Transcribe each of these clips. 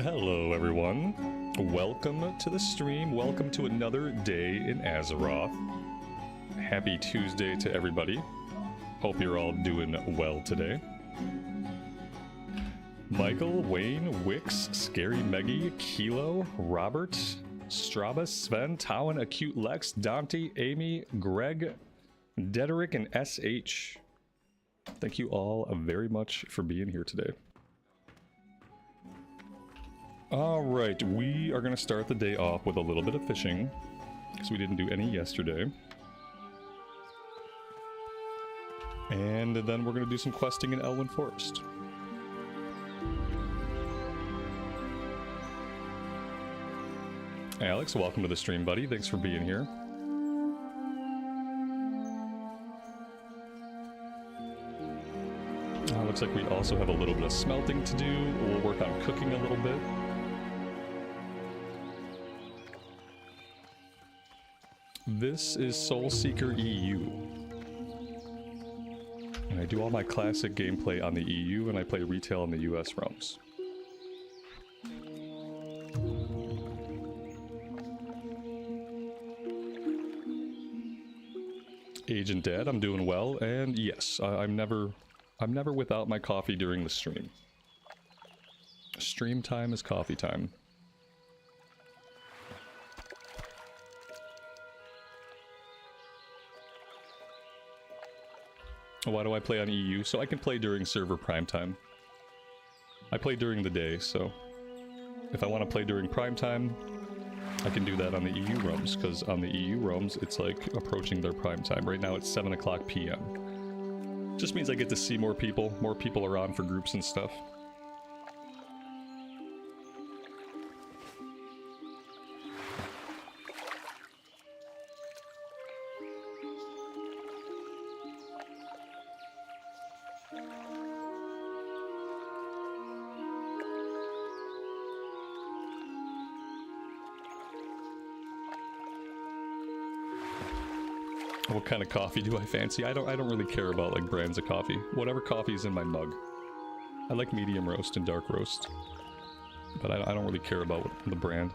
Hello everyone, welcome to the stream, welcome to another day in Azeroth. Happy Tuesday to everybody, hope you're all doing well today. Michael, Wayne, Wix, Scary Meggie, Kilo, Robert, Straba, Sven, Towan, Acute Lex, Dante, Amy, Greg, Dederick, and SH. Thank you all very much for being here today. Alright, we are going to start the day off with a little bit of fishing, because we didn't do any yesterday. And then we're going to do some questing in Elwynn Forest. Alex, welcome to the stream, buddy. Thanks for being here. Looks like we also have a little bit of smelting to do. We'll work on cooking a little bit. This is Soulseeker EU. And I do all my classic gameplay on the EU, and I play retail in the US realms. Agent Dad, I'm doing well, and yes, I'm never without my coffee during the stream. Stream time is coffee time. Why do I play on EU? So I can play during server prime time. I play during the day, so if I want to play during prime time, I can do that on the EU roams, because on the EU roams, it's like approaching their prime time. Right now it's 7 o'clock PM. Just means I get to see more people are on for groups and stuff. What kind of coffee do I fancy? I don't really care about like brands of coffee. Whatever coffee is in my mug. I like medium roast and dark roast. But I don't really care about the brand.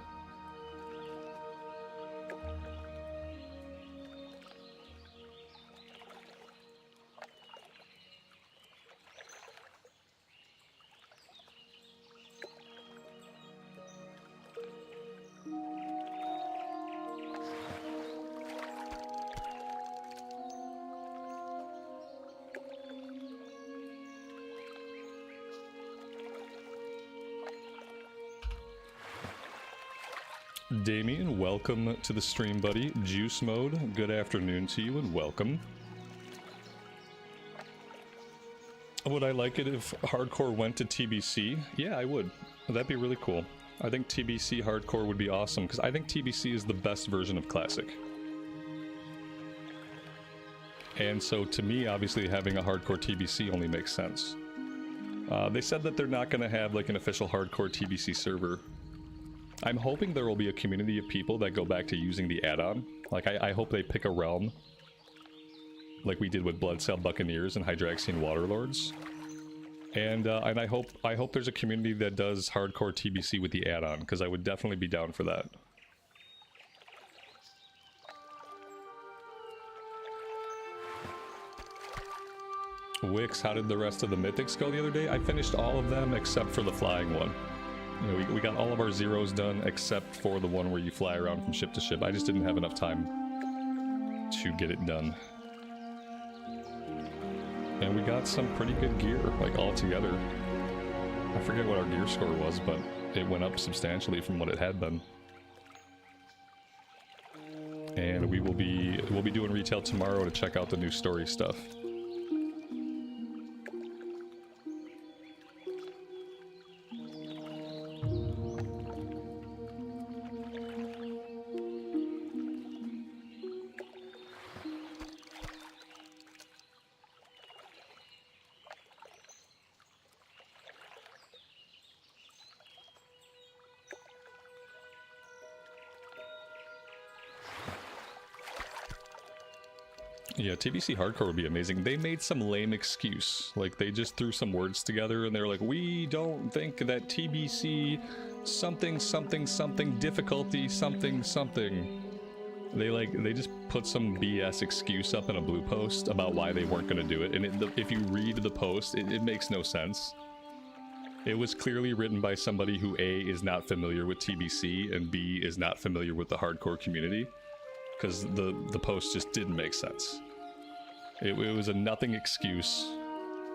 Damien, welcome to the stream, buddy. Juice Mode, good afternoon to you and welcome. Would I like it if Hardcore went to TBC? Yeah, I would. That'd be really cool. I think TBC Hardcore would be awesome, because I think TBC is the best version of Classic. And so to me, obviously, having a Hardcore TBC only makes sense. They said that they're not going to have like an official Hardcore TBC server. I'm hoping there will be a community of people that go back to using the add-on. Like, I hope they pick a realm, like we did with Bloodsail Buccaneers and Hydraxian Waterlords. And I hope there's a community that does hardcore TBC with the add-on, because I would definitely be down for that. Wix, how did the rest of the mythics go the other day? I finished all of them except for the flying one. You know, we got all of our zeros done except for the one where you fly around from ship to ship. I just didn't have enough time to get it done. And we got some pretty good gear, like all together. I forget what our gear score was, but it went up substantially from what it had been. And we'll be doing retail tomorrow to check out the new story stuff. Yeah, TBC Hardcore would be amazing. They made some lame excuse. Like, they just threw some words together and they're like, we don't think that TBC something something something difficulty something something. They just put some BS excuse up in a blue post about why they weren't going to do it, and if you read the post, it makes no sense. It was clearly written by somebody who A, is not familiar with TBC, and B, is not familiar with the hardcore community, because the post just didn't make sense. It was a nothing excuse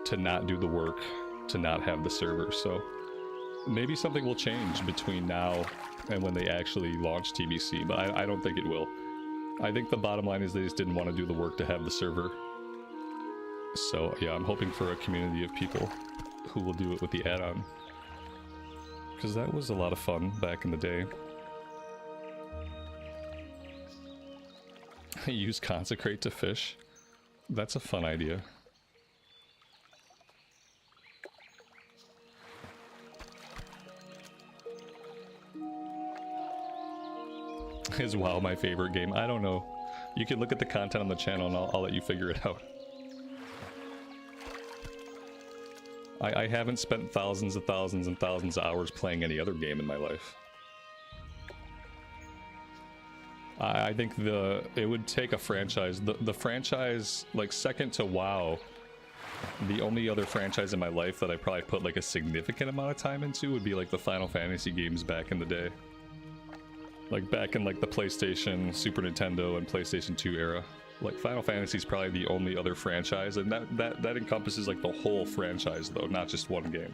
to not do the work, to not have the server, so maybe something will change between now and when they actually launch TBC, but I don't think it will. I think the bottom line is they just didn't want to do the work to have the server. So yeah, I'm hoping for a community of people who will do it with the add-on. Because that was a lot of fun back in the day. Use Consecrate to fish. That's a fun idea. Is WoW my favorite game? I don't know. You can look at the content on the channel and I'll let you figure it out. I haven't spent thousands and thousands and thousands of hours playing any other game in my life. I think it would take a franchise. The franchise, like second to WoW, the only other franchise in my life that I probably put like a significant amount of time into would be like the Final Fantasy games back in the day. Like back in like the PlayStation, Super Nintendo, and PlayStation 2 era. Like Final Fantasy is probably the only other franchise, and that encompasses like the whole franchise though, not just one game.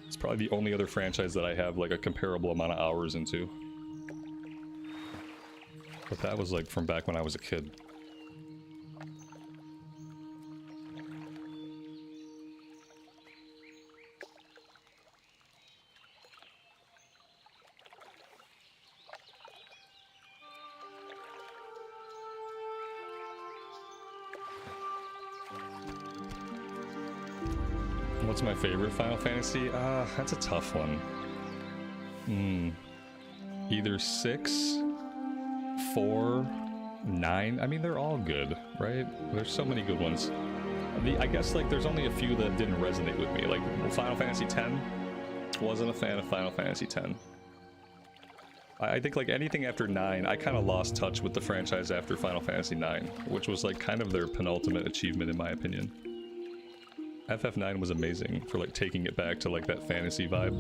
It's probably the only other franchise that I have like a comparable amount of hours into. But that was like from back when I was a kid. What's my favorite Final Fantasy? That's a tough one. Either 6, 4, 9. I mean, they're all good, right? There's so many good ones. I guess like there's only a few that didn't resonate with me. Like Final Fantasy X, wasn't a fan of Final Fantasy X. I think like anything after 9, I kind of lost touch with the franchise after Final Fantasy 9, which was like kind of their penultimate achievement in my opinion. FF9 was amazing for like taking it back to like that fantasy vibe.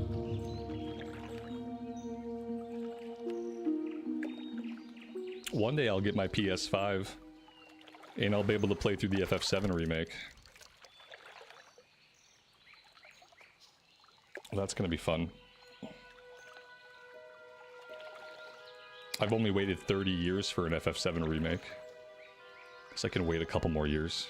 One day I'll get my PS5 and I'll be able to play through the FF7 remake. That's gonna be fun. I've only waited 30 years for an FF7 remake, so I can wait a couple more years.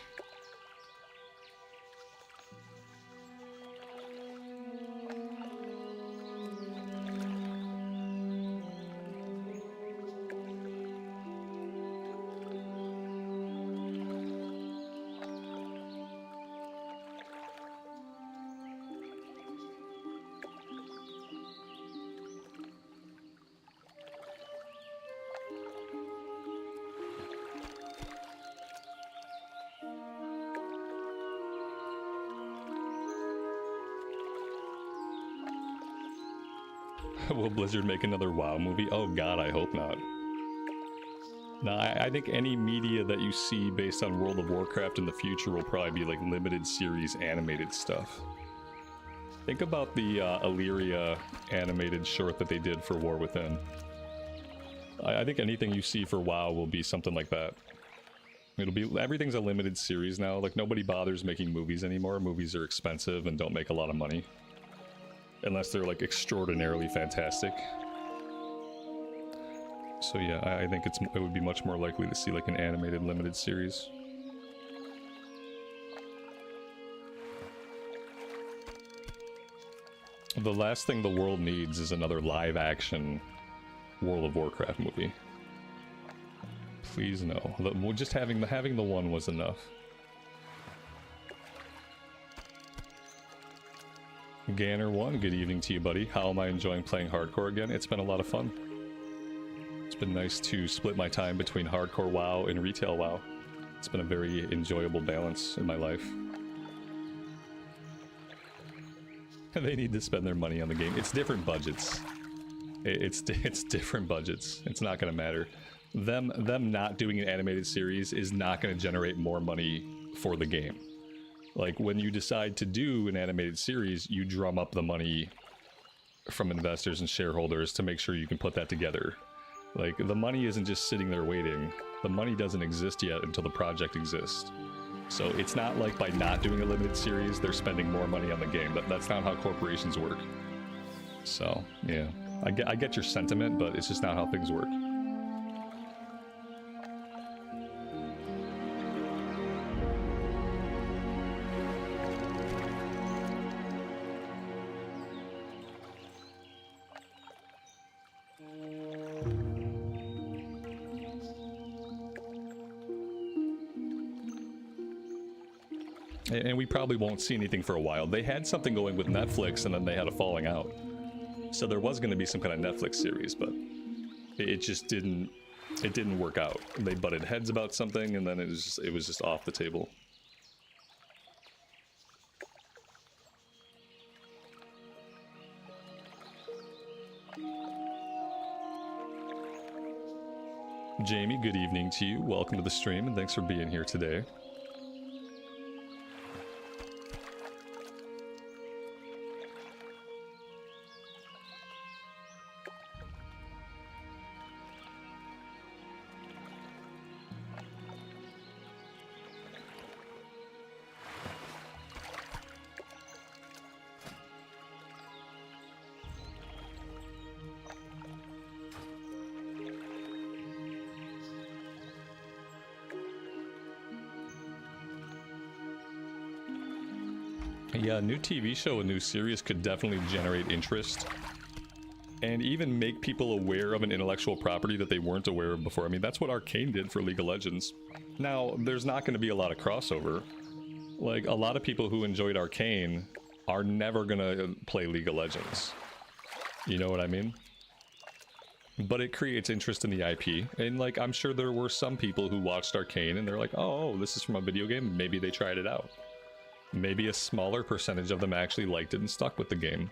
Will Blizzard make another WoW movie? Oh god, I hope not. No, I think any media that you see based on World of Warcraft in the future will probably be like limited series animated stuff. Think about the Illyria animated short that they did for War Within. I think anything you see for WoW will be something like that. It'll be, everything's a limited series now, like nobody bothers making movies anymore. Movies are expensive and don't make a lot of money. Unless they're like extraordinarily fantastic. So yeah, I think it would be much more likely to see like an animated limited series. The last thing the world needs is another live action World of Warcraft movie. Please no. Just having the one was enough. Ganner1, good evening to you, buddy. How am I enjoying playing hardcore again? It's been a lot of fun. It's been nice to split my time between hardcore WoW and retail WoW. It's been a very enjoyable balance in my life. They need to spend their money on the game. It's different budgets. It's different budgets. It's not going to matter. Them not doing an animated series is not going to generate more money for the game. Like, when you decide to do an animated series, you drum up the money from investors and shareholders to make sure you can put that together. Like, the money isn't just sitting there waiting. The money doesn't exist yet until the project exists. So it's not like by not doing a limited series, they're spending more money on the game. That's not how corporations work. So, yeah. I get your sentiment, but it's just not how things work. And we probably won't see anything for a while. They had something going with Netflix, and then they had a falling out. So there was going to be some kind of Netflix series, but it just didn't. It didn't work out. They butted heads about something, and then it was just off the table. Jamie, good evening to you. Welcome to the stream, and thanks for being here today. Yeah, a new TV show, a new series could definitely generate interest and even make people aware of an intellectual property that they weren't aware of before. I mean, that's what Arcane did for League of Legends. Now, there's not going to be a lot of crossover. Like, a lot of people who enjoyed Arcane are never going to play League of Legends. You know what I mean? But it creates interest in the IP. And, like, I'm sure there were some people who watched Arcane and they're like, oh, this is from a video game. Maybe they tried it out. Maybe a smaller percentage of them actually liked it and stuck with the game.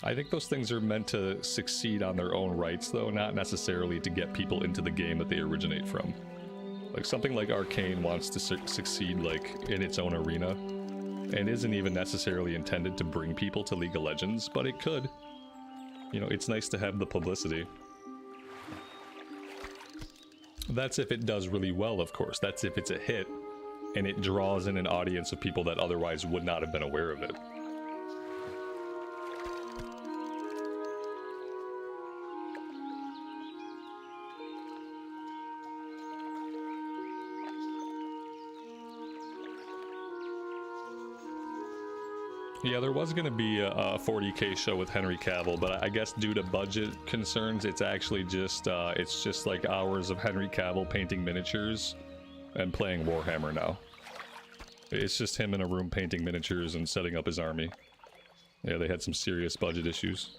I think those things are meant to succeed on their own rights, though, not necessarily to get people into the game that they originate from. Like, something like Arcane wants to succeed, like, in its own arena, and isn't even necessarily intended to bring people to League of Legends, but it could. You know, it's nice to have the publicity. That's if it does really well, of course. That's if it's a hit, and it draws in an audience of people that otherwise would not have been aware of it. Yeah, there was going to be a 40K show with Henry Cavill, but I guess due to budget concerns, it's actually just like hours of Henry Cavill painting miniatures and playing Warhammer now. It's just him in a room painting miniatures and setting up his army. Yeah, they had some serious budget issues.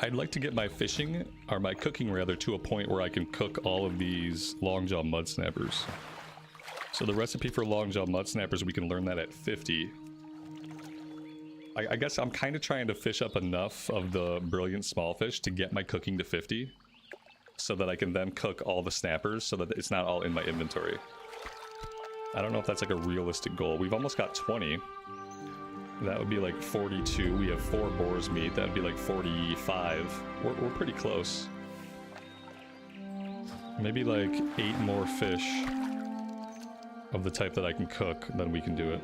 I'd like to get my fishing, or my cooking rather, to a point where I can cook all of these longjaw mud snappers. So the recipe for longjaw mud snappers, we can learn that at 50. I guess I'm kind of trying to fish up enough of the brilliant small fish to get my cooking to 50, so that I can then cook all the snappers so that it's not all in my inventory. I don't know if that's like a realistic goal. We've almost got 20. That would be like 42. We have 4 boar's meat. That would be like 45. We're pretty close. Maybe like 8 more fish of the type that I can cook, then we can do it.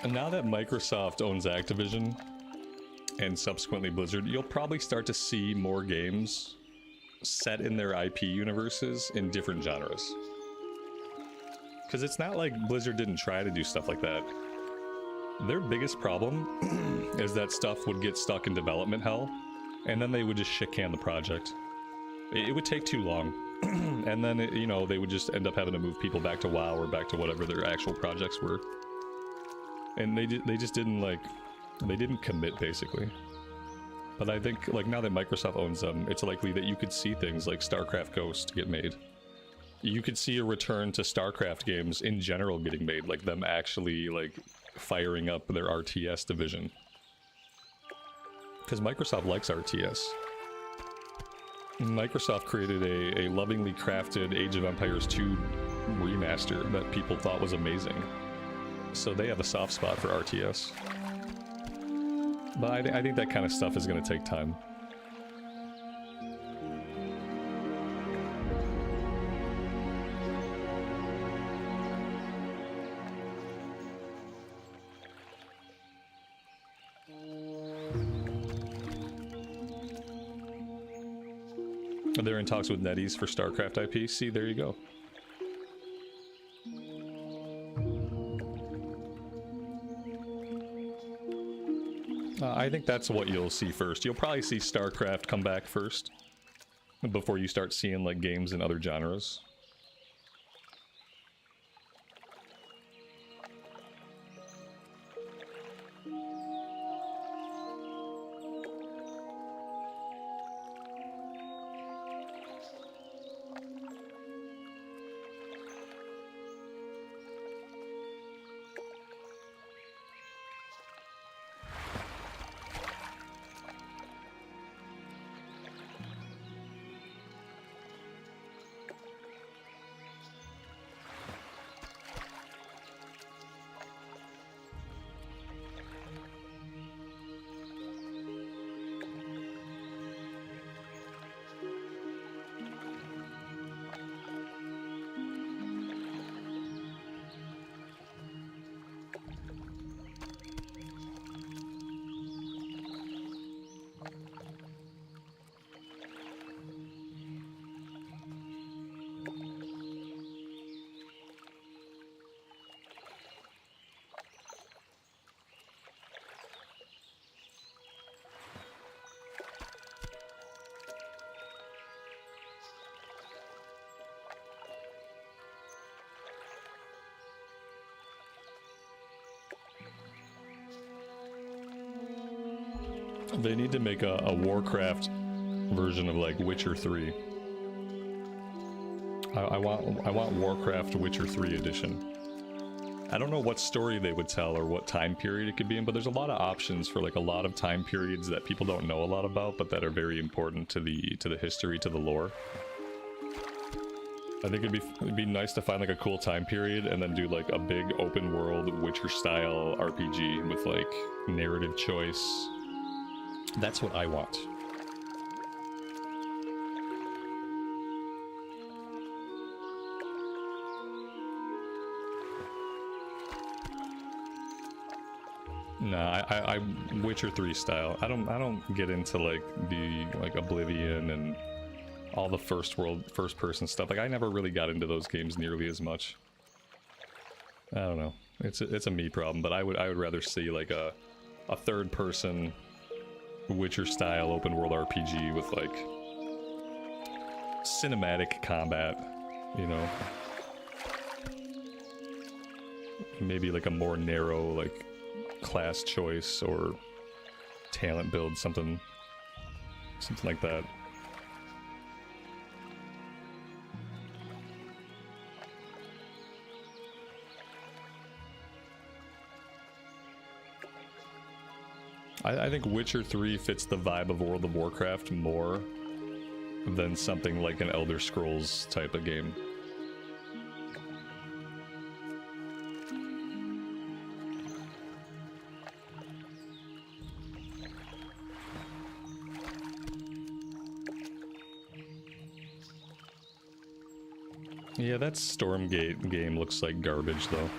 And now that Microsoft owns Activision and subsequently Blizzard, you'll probably start to see more games set in their IP universes in different genres. Because it's not like Blizzard didn't try to do stuff like that. Their biggest problem is that stuff would get stuck in development hell, and then they would just shit can the project. It would take too long, and then, you know, they would just end up having to move people back to WoW or back to whatever their actual projects were. And they just didn't, like, they didn't commit, basically. But I think, like, now that Microsoft owns them, it's likely that you could see things like StarCraft Ghost get made. You could see a return to StarCraft games in general getting made, like them actually, like, firing up their RTS division. Because Microsoft likes RTS. Microsoft created a lovingly crafted Age of Empires 2 remaster that people thought was amazing. So they have a soft spot for RTS. But I think that kind of stuff is going to take time. They're in talks with NetEase for StarCraft IP. See, there you go. I think that's what you'll see first. You'll probably see StarCraft come back first, before you start seeing, like, games in other genres. They need to make a Warcraft version of, like, Witcher 3. I want Warcraft Witcher 3 edition. I don't know what story they would tell or what time period it could be in, but there's a lot of options for, like, a lot of time periods that people don't know a lot about, but that are very important to the history, to the lore. I think it'd be nice to find, like, a cool time period and then do, like, a big open world Witcher style RPG with, like, narrative choice. That's what I want. Nah, I Witcher 3 style. I don't get into, like, the, like, Oblivion and all the first person stuff. Like, I never really got into those games nearly as much. I don't know. It's a me problem, but I would rather see, like, a third person Witcher style open world RPG with, like, cinematic combat, you know, maybe like a more narrow, like, class choice or talent build, something like that. I think Witcher 3 fits the vibe of World of Warcraft more than something like an Elder Scrolls type of game. Yeah, that Stormgate game looks like garbage, though.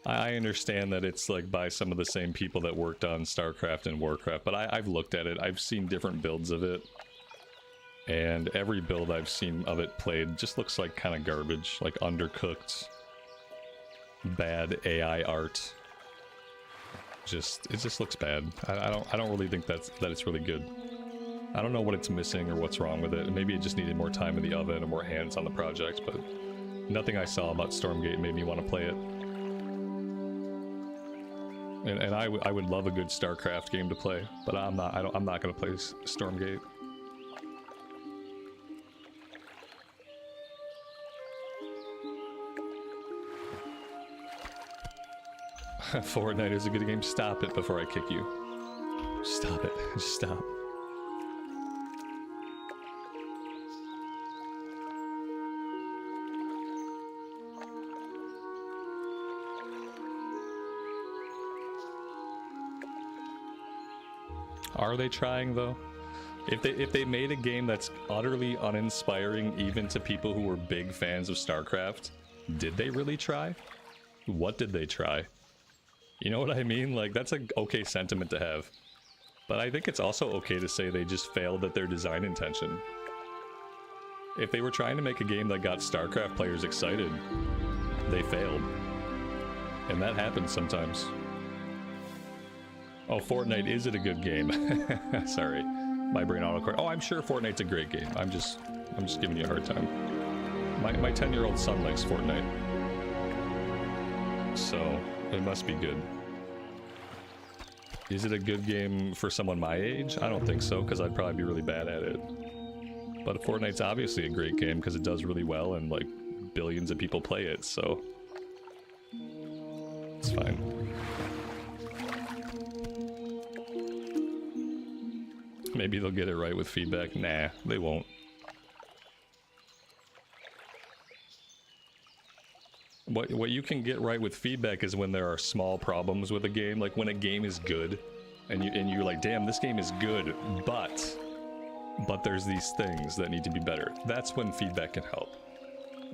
I understand that it's like by some of the same people that worked on StarCraft and Warcraft, but I've looked at it. I've seen different builds of it. And every build I've seen of it played just looks like kind of garbage, like undercooked, bad AI art. It just looks bad. I don't really think that it's really good. I don't know what it's missing or what's wrong with it. Maybe it just needed more time in the oven and more hands on the project, but nothing I saw about Stormgate made me want to play it. And I would love a good StarCraft game to play, but I'm not going to play Stormgate. Fortnite is a good game. Stop it before I kick you. Stop it. Just stop. Are they trying though? If they made a game that's utterly uninspiring even to people who were big fans of StarCraft, did they really try? What did they try? You know what I mean? Like, that's an okay sentiment to have. But I think it's also okay to say they just failed at their design intention. If they were trying to make a game that got StarCraft players excited, they failed. And that happens sometimes. Oh, Fortnite, is it a good game? Sorry, my brain autocorrect. Oh, I'm sure Fortnite's a great game. I'm just giving you a hard time. My 10-year-old son likes Fortnite. So, it must be good. Is it a good game for someone my age? I don't think so, because I'd probably be really bad at it. But Fortnite's obviously a great game because it does really well and like billions of people play it, so it's fine. Maybe they'll get it right with feedback. Nah, they won't. What you can get right with feedback is when there are small problems with a game, like when a game is good, and you're like, damn, this game is good, but there's these things that need to be better. That's when feedback can help.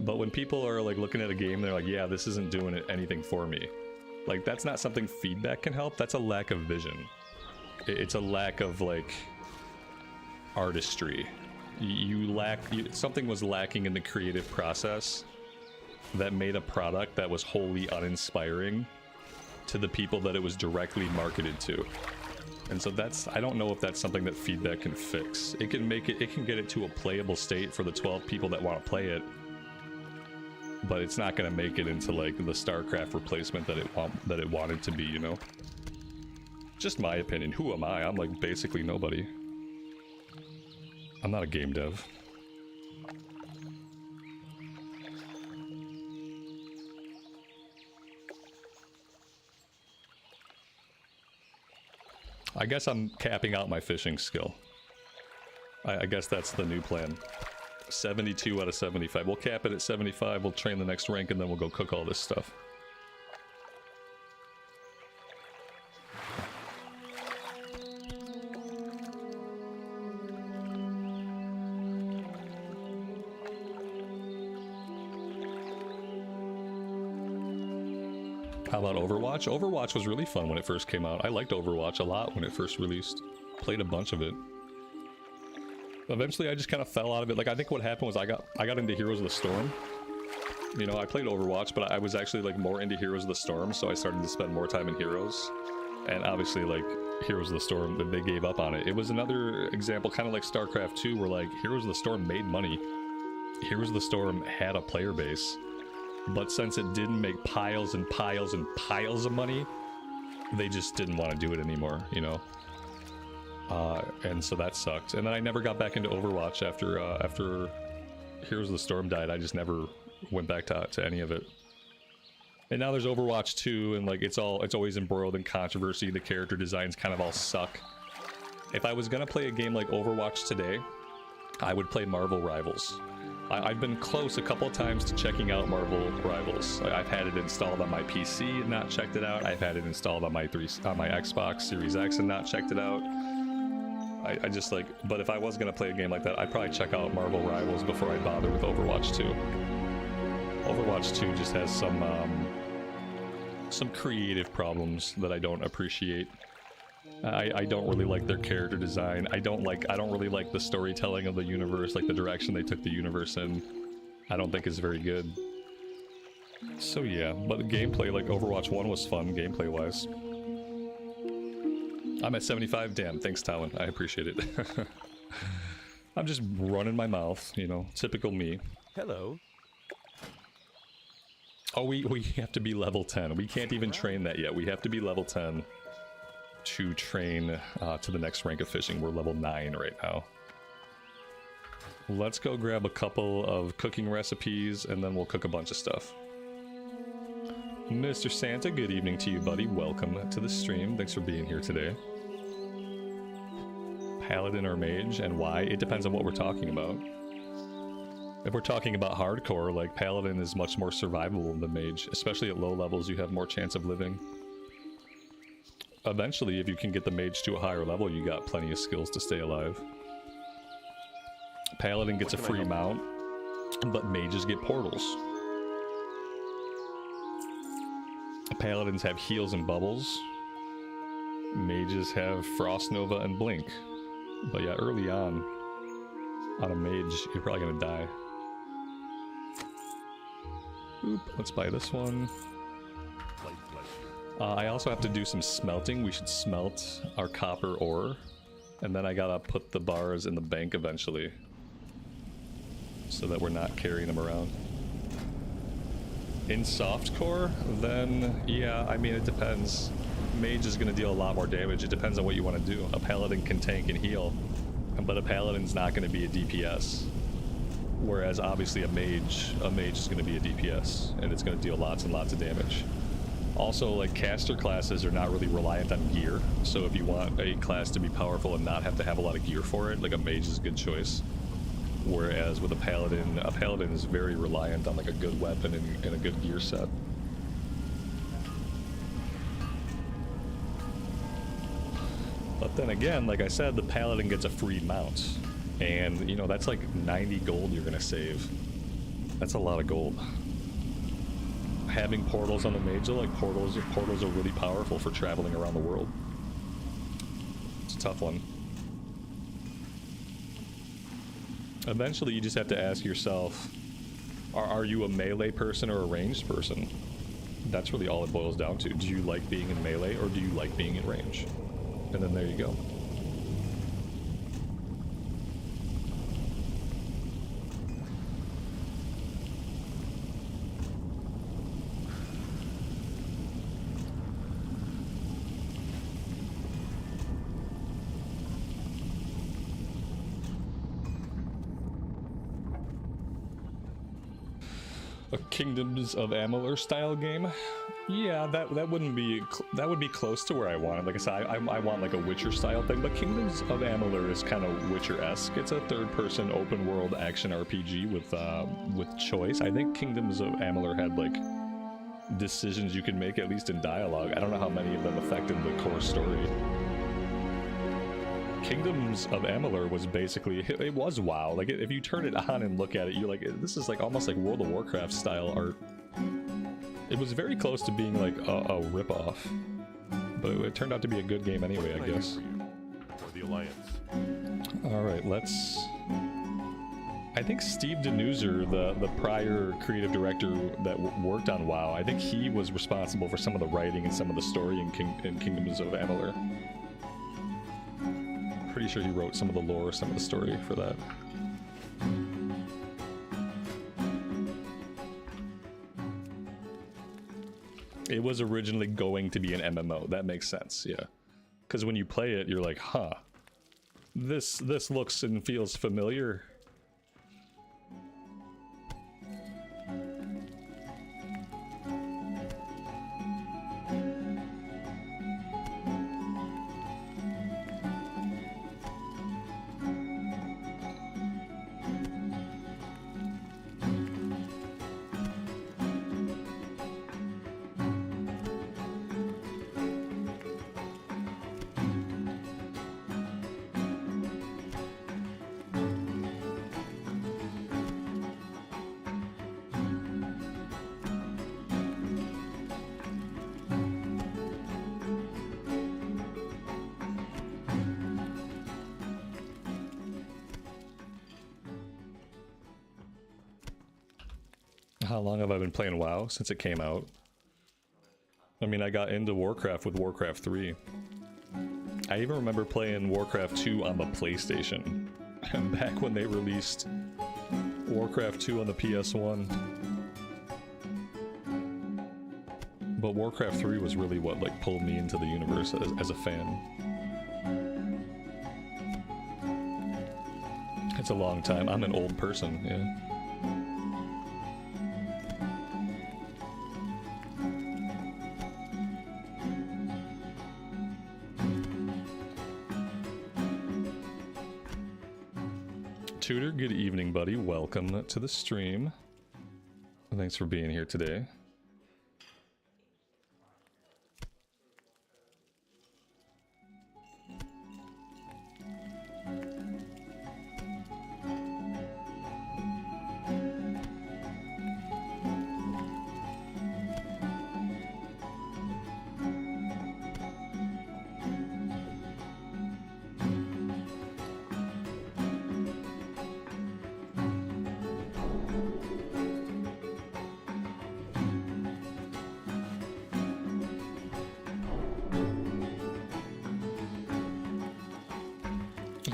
But when people are like looking at a game, they're like, yeah, this isn't doing anything for me. Like, that's not something feedback can help. That's a lack of vision. It's a lack of like artistry. Something was lacking in the creative process that made a product that was wholly uninspiring to the people that it was directly marketed to. And so I don't know if that's something that feedback can fix. It can get it to a playable state for the 12 people that want to play it, but it's not going to make it into like the StarCraft replacement that it wanted to be, you know? Just my opinion. Who am I? I'm like basically nobody. I'm not a game dev. I guess I'm capping out my fishing skill. I guess that's the new plan. 72 out of 75. We'll cap it at 75, we'll train the next rank, and then we'll go cook all this stuff. How about Overwatch? Overwatch was really fun when it first came out. I liked Overwatch a lot when it first released. Played a bunch of it. Eventually I just kind of fell out of it. Like, I think what happened was I got into Heroes of the Storm. You know, I played Overwatch, but I was actually like more into Heroes of the Storm, so I started to spend more time in Heroes. And obviously, like, Heroes of the Storm, they gave up on it. It was another example, kind of like StarCraft 2, where like Heroes of the Storm made money. Heroes of the Storm had a player base. But since it didn't make piles and piles and piles of money, they just didn't want to do it anymore, you know? And so that sucked. And then I never got back into Overwatch after Heroes of the Storm died. I just never went back to any of it. And now there's Overwatch 2, and like it's always embroiled in controversy. The character designs kind of all suck. If I was gonna play a game like Overwatch today, I would play Marvel Rivals. I've been close a couple of times to checking out Marvel Rivals. I've had it installed on my PC and not checked it out. I've had it installed on my Xbox Series X and not checked it out. I just like, but if I was gonna play a game like that, I'd probably check out Marvel Rivals before I bother with Overwatch 2. Overwatch 2 just has some some creative problems that I don't appreciate. I don't really like their character design. I don't really like the storytelling of the universe, like the direction they took the universe in. I don't think is very good. So yeah, but the gameplay, like Overwatch 1 was fun, gameplay-wise. I'm at 75, damn, thanks Talon, I appreciate it. I'm just running my mouth, you know, typical me. Hello. Oh, we have to be level 10. We can't even train that yet. We have to be level 10 to train to the next rank of fishing. We're level 9 right now. Let's go grab a couple of cooking recipes and then we'll cook a bunch of stuff. Mr. Santa, good evening to you, buddy. Welcome to the stream. Thanks for being here today. Paladin or Mage, and why? It depends on what we're talking about. If we're talking about hardcore, like Paladin is much more survivable than Mage. Especially at low levels, you have more chance of living. Eventually, if you can get the Mage to a higher level, you got plenty of skills to stay alive. Paladin gets a free mount, but Mages get portals. Paladins have heals and bubbles. Mages have Frost Nova and Blink. But yeah, early on a Mage, you're probably gonna die. Oop, let's buy this one. I also have to do some smelting. We should smelt our copper ore. And then I gotta put the bars in the bank eventually. So that we're not carrying them around. In softcore, then, yeah, I mean, it depends. Mage is going to deal a lot more damage. It depends on what you want to do. A Paladin can tank and heal, but a Paladin's not going to be a DPS. Whereas, obviously, a Mage is going to be a DPS, and it's going to deal lots and lots of damage. Also, like, caster classes are not really reliant on gear, so if you want a class to be powerful and not have to have a lot of gear for it, like a Mage is a good choice. Whereas with a Paladin is very reliant on like a good weapon and a good gear set. But then again, like I said, the Paladin gets a free mount. And, you know, that's like 90 gold you're gonna save. That's a lot of gold. Having portals on the Mage, like portals are really powerful for traveling around the world. It's a tough one. Eventually, you just have to ask yourself, are you a melee person or a ranged person? That's really all it boils down to. Do you like being in melee or do you like being in range? And then there you go. A Kingdoms of Amalur style game? Yeah, that would be close to where I want it. Like I said, I want like a Witcher style thing, but Kingdoms of Amalur is kind of Witcher-esque. It's a third-person open-world action RPG with choice. I think Kingdoms of Amalur had like decisions you could make, at least in dialogue. I don't know how many of them affected the core story. Kingdoms of Amalur was basically, it was WoW. Like, if you turn it on and look at it, you're like, this is like almost like World of Warcraft style art. It was very close to being like a ripoff, but it turned out to be a good game anyway, I guess. For the Alliance. All right, let's. I think Steve Denuser, the prior creative director that worked on WoW, I think he was responsible for some of the writing and some of the story in Kingdoms of Amalur. Pretty sure he wrote some of the lore, some of the story for that. It was originally going to be an MMO. That makes sense, yeah. Because when you play it, you're like, huh, this looks and feels familiar. How long have I been playing WoW? Since it came out. I mean, I got into Warcraft with Warcraft 3. I even remember playing Warcraft 2 on the PlayStation. Back when they released Warcraft 2 on the PS1. But Warcraft 3 was really what like pulled me into the universe as a fan. It's a long time. I'm an old person, yeah. Tudor, good evening, buddy. Welcome to the stream. Thanks for being here today.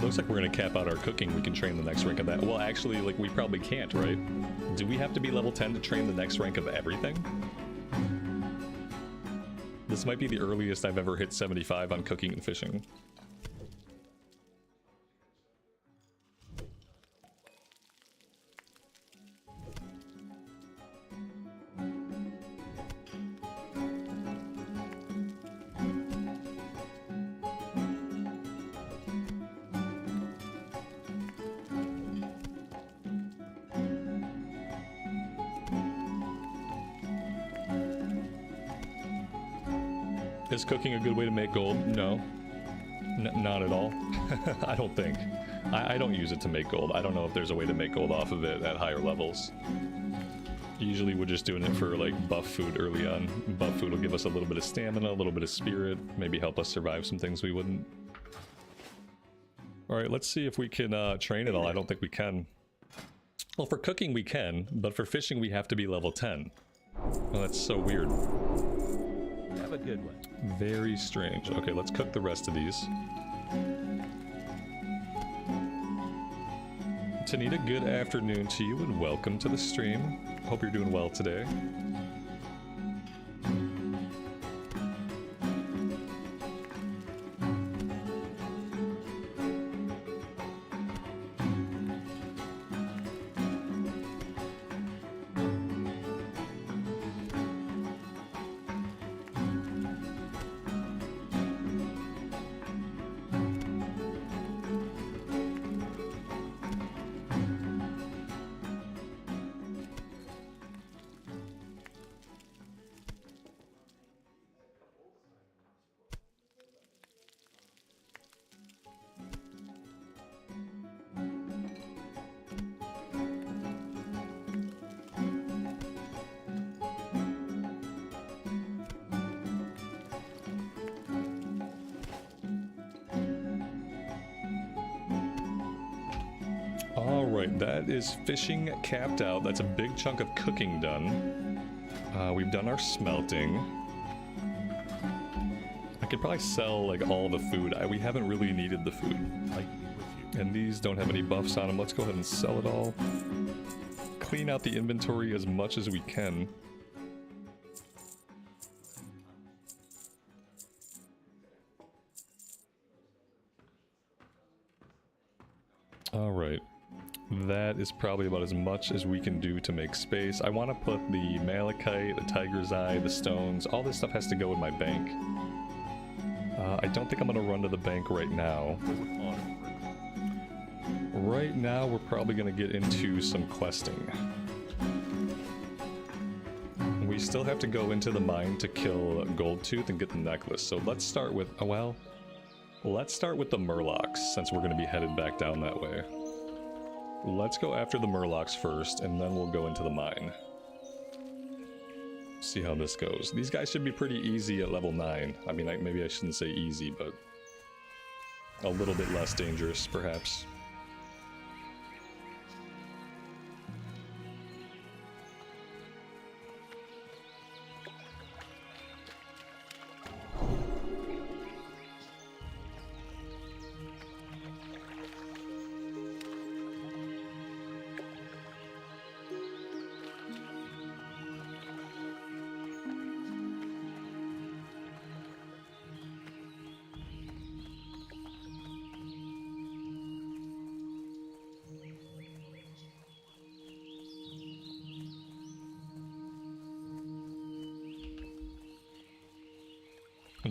Looks like we're gonna cap out our cooking. We can train the next rank of that. Well, actually, like, we probably can't, right? Do we have to be level 10 to train the next rank of everything? This might be the earliest I've ever hit 75 on cooking and fishing. Is cooking a good way to make gold? No. Not at all. I don't think. I don't use it to make gold. I don't know if there's a way to make gold off of it at higher levels. Usually we're just doing it for like buff food early on. Buff food will give us a little bit of stamina, a little bit of spirit, maybe help us survive some things we wouldn't. Alright, let's see if we can train it all. I don't think we can. Well, for cooking we can, but for fishing we have to be level 10. Oh, that's so weird. Have a good one. Very strange. Okay, let's cook the rest of these. Tanita, good afternoon to you and welcome to the stream. Hope you're doing well today. Alright, that is fishing capped out. That's a big chunk of cooking done. We've done our smelting. I could probably sell like all the food. We haven't really needed the food. And these don't have any buffs on them. Let's go ahead and sell it all. Clean out the inventory as much as we can. Alright. That is probably about as much as we can do to make space. I want to put the malachite, the tiger's eye, the stones, all this stuff has to go in my bank. I don't think I'm going to run to the bank right now. Right now, we're probably going to get into some questing. We still have to go into the mine to kill Goldtooth and get the necklace. So let's start with, oh well, let's start with the Murlocs since we're going to be headed back down that way. Let's go after the Murlocs first, and then we'll go into the mine. See how this goes. These guys should be pretty easy at level 9. I mean, maybe I shouldn't say easy, but a little bit less dangerous, perhaps.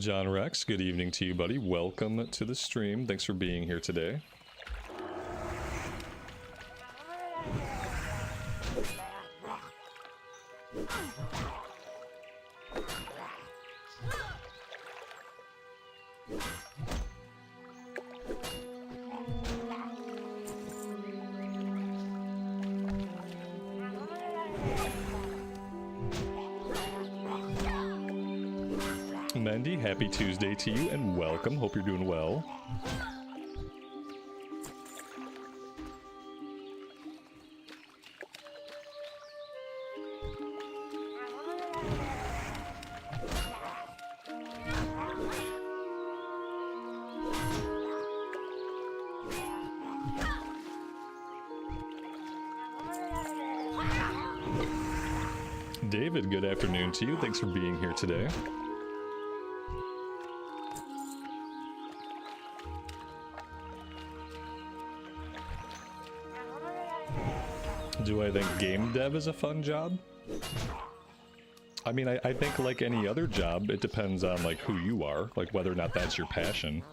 John Rex, good evening to you, buddy. Welcome to the stream. Thanks for being here today. Mendy, happy Tuesday to you and welcome. Hope you're doing well. David, good afternoon to you. Thanks for being here today. Do I think game dev is a fun job? I mean, I think like any other job, it depends on like who you are, like whether or not that's your passion.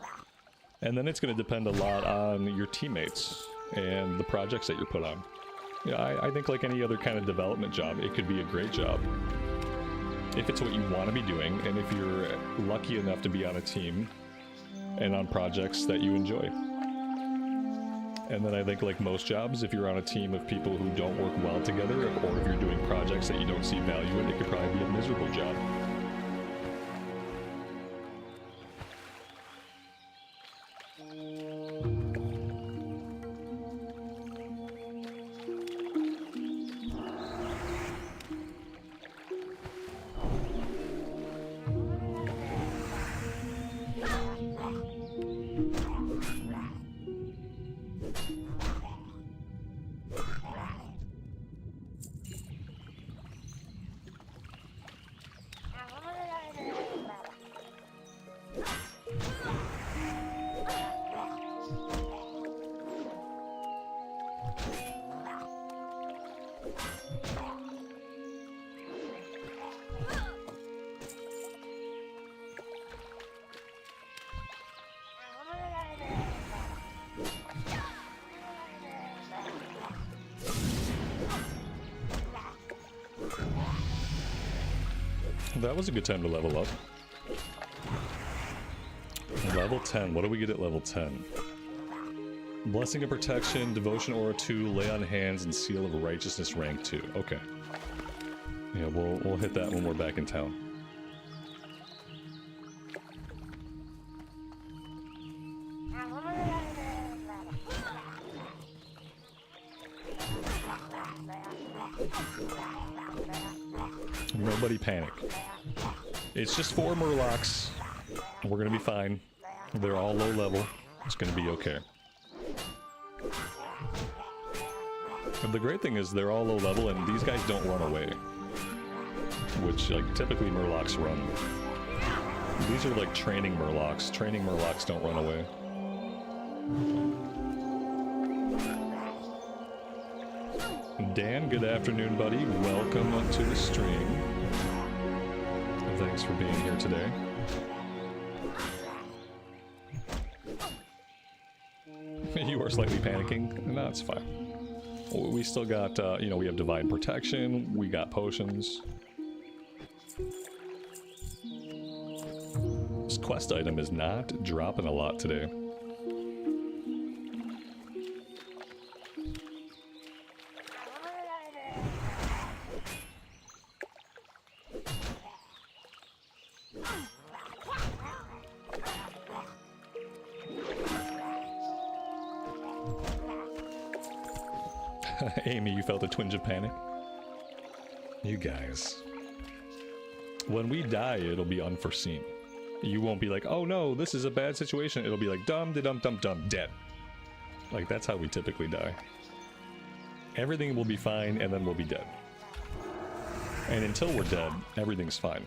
And then it's going to depend a lot on your teammates and the projects that you're put on. Yeah, I think like any other kind of development job, it could be a great job. If it's what you want to be doing, and if you're lucky enough to be on a team and on projects that you enjoy. And then I think like most jobs, if you're on a team of people who don't work well together, or if you're doing projects that you don't see value in, it could probably be a miserable job. That was a good time to level up. Level 10. What do we get at level 10? Blessing of Protection, Devotion Aura 2, Lay on Hands, and Seal of Righteousness rank 2. Okay. Yeah, we'll hit that when we're back in town. Nobody panic. It's just 4 Murlocs. We're gonna be fine. They're all low level. It's gonna be okay. And the great thing is they're all low level and these guys don't run away. Which, like, typically Murlocs run. These are like training Murlocs. Training Murlocs don't run away. Dan, good afternoon, buddy. Welcome to the stream. Thanks for being here today. You are slightly panicking? No, it's fine. We still got, you know, we have Divine Protection, we got potions. This quest item is not dropping a lot today. Amy, you felt a twinge of panic? You guys. When we die, it'll be unforeseen. You won't be like, oh no, this is a bad situation. It'll be like, dum-de-dum-dum-dum, dead. Like, that's how we typically die. Everything will be fine, and then we'll be dead. And until we're dead, everything's fine.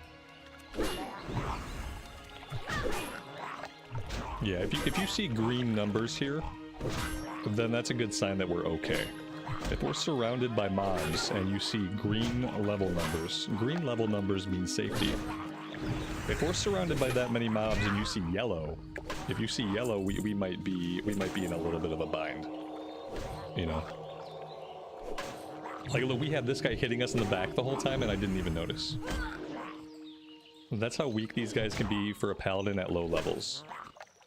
Yeah, if you see green numbers here, then that's a good sign that we're okay. If we're surrounded by mobs and you see green level numbers mean safety. If we're surrounded by that many mobs and you see yellow, if you see yellow, we might be in a little bit of a bind. You know? Like, look, we had this guy hitting us in the back the whole time and I didn't even notice. That's how weak these guys can be for a paladin at low levels.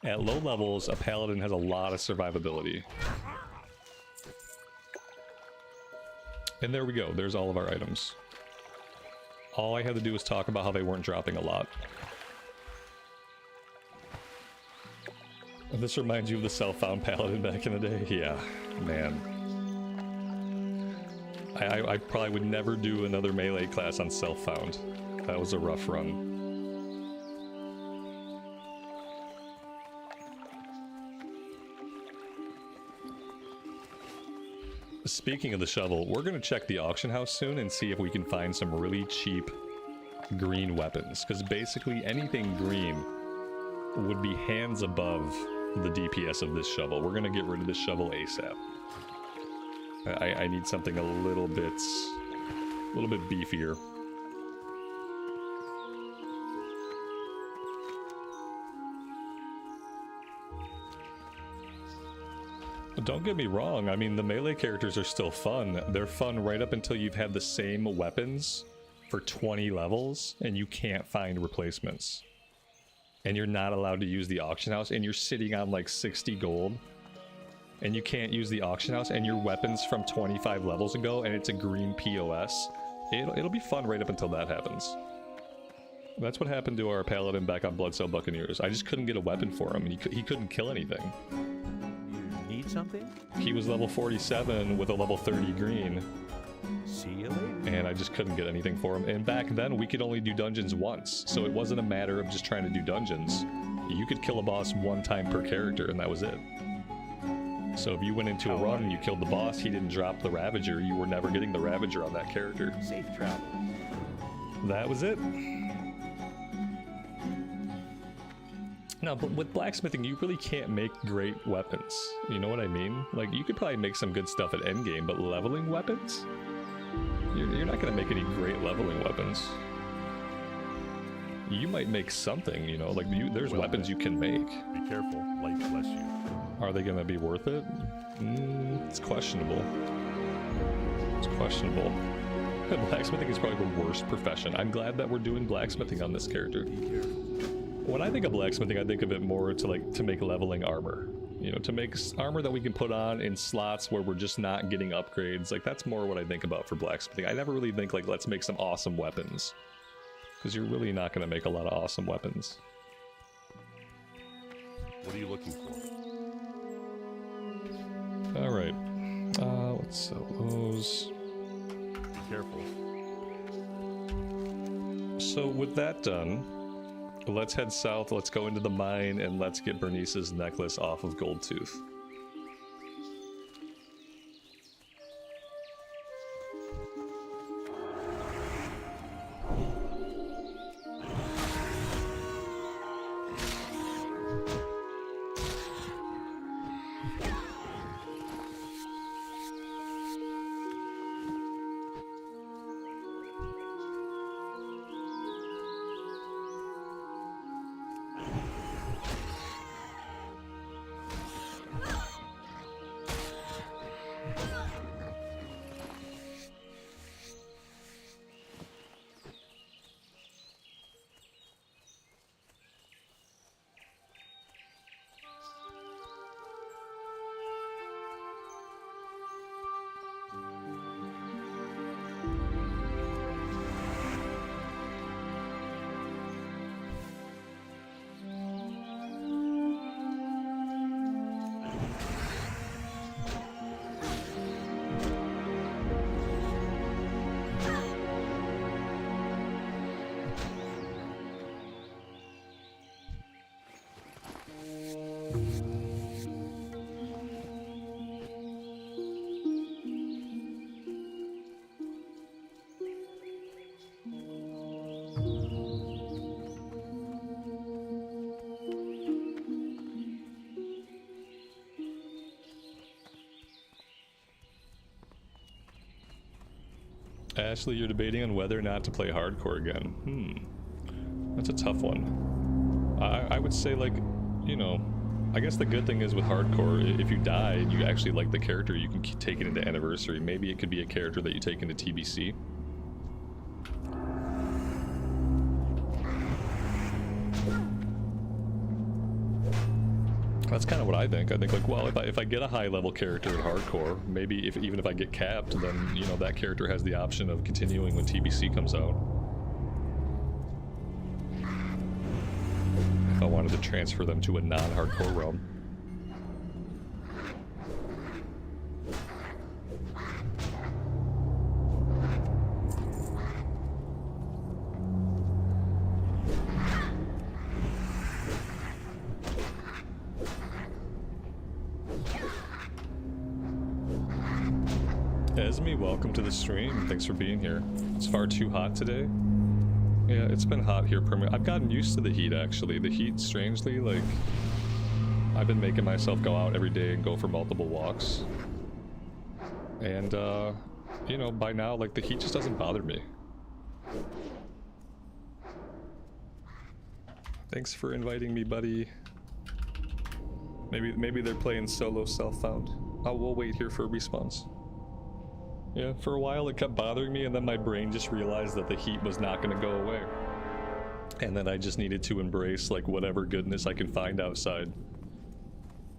At low levels, a paladin has a lot of survivability. And there we go, there's all of our items. All I had to do was talk about how they weren't dropping a lot. This reminds you of the self-found paladin back in the day? Yeah, man. I probably would never do another melee class on self-found. That was a rough run. Speaking of the shovel, we're going to check the auction house soon and see if we can find some really cheap green weapons. Because basically anything green would be hands above the DPS of this shovel. We're going to get rid of this shovel ASAP. I need something a little bit beefier. Don't get me wrong, I mean, the melee characters are still fun. They're fun right up until you've had the same weapons for 20 levels and you can't find replacements. And you're not allowed to use the auction house and you're sitting on like 60 gold. And you can't use the auction house and your weapons from 25 levels ago and it's a green POS. It'll be fun right up until that happens. That's what happened to our paladin back on Bloodcell Buccaneers. I just couldn't get a weapon for him. He couldn't kill anything. Need something? He was level 47 with a level 30 green. See you later. And I just couldn't get anything for him. And back then, we could only do dungeons once. So it wasn't a matter of just trying to do dungeons. You could kill a boss one time per character, and that was it. So if you went into a run and you killed the boss, he didn't drop the Ravager, you were never getting the Ravager on that character. Safe travel. That was it. Now, but with blacksmithing, you really can't make great weapons. You know what I mean? Like, you could probably make some good stuff at endgame, but leveling weapons? You're not going to make any great leveling weapons. You might make something, you know, like there's weapons you can make. Be careful, life bless you. Are they going to be worth it? It's questionable. It's questionable. Blacksmithing is probably the worst profession. I'm glad that we're doing blacksmithing on this character. When I think of blacksmithing, I think of it more to make leveling armor. You know, to make armor that we can put on in slots where we're just not getting upgrades. Like, that's more what I think about for blacksmithing. I never really think, like, let's make some awesome weapons. Because you're really not going to make a lot of awesome weapons. What are you looking for? Alright. Let's sell those. Be careful. So with that done, let's head south, let's go into the mine, and let's get Bernice's necklace off of Goldtooth. Ashley, you're debating on whether or not to play hardcore again. That's a tough one. I would say, like, you know, I guess the good thing is with hardcore, if you die and you actually like the character, you can take it into Anniversary. Maybe it could be a character that you take into TBC. That's kind of what I think. I think, like, well, if I get a high level character in hardcore, maybe even if I get capped, then, you know, that character has the option of continuing when TBC comes out. If I wanted to transfer them to a non-hardcore realm. Esme, welcome to the stream. Thanks for being here. It's far too hot today. Yeah, it's been hot here permanently. I've gotten used to the heat, actually. The heat, strangely, like, I've been making myself go out every day and go for multiple walks. And, you know, by now, like, the heat just doesn't bother me. Thanks for inviting me, buddy. Maybe they're playing solo self-found. Oh, we'll wait here for a response. Yeah, for a while it kept bothering me, and then my brain just realized that the heat was not going to go away. And then I just needed to embrace, like, whatever goodness I can find outside.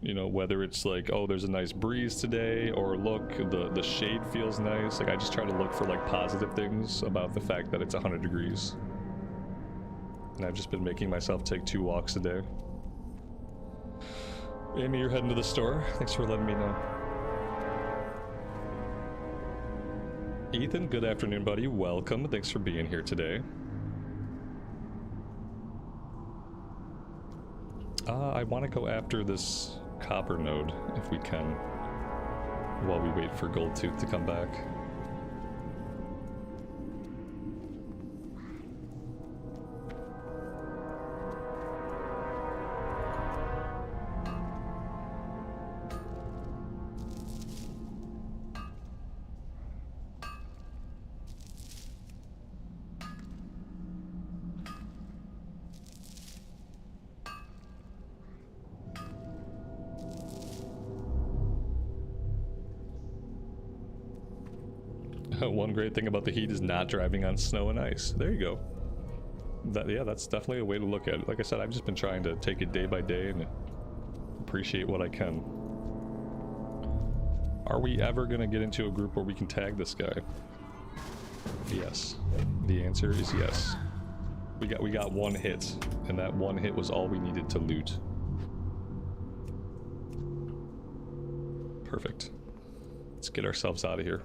You know, whether it's like, oh, there's a nice breeze today, or look, the shade feels nice. Like, I just try to look for, like, positive things about the fact that it's 100 degrees. And I've just been making myself take 2 walks a day. Amy, you're heading to the store? Thanks for letting me know. Ethan, good afternoon, buddy. Welcome. Thanks for being here today. I want to go after this copper node, if we can, while we wait for Goldtooth to come back. One great thing about the heat is not driving on snow and ice. There you go. Yeah, that's definitely a way to look at it. Like I said, I've just been trying to take it day by day and appreciate what I can. Are we ever going to get into a group where we can tag this guy? Yes. The answer is yes. We got 1 hit, and that 1 hit was all we needed to loot. Perfect. Let's get ourselves out of here.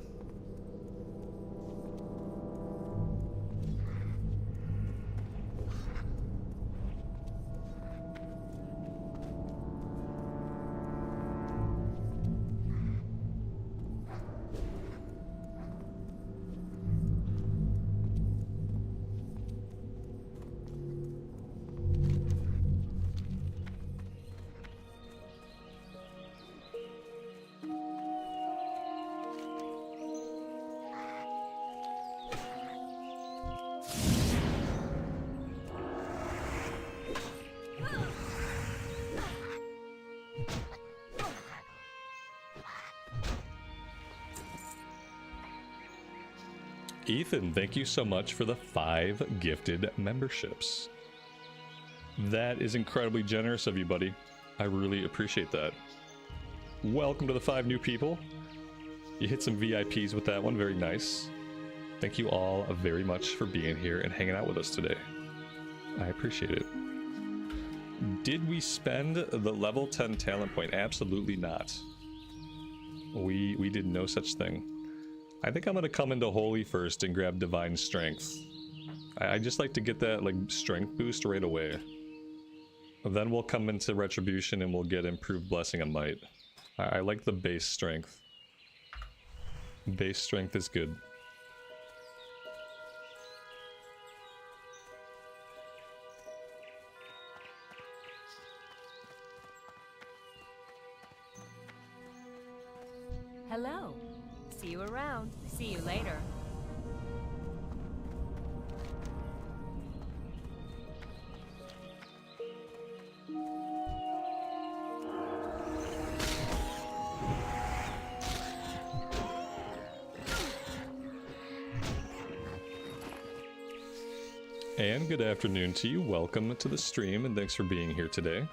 Ethan, thank you so much for the 5 gifted memberships. That is incredibly generous of you, buddy. I really appreciate that. Welcome to the 5 new people. You hit some VIPs with that one, very nice. Thank you all very much for being here and hanging out with us today. I appreciate it. Did we spend the level 10 talent point? Absolutely not. We did no such thing. I think I'm gonna come into Holy first and grab Divine Strength. I just like to get that, like, strength boost right away. Then we'll come into Retribution and we'll get Improved Blessing and Might. I like the base strength. Base strength is good. Hello. See you around. See you later. And good afternoon to you. Welcome to the stream, and thanks for being here today.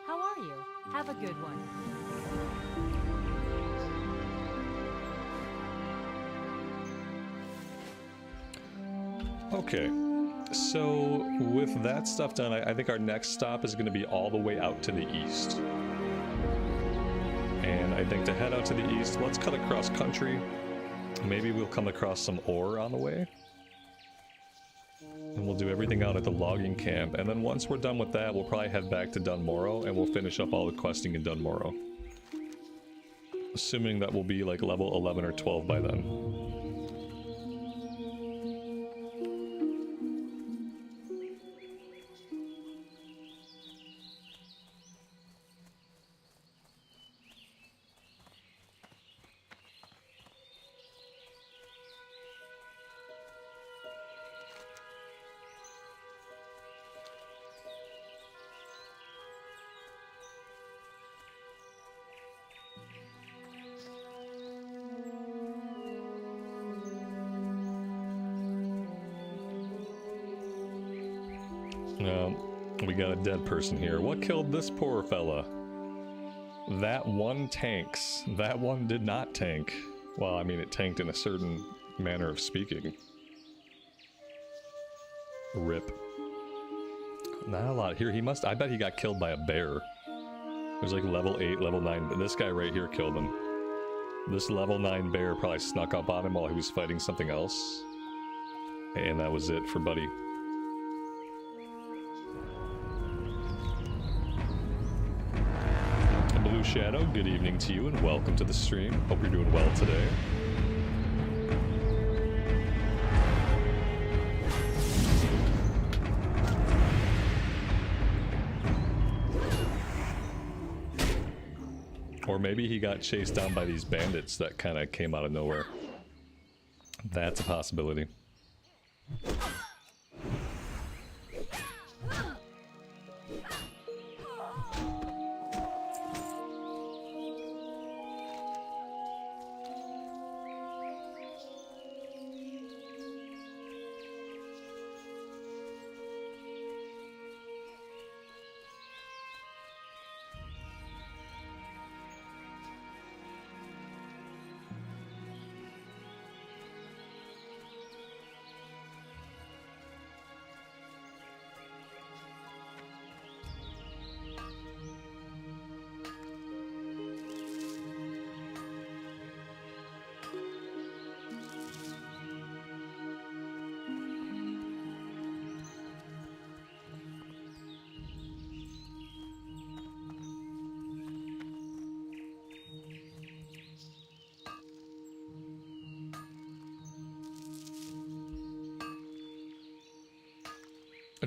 How are you? Have a good one. Okay, so with that stuff done, I think our next stop is going to be all the way out to the east. And I think to head out to the east, let's cut across country. Maybe we'll come across some ore on the way. And we'll do everything out at the logging camp. And then once we're done with that, we'll probably head back to Dunmorrow and we'll finish up all the questing in Dunmorrow. Assuming that we'll be like level 11 or 12 by then. We got a dead person here. What killed this poor fella? That one tanks. That one did not tank. Well, I mean, it tanked in a certain manner of speaking. Rip. Not a lot here. He must... I bet he got killed by a bear. It was like level 8, level 9. But this guy right here killed him. This level 9 bear probably snuck up on him while he was fighting something else. And that was it for Buddy. Shadow, good evening to you and welcome to the stream. Hope you're doing well today. Or maybe he got chased down by these bandits that kind of came out of nowhere. That's a possibility.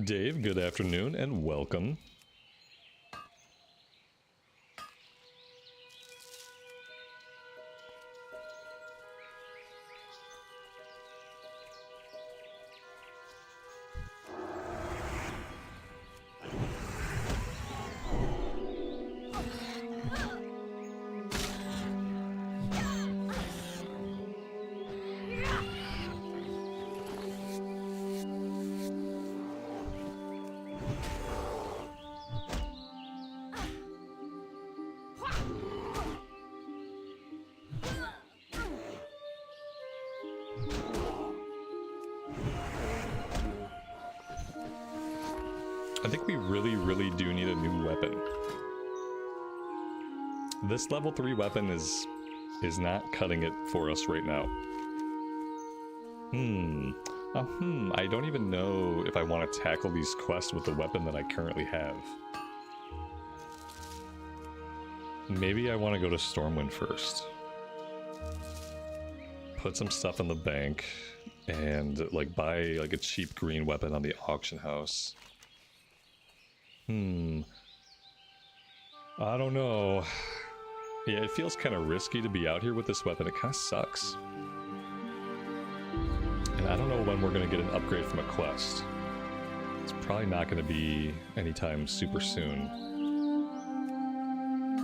Dave, good afternoon and welcome. I think we really do need a new weapon. This level 3 weapon is is not cutting it for us right now. I don't even know if I want to tackle these quests with the weapon that I currently have. Maybe I want to go to Stormwind first. Put some stuff in the bank and like buy like a cheap green weapon on the auction house. I don't know. Yeah, it feels kind of risky to be out here with this weapon. It kind of sucks. And I don't know when we're going to get an upgrade from a quest. It's probably not going to be anytime super soon.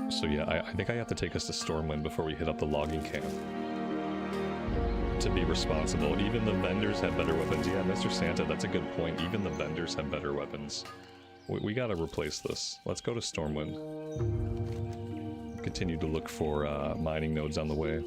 So yeah, I think I have to take us to Stormwind before we hit up the logging camp. To be responsible. Even the vendors have better weapons. Yeah, Mr. Santa, that's a good point. Even the vendors have better weapons. We gotta replace this. Let's go to Stormwind. Continue to look for mining nodes on the way.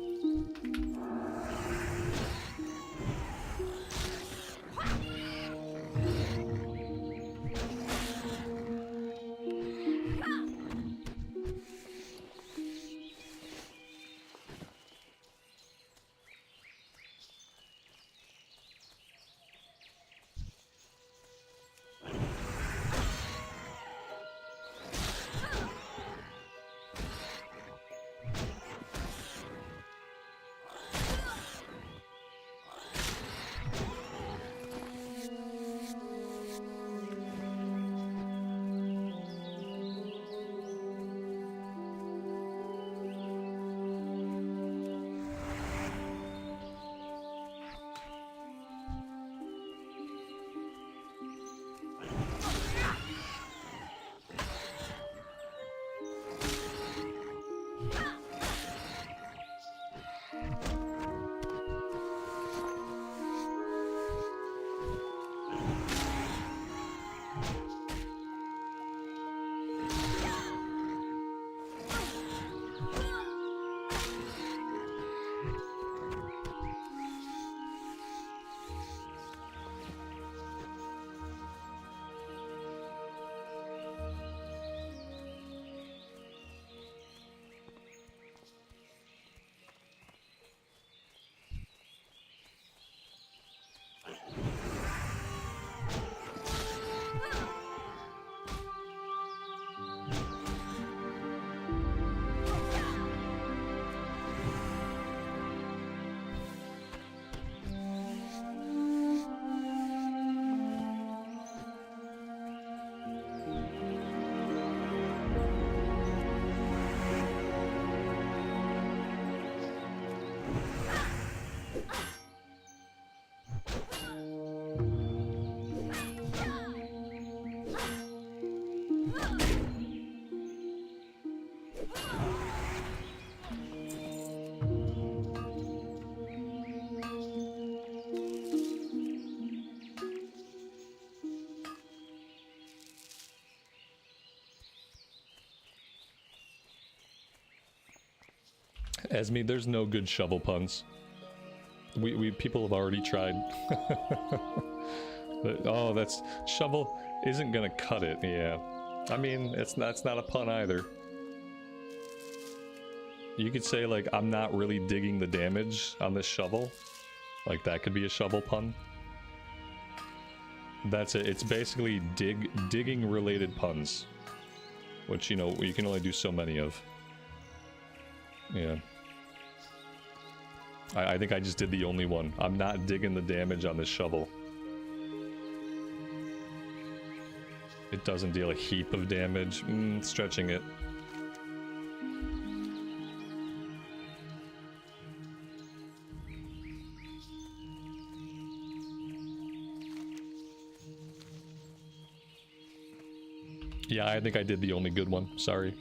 Esme, there's no good shovel puns. We people have already tried. Oh, that's shovel isn't gonna cut it. Yeah, I mean that's not a pun either. You could say like I'm not really digging the damage on this shovel. Like that could be a shovel pun. That's it. It's basically digging related puns, which you know you can only do so many of. Yeah. I think I just did the only one. I'm not digging the damage on this shovel. It doesn't deal a heap of damage. Stretching it. Yeah, I think I did the only good one. Sorry.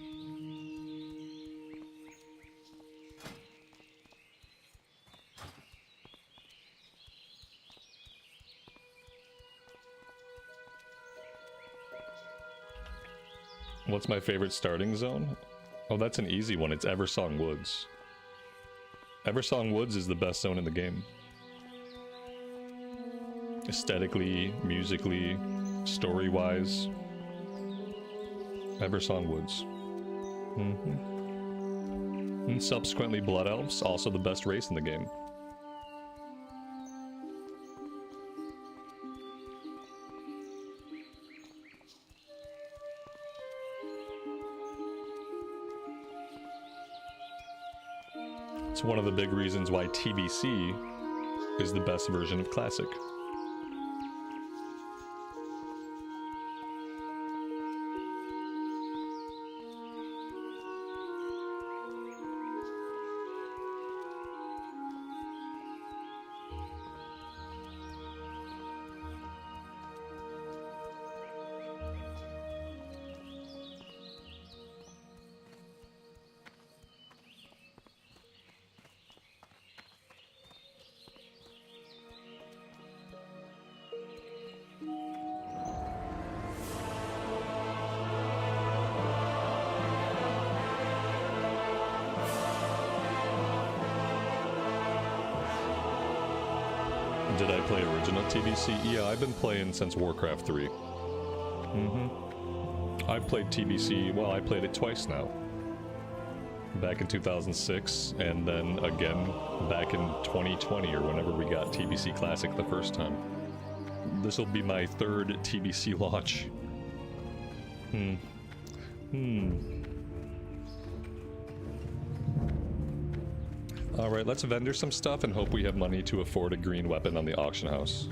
What's my favorite starting zone? Oh, that's an easy one. It's Eversong Woods. Eversong Woods is the best zone in the game. Aesthetically, musically, story-wise. Eversong Woods. And subsequently, Blood Elves, also the best race in the game. It's one of the big reasons why TBC is the best version of Classic. Did I play original TBC? Yeah, I've been playing since Warcraft 3. I've played TBC, well, I played it twice now. Back in 2006, and then again back in 2020, or whenever we got TBC Classic the first time. This will be my third TBC launch. Alright, let's vendor some stuff and hope we have money to afford a green weapon on the auction house.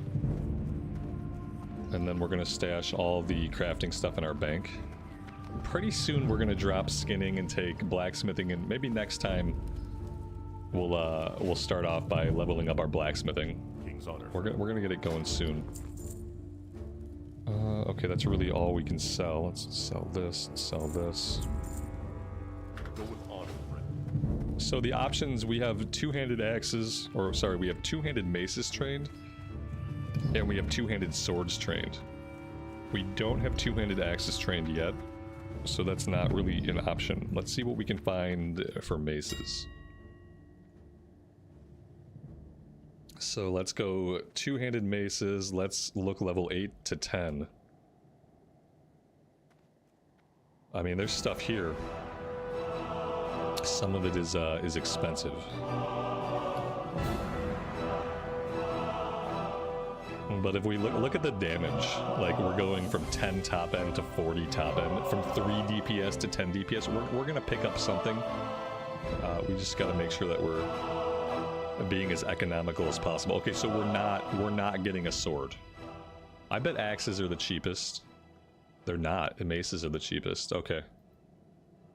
And then we're gonna stash all the crafting stuff in our bank. Pretty soon we're gonna drop skinning and take blacksmithing, and maybe next time we'll start off by leveling up our blacksmithing. King's honor. We're gonna get it going soon. Okay, that's really all we can sell. Let's sell this, sell this. Go with honor, friend. So the options, we have two-handed axes, or sorry, we have two-handed maces trained, and we have two-handed swords trained. We don't have two-handed axes trained yet, so that's not really an option. Let's see what we can find for maces. So let's go two-handed maces. Let's look level 8 to 10. I mean, there's stuff here. Some of it is expensive. But if we look at the damage, like we're going from 10 top end to 40 top end, from 3 DPS to 10 DPS, we're gonna pick up something. We just gotta make sure that we're being as economical as possible. Okay, so we're not getting a sword. I bet axes are the cheapest. They're not. The maces are the cheapest. Okay.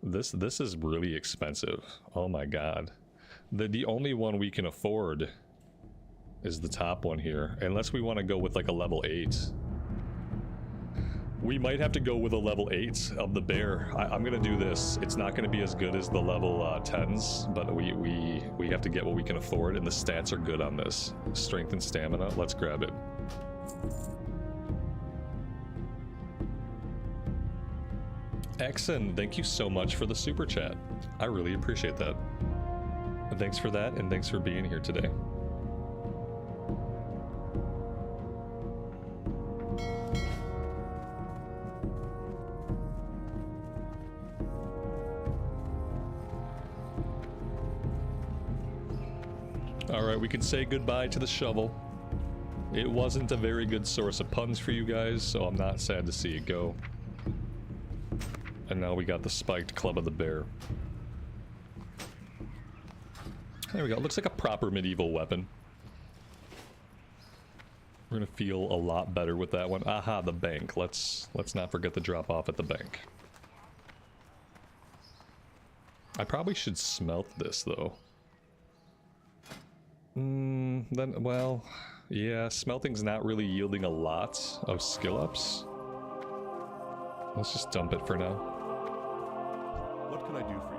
This is really expensive. Oh my god. The only one we can afford is the top one here, unless we want to go with like a level 8. We might have to go with a level 8 of the bear. I'm gonna do this. It's not gonna be as good as the level 10s, but we have to get what we can afford, and the stats are good on this. Strength and stamina. Let's grab it. Exon, thank you so much for the super chat. I really appreciate that. Thanks for that, and thanks for being here today. Alright, we can say goodbye to the shovel. It wasn't a very good source of puns for you guys, so I'm not sad to see it go. And now we got the spiked club of the bear. There we go. It looks like a proper medieval weapon. We're gonna feel a lot better with that one. Aha, the bank. Let's not forget to drop off at the bank. I probably should smelt this though. Then, well, yeah, smelting's not really yielding a lot of skill ups. Let's just dump it for now. What can I do for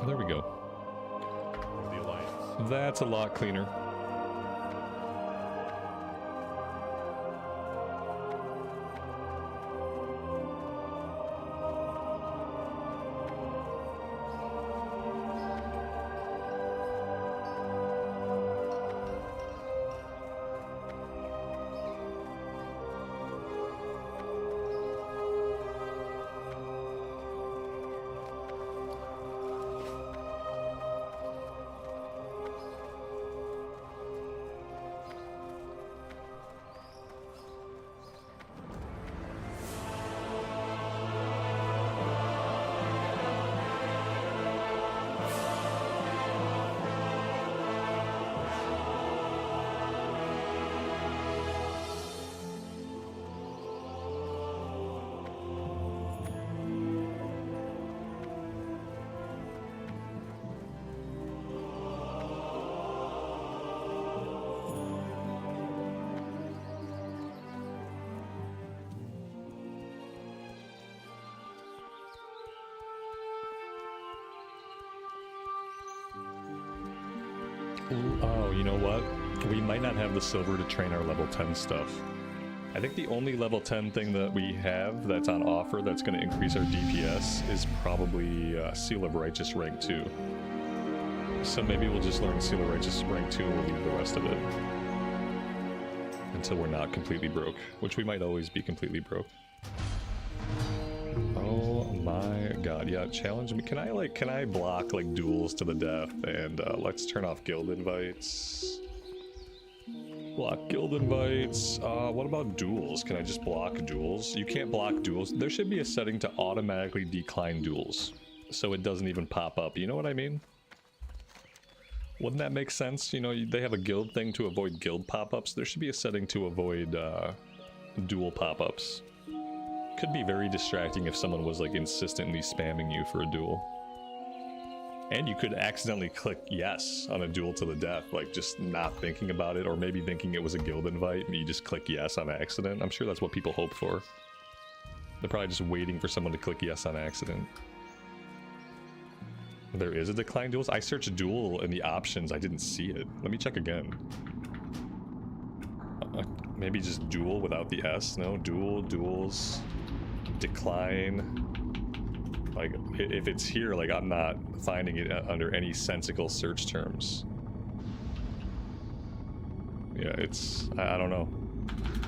you? There we go. For the Alliance. That's a lot cleaner. Oh, you know what? We might not have the silver to train our level 10 stuff. I think the only level 10 thing that we have that's on offer that's going to increase our DPS is probably Seal of Righteous rank 2. So maybe we'll just learn Seal of Righteous rank 2 and we'll leave the rest of it. Until we're not completely broke, which we might always be completely broke. Oh my god, yeah, challenge me. Can I block like duels to the death? And let's turn off guild invites. Block guild invites. What about duels? Can I just block duels? You can't block duels. There should be a setting to automatically decline duels, so it doesn't even pop up. You know what I mean? Wouldn't that make sense? You know, they have a guild thing to avoid guild pop-ups. There should be a setting to avoid duel pop-ups. Could be very distracting if someone was like insistently spamming you for a duel. And you could accidentally click yes on a duel to the death, like just not thinking about it, or maybe thinking it was a guild invite and you just click yes on accident. I'm sure that's what people hope for. They're probably just waiting for someone to click yes on accident. There is a decline duels? I searched duel in the options, I didn't see it. Let me check again. Maybe just duel without the S? No, duel, duels, decline. Like, if it's here, like, I'm not finding it under any sensical search terms. Yeah, it's... I don't know.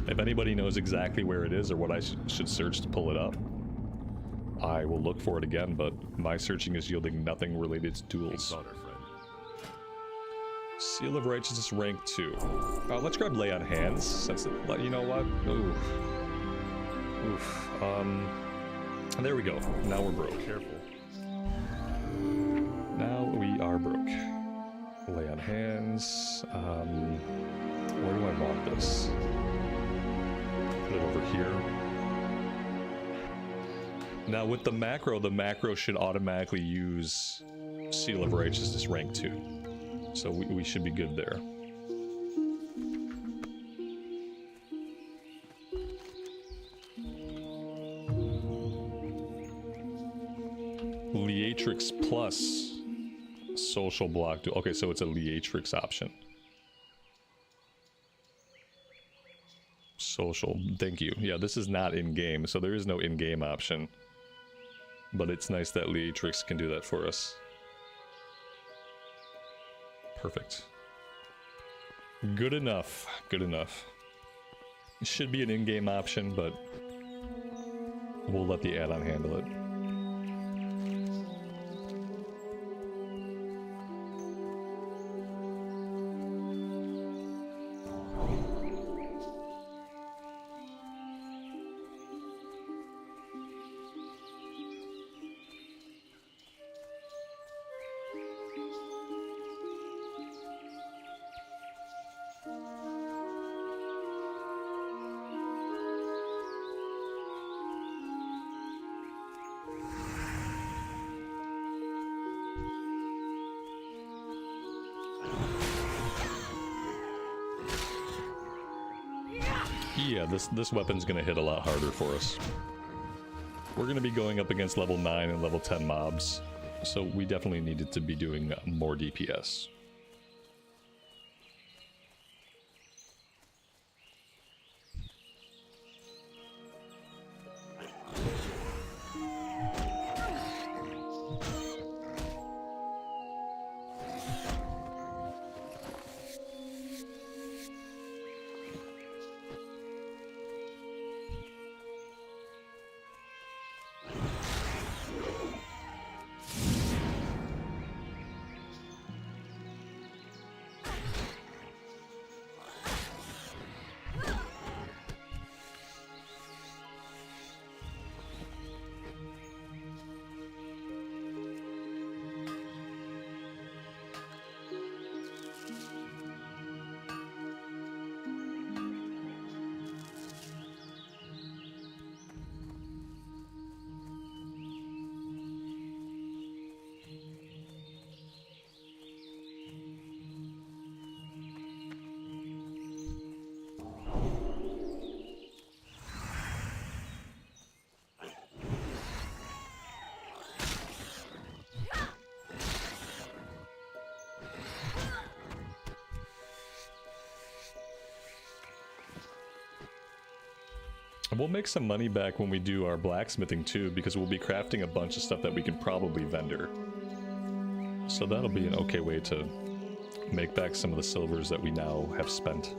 If anybody knows exactly where it is or what I should search to pull it up, I will look for it again, but my searching is yielding nothing related to duels. Honor, friend. Seal of Righteousness rank 2. Let's grab Lay on Hands, since it, you know what? Oof. Oof. There we go. Now we're broke. Careful. Now we are broke. Lay on Hands. Where do I want this? Put it over here. Now with the macro should automatically use Seal of Righteousness rank 2. So we should be good there. Leatrix plus social block. Okay, so it's a Leatrix option. Social, thank you. Yeah, this is not in-game, so there is no in-game option. But it's nice that Leatrix can do that for us. Perfect. Good enough. Good enough. It should be an in-game option, but we'll let the add-on handle it. Yeah, this weapon's gonna hit a lot harder for us. We're gonna be going up against level 9 and level 10 mobs, so we definitely needed to be doing more DPS. And we'll make some money back when we do our blacksmithing too, because we'll be crafting a bunch of stuff that we can probably vendor. So that'll be an okay way to make back some of the silvers that we now have spent.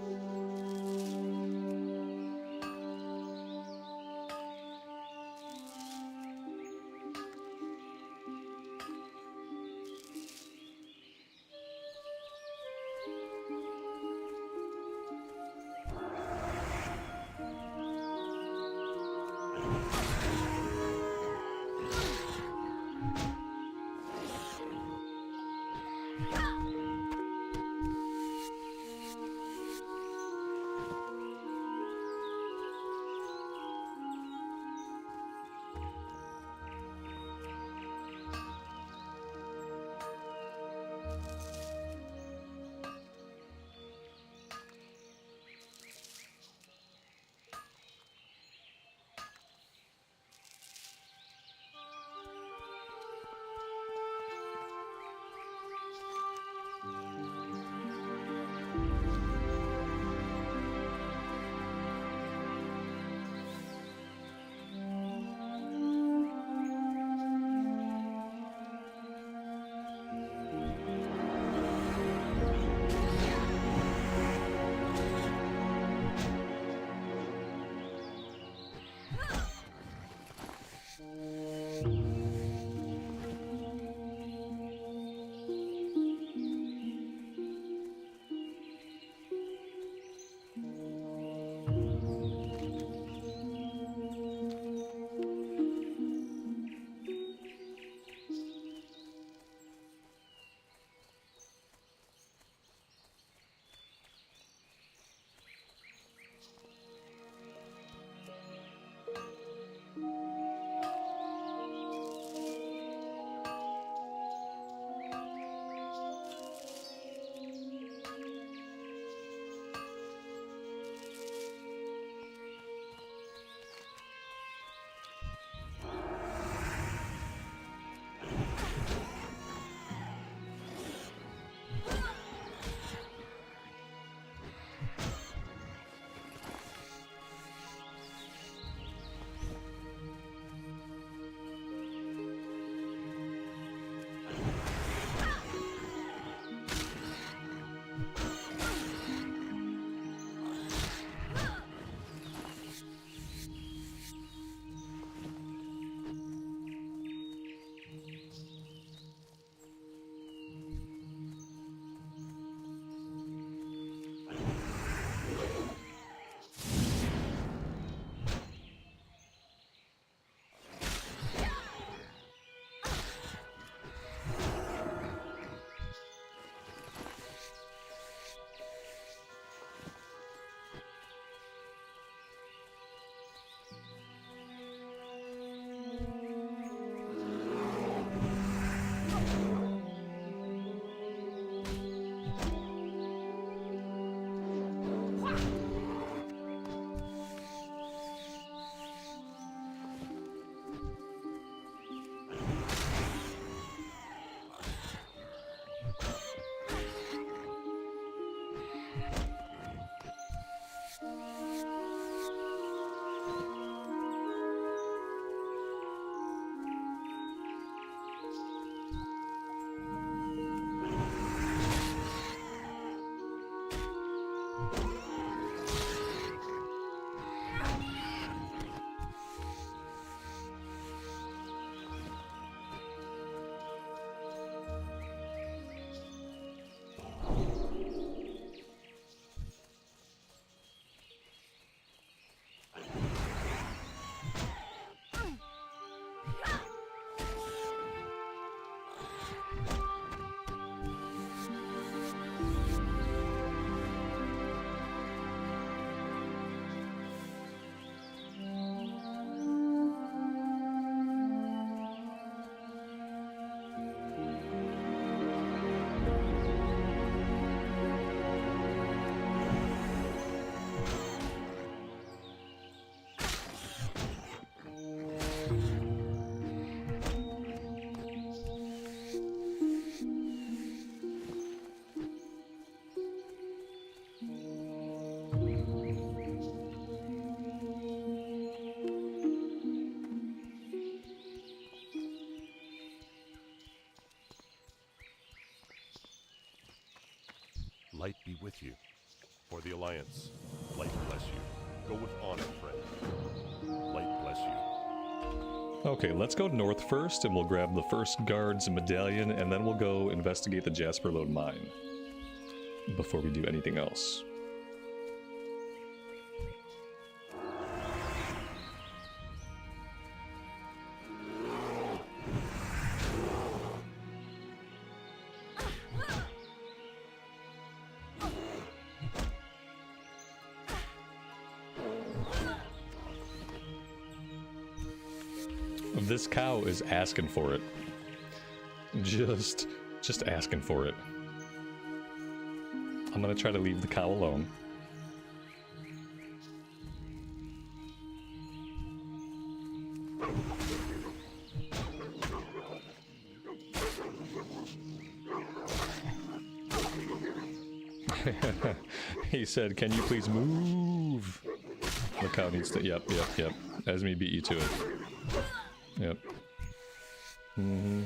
light be with you. For the Alliance, light bless you. Go with honor, friend. Light bless you. Okay, let's go north first, and we'll grab the first guard's medallion, and then we'll go investigate the Jasperlode mine before we do anything else. This cow is asking for it. Just asking for it. I'm gonna try to leave the cow alone. He said, "Can you please move?" The cow needs to. Yep. Esme beat you to it. Yep. Mm-hmm.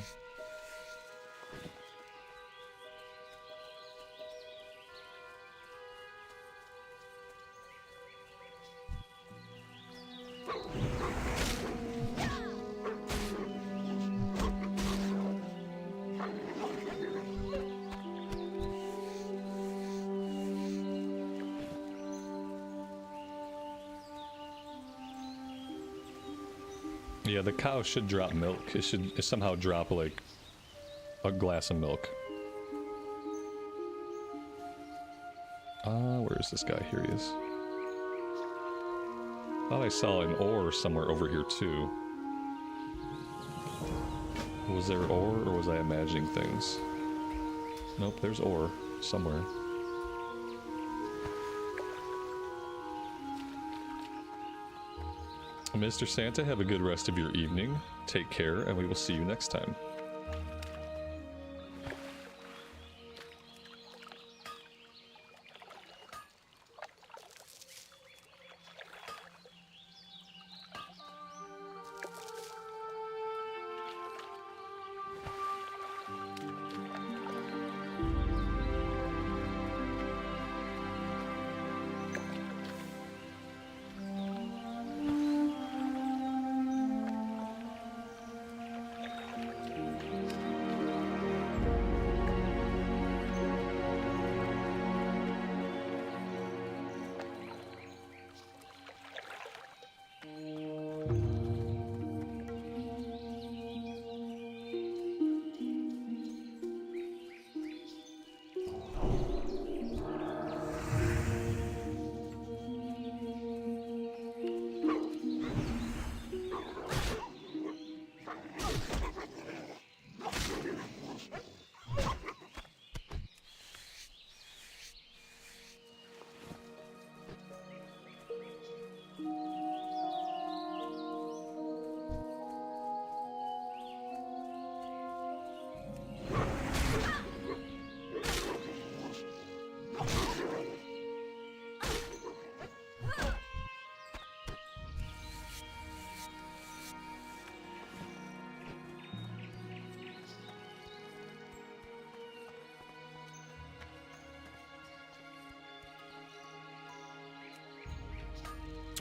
Yeah, the cow should drop milk. It should somehow drop, like, a glass of milk. Where is this guy? Here he is. Thought I saw an ore somewhere over here, too. Was there ore, or was I imagining things? Nope, there's ore somewhere. Mr. Santa, have a good rest of your evening. Take care, and we will see you next time.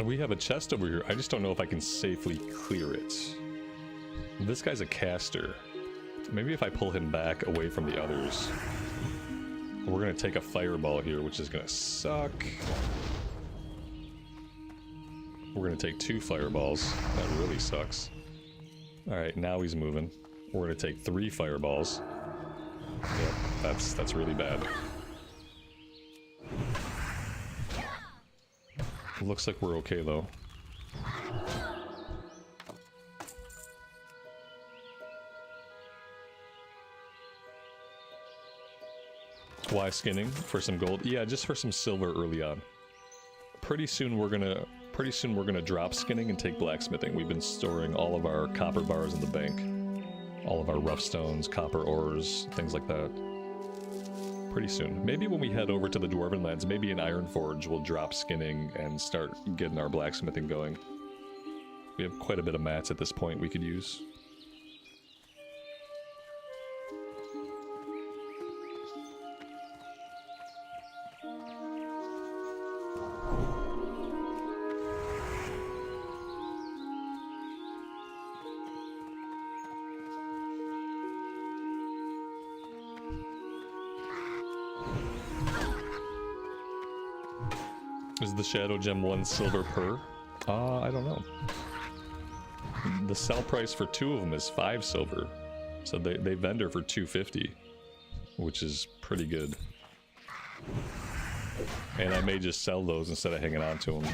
We have a chest over here. I just don't know if I can safely clear it. This guy's a caster. Maybe if I pull him back away from the others. We're gonna take a fireball here, which is gonna suck. We're gonna take 2 fireballs. That really sucks. Alright, now he's moving. We're gonna take 3 fireballs. Yep, that's really bad. Looks like we're okay, though. Why skinning? For some gold? Yeah, just for some silver early on. Pretty soon we're gonna drop skinning and take blacksmithing. We've been storing all of our copper bars in the bank. All of our rough stones, copper ores, things like that. Pretty soon. Maybe when we head over to the Dwarven Lands, maybe in Iron Forge we'll drop skinning and start getting our blacksmithing going. We have quite a bit of mats at this point we could use. Is the Shadow Gem 1 silver per? I don't know. The sell price for 2 of them is 5 silver. So they vendor for 250, which is pretty good. And I may just sell those instead of hanging on to them.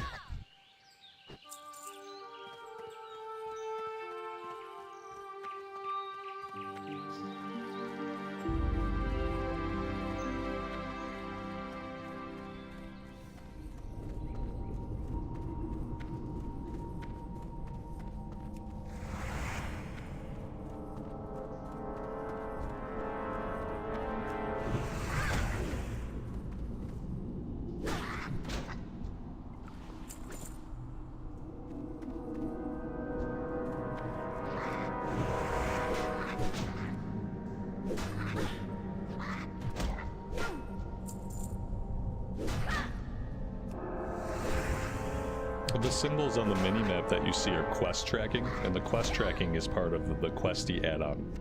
The symbols on the minimap that you see are quest tracking, and the quest tracking is part of the Questie add-on.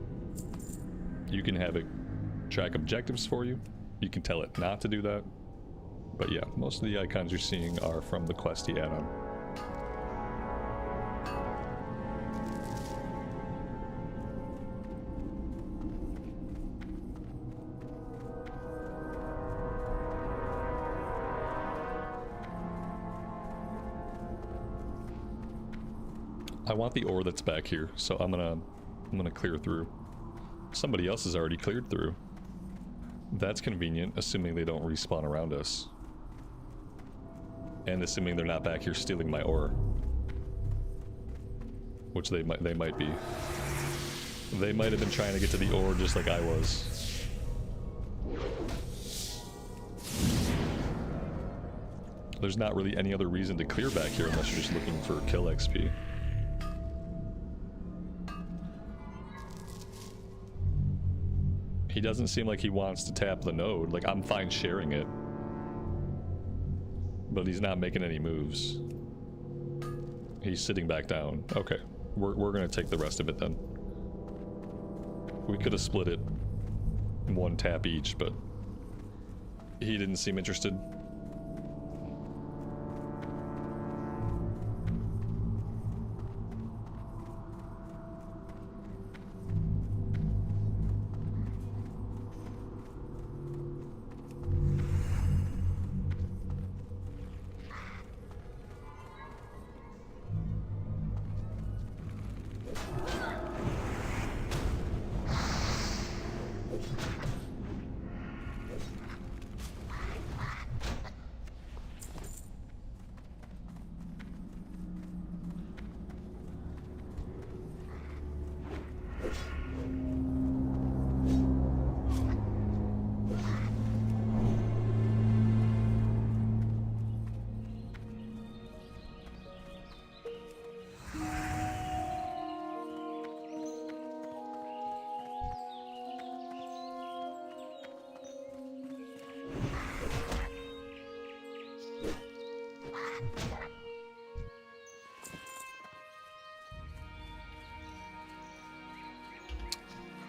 You can have it track objectives for you. You can tell it not to do that. But yeah, most of the icons you're seeing are from the Questie add-on. I want the ore that's back here, so I'm gonna clear through. Somebody else has already cleared through. That's convenient, assuming they don't respawn around us. And assuming they're not back here stealing my ore. Which they might be. They might have been trying to get to the ore just like I was. There's not really any other reason to clear back here unless you're just looking for kill XP. He doesn't seem like he wants to tap the node. Like, I'm fine sharing it. But he's not making any moves. He's sitting back down. Okay, we're gonna take the rest of it then. We could have split it 1 tap each, but he didn't seem interested.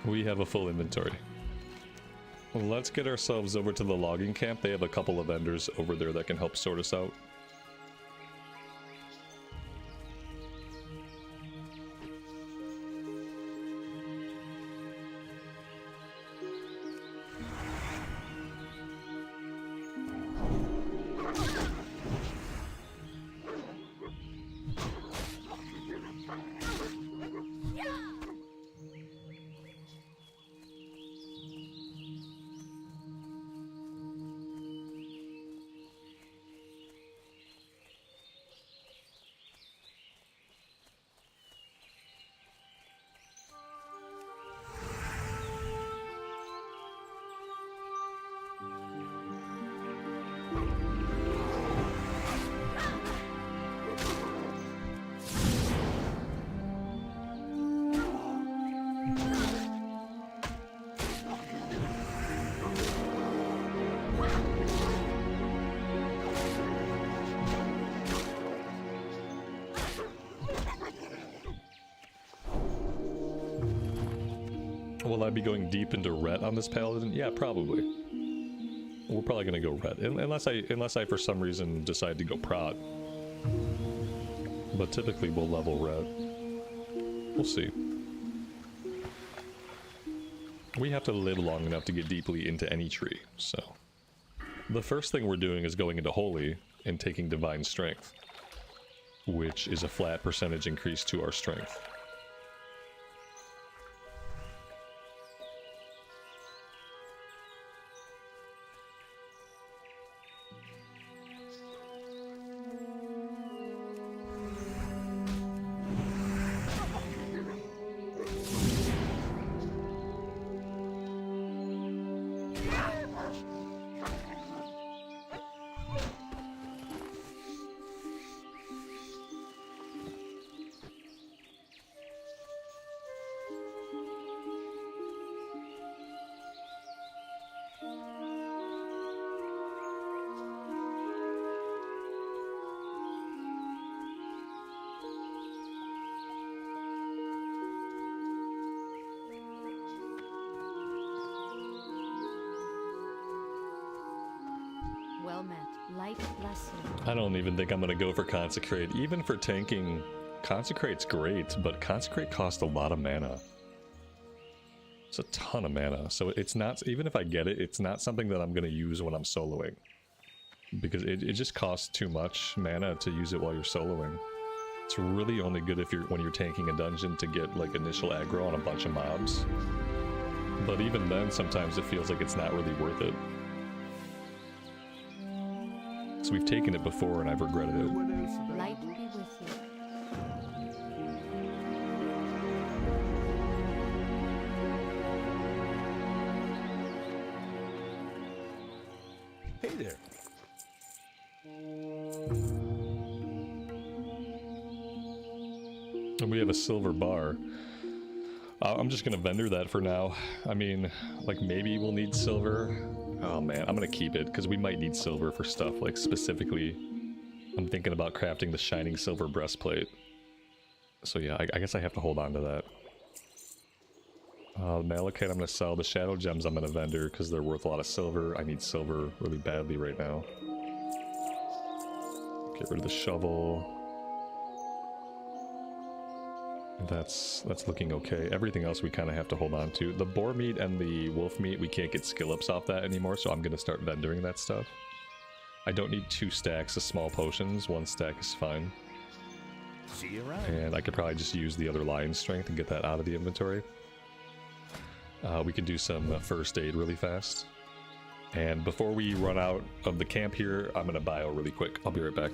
We have a full inventory. Well, let's get ourselves over to the logging camp. They have a couple of vendors over there that can help sort us out. Will I be going deep into ret on this paladin? Yeah, probably. We're probably gonna go red, unless I for some reason decide to go prot. But typically we'll level red. We'll see. We have to live long enough to get deeply into any tree, so... The first thing we're doing is going into Holy and taking Divine Strength, which is a flat percentage increase to our strength. Well met. Light bless you. I don't even think I'm gonna go for Consecrate. Even for tanking, Consecrate's great, but Consecrate costs a lot of mana. It's a ton of mana, so it's not, even if I get it, it's not something that I'm gonna use when I'm soloing. Because it just costs too much mana to use it while you're soloing. It's really only good if when you're tanking a dungeon to get like initial aggro on a bunch of mobs. But even then, sometimes it feels like it's not really worth it. So we've taken it before and I've regretted it. Light be with you. Hey there. And we have a silver bar. I'm just gonna vendor that for now. I mean, like maybe we'll need silver. Oh man, I'm gonna keep it because we might need silver for stuff. Like specifically, I'm thinking about crafting the shining silver breastplate. So yeah, I guess I have to hold on to that. Malachite I'm gonna sell. The shadow gems I'm gonna vendor because they're worth a lot of silver. I need silver really badly right now. Get rid of the shovel. That's looking okay. Everything else we kind of have to hold on to. The boar meat and the wolf meat, we can't get skill ups off that anymore, so I'm going to start vendoring that stuff. I don't need 2 stacks of small potions. 1 stack is fine. See you around. And I could probably just use the other lion strength and get that out of the inventory. We can do some first aid really fast. And before we run out of the camp here, I'm going to bio really quick. I'll be right back.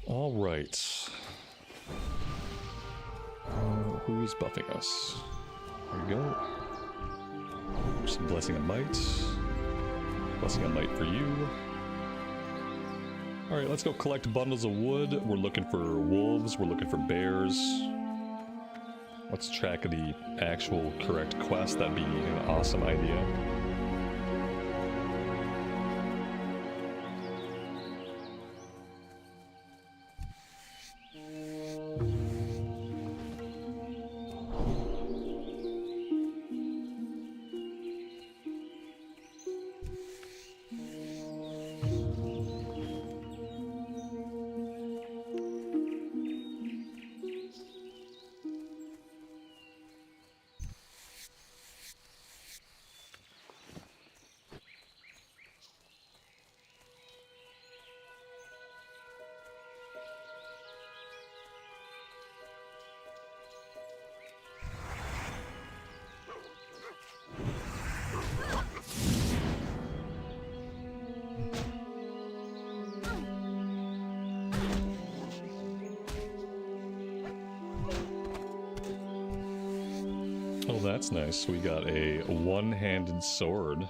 All right. Who's buffing us? There we go. Some Blessing of Might. Blessing of Might for you. Alright, let's go collect bundles of wood. We're looking for wolves, we're looking for bears. Let's track the actual correct quest. That'd be an awesome idea. Oh, that's nice. We got a one-handed sword.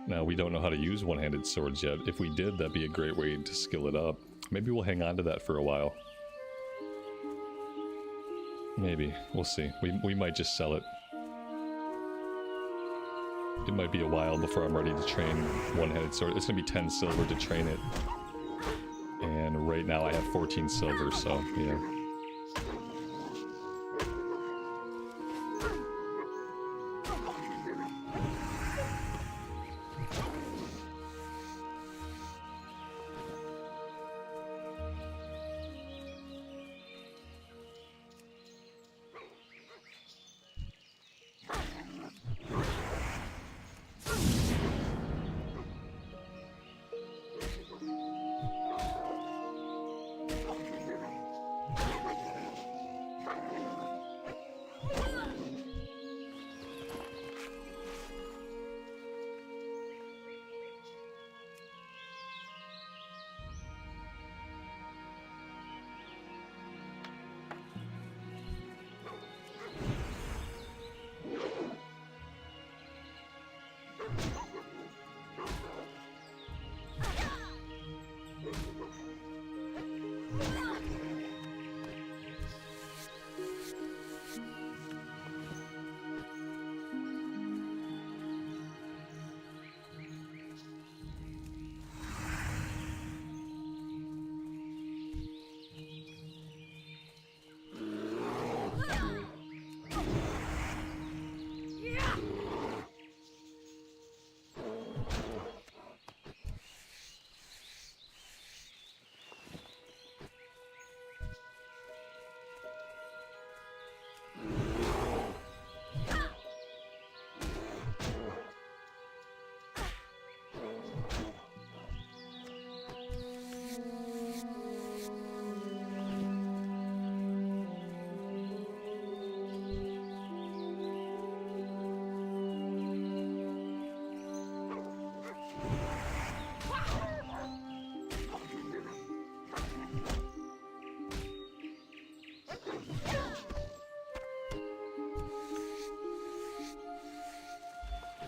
Now, we don't know how to use one-handed swords yet. If we did, that'd be a great way to skill it up. Maybe we'll hang on to that for a while. Maybe. We'll see. We might just sell it. It might be a while before I'm ready to train one-handed sword. It's gonna be 10 silver to train it. And right now I have 14 silver, so yeah.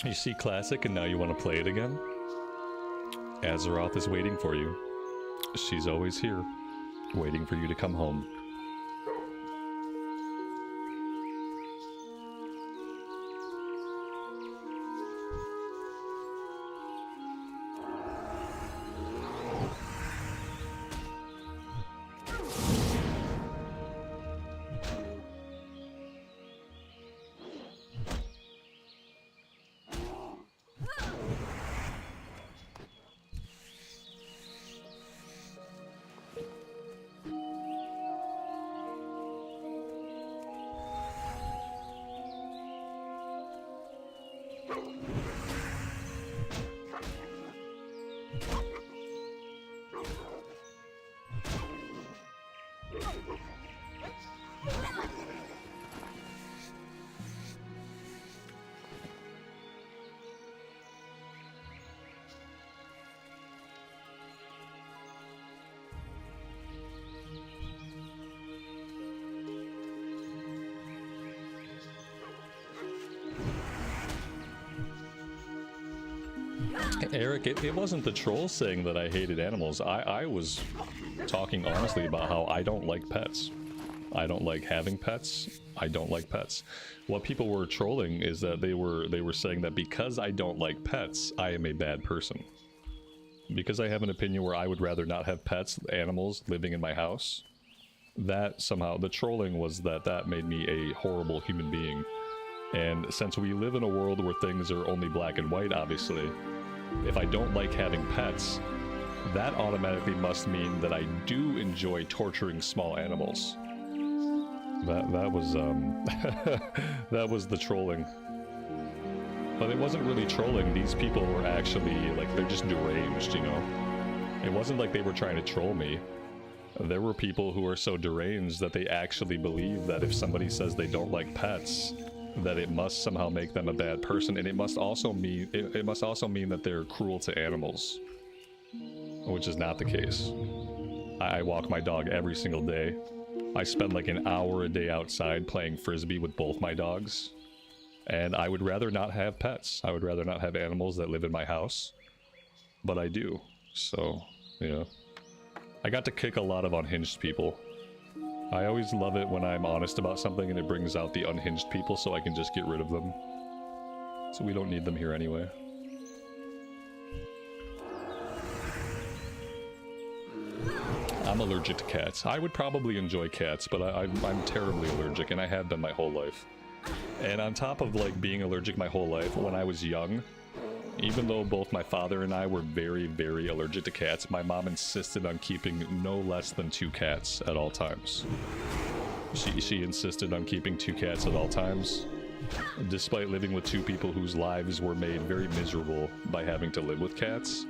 You see Classic and now you want to play it again? Azeroth is waiting for you. She's always here, waiting for you to come home. Eric, it wasn't the troll saying that I hated animals. I was talking honestly about how I don't like pets. I don't like having pets. I don't like pets. What people were trolling is that they were saying that because I don't like pets, I am a bad person. Because I have an opinion where I would rather not have pets, animals living in my house. That somehow, the trolling was that made me a horrible human being. And since we live in a world where things are only black and white, obviously, if I don't like having pets, that automatically must mean that I do enjoy torturing small animals. That was that was the trolling. But it wasn't really trolling. These people were actually like, they're just deranged, you know. It wasn't like they were trying to troll me. There were people who are so deranged that they actually believe that if somebody says they don't like pets, that it must somehow make them a bad person, and it must also mean that they're cruel to animals, which is not the case. I walk my dog every single day. I spend like an hour a day outside playing frisbee with both my dogs, and I would rather not have pets. I would rather not have animals that live in my house, but I do. So, yeah. I got to kick a lot of unhinged people. I always love it when I'm honest about something and it brings out the unhinged people so I can just get rid of them. So we don't need them here anyway. I'm allergic to cats. I would probably enjoy cats, but I'm terribly allergic, and I have been my whole life. And on top of like being allergic my whole life, when I was young, even though both my father and I were very, very allergic to cats, my mom insisted on keeping no less than 2 cats at all times. She insisted on keeping 2 cats at all times, despite living with 2 people whose lives were made very miserable by having to live with cats.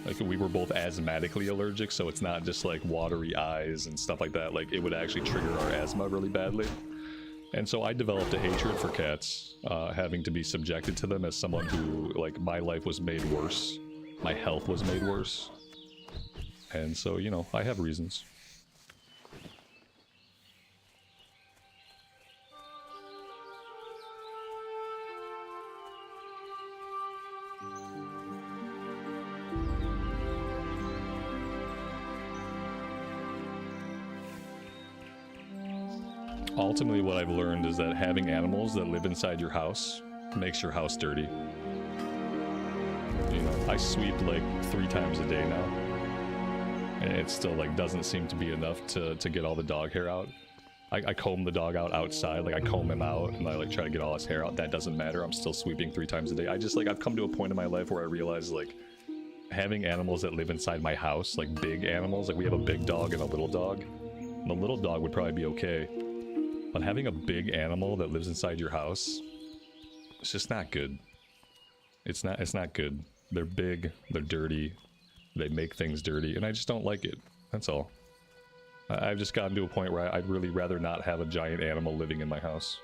Like, we were both asthmatically allergic, so it's not just like watery eyes and stuff like that. Like, it would actually trigger our asthma really badly. And so I developed a hatred for cats, having to be subjected to them as someone who, like, my life was made worse. My health was made worse. And so, you know, I have reasons. Ultimately, what I've learned is that having animals that live inside your house makes your house dirty. You know, I sweep like 3 times a day now, and it still like doesn't seem to be enough to get all the dog hair out. I comb the dog out outside, like I comb him out and I like try to get all his hair out. That doesn't matter. I'm still sweeping 3 times a day. I just like, I've come to a point in my life where I realize like having animals that live inside my house, like big animals, like we have a big dog and a little dog. And the little dog would probably be okay. But having a big animal that lives inside your house, it's just not good. It's not good. They're big, they're dirty, they make things dirty, and I just don't like it. That's all. I've just gotten to a point where I'd really rather not have a giant animal living in my house.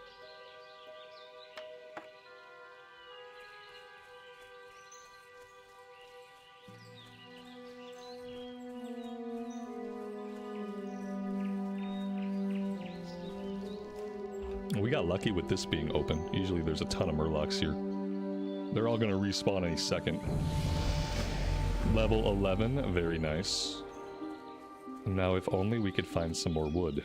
We got lucky with this being open. Usually there's a ton of murlocs here. They're all gonna respawn any second. Level 11, very nice. Now if only we could find some more wood.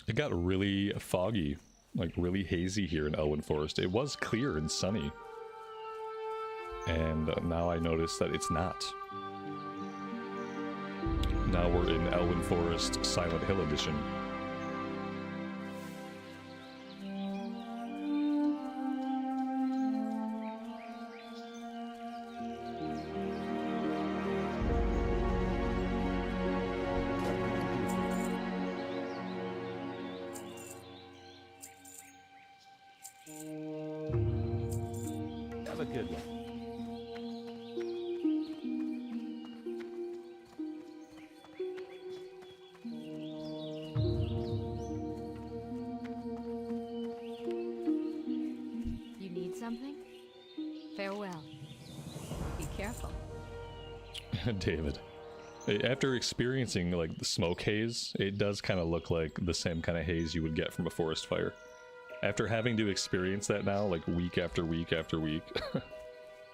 It got really foggy, like really hazy here in Elwynn Forest. It was clear and sunny. And now I notice that it's not. Now we're in Elwynn Forest Silent Hill Edition. Have a good one. You need something? Farewell. Be careful. David. After experiencing like the smoke haze, it does kind of look like the same kind of haze you would get from a forest fire. After having to experience that now, like week after week after week,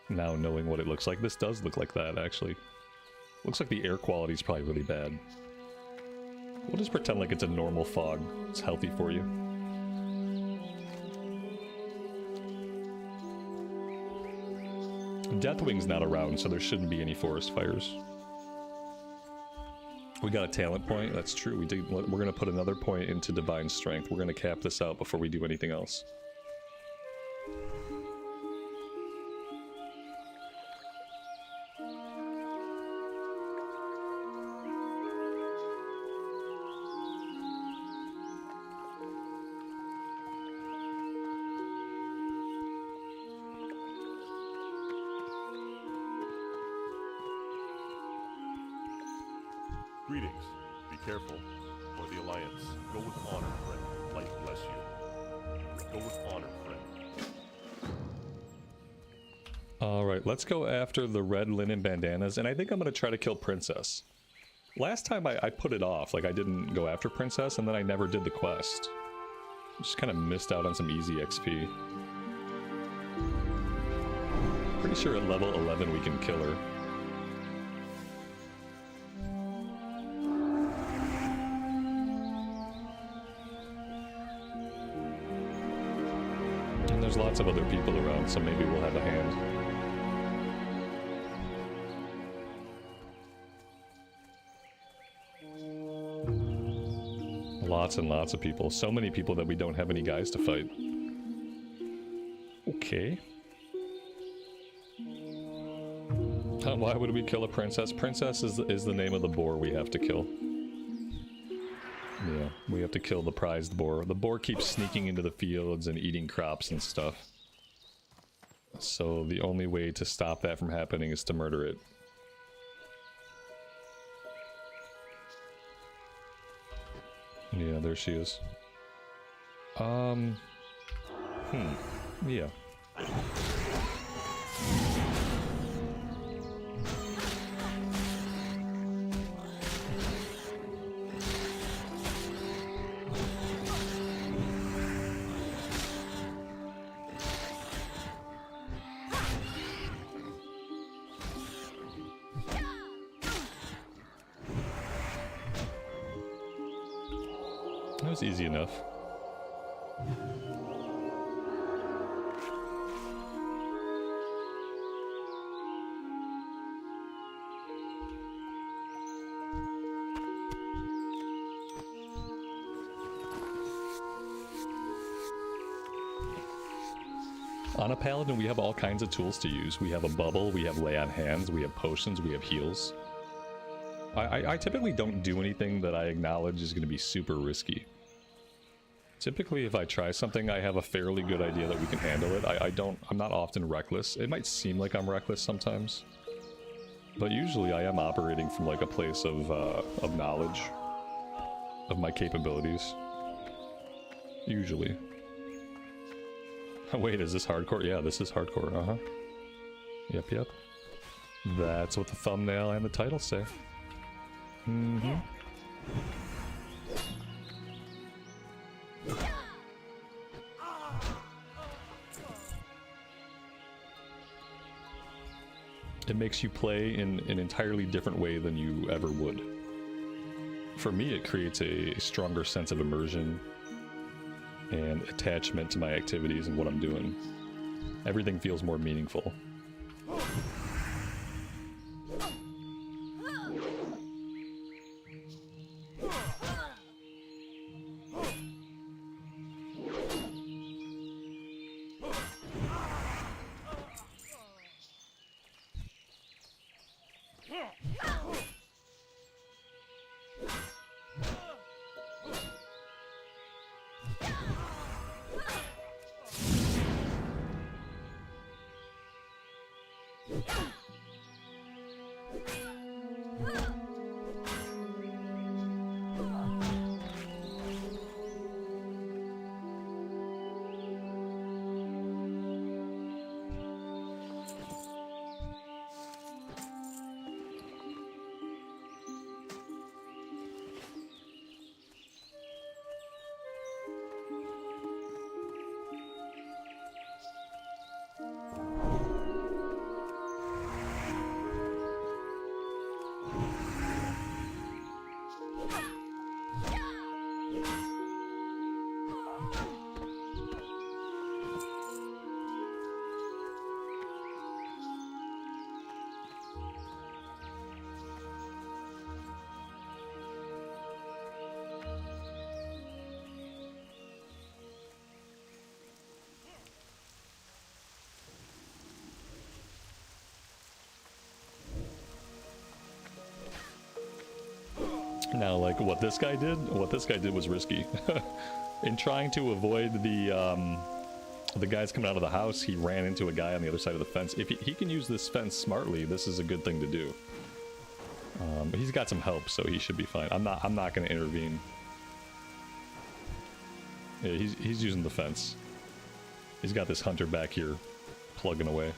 now knowing what it looks like, this does look like that actually. Looks like the air quality is probably really bad. We'll just pretend like it's a normal fog. It's healthy for you. Deathwing's not around, so there shouldn't be any forest fires. We got a talent point, that's true. We did. We're going to put another point into Divine Strength. We're going to cap this out before we do anything else. Greetings. Be careful. For the Alliance. Go with honor, friend. Light bless you. Go with honor, friend. Alright, let's go after the red linen bandanas, and I think I'm going to try to kill Princess. Last time I put it off, like I didn't go after Princess, and then I never did the quest. Just kind of missed out on some easy XP. Pretty sure at level 11 we can kill her. And there's lots of other people around, so maybe we'll have a hand. Lots and lots of people. So many people that we don't have any guys to fight. Okay. Why would we kill a princess? Princess is the name of the boar we have to kill. Yeah, we have to kill the prized boar. The boar keeps sneaking into the fields and eating crops and stuff. So the only way to stop that from happening is to murder it. Yeah, there she is. Yeah. That was easy enough. On a paladin, we have all kinds of tools to use. We have a bubble, we have lay on hands, we have potions, we have heals. I typically don't do anything that I acknowledge is going to be super risky. Typically, if I try something, I have a fairly good idea that we can handle it. I'm not often reckless. It might seem like I'm reckless sometimes, but usually I am operating from like a place of knowledge of my capabilities. Usually. Wait, is this hardcore? Yeah, this is hardcore. Uh-huh. Yep, yep. That's what the thumbnail and the title say. Mm-hmm. It makes you play in an entirely different way than you ever would. for me, it creates a stronger sense of immersion and attachment to my activities and what I'm doing. Everything feels more meaningful. Now, like, what this guy did was risky. In trying to avoid the guys coming out of the house, he ran into a guy on the other side of the fence. If he can use this fence smartly, this is a good thing to do. But he's got some help, so he should be fine. I'm not going to intervene. Yeah, he's using the fence. He's got this hunter back here plugging away.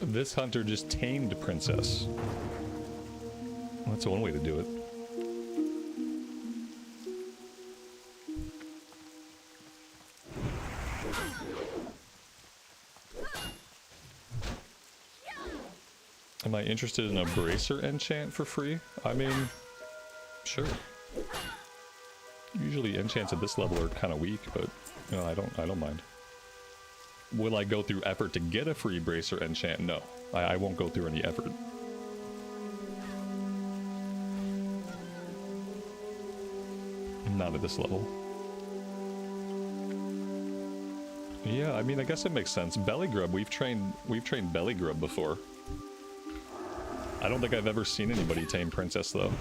This hunter just tamed Princess. That's one way to do it. Am I interested in a bracer enchant for free? I mean, sure. Usually enchants at this level are kind of weak, but you know, I don't mind. Will I go through effort to get a free bracer enchant? No, I won't go through any effort. Not at this level. Yeah, I mean, I guess it makes sense. Belly Grub, we've trained Belly Grub before. I don't think I've ever seen anybody tame Princess though.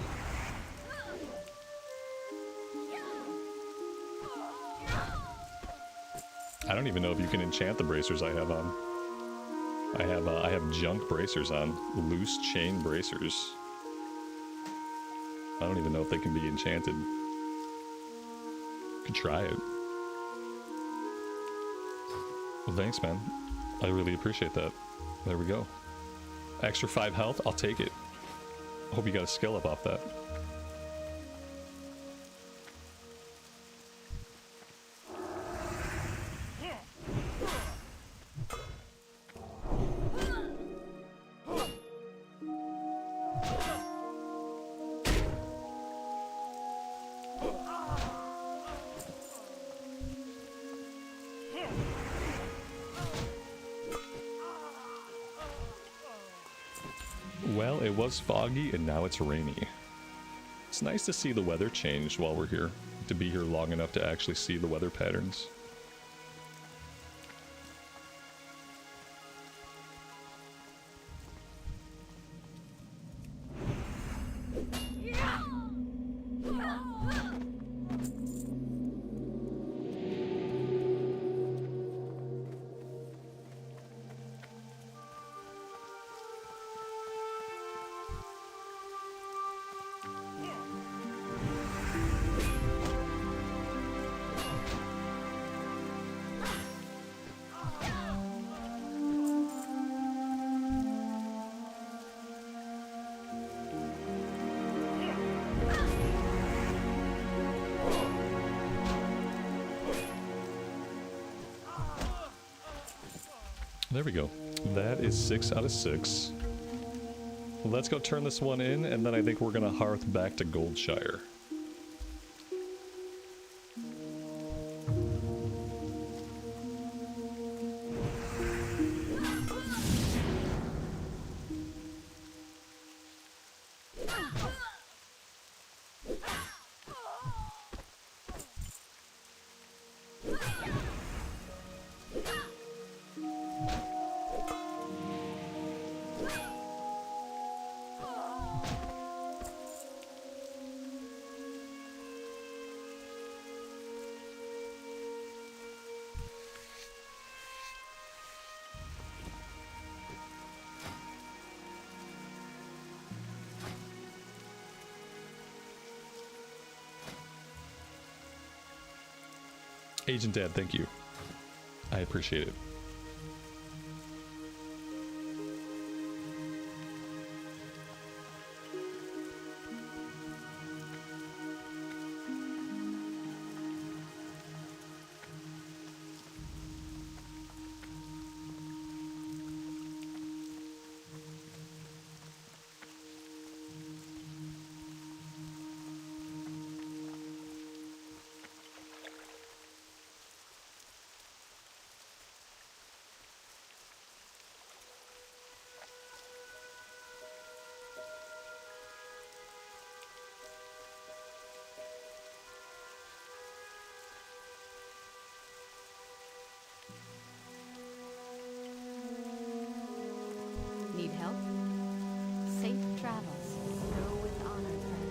I don't even know if you can enchant the bracers I have on. I have junk bracers on. Loose chain bracers. I don't even know if they can be enchanted. Could try it. Well, thanks, man. I really appreciate that. There we go. Extra 5 health, I'll take it. Hope you got a skill up off that. it was foggy and now it's rainy. It's nice to see the weather change while we're here, to be here long enough to actually see the weather patterns. There we go. That is 6 out of 6. Let's go turn this one in, and then I think we're gonna hearth back to Goldshire. Agent Dad, thank you. I appreciate it. Need help? Safe travels. Go with honor, friend.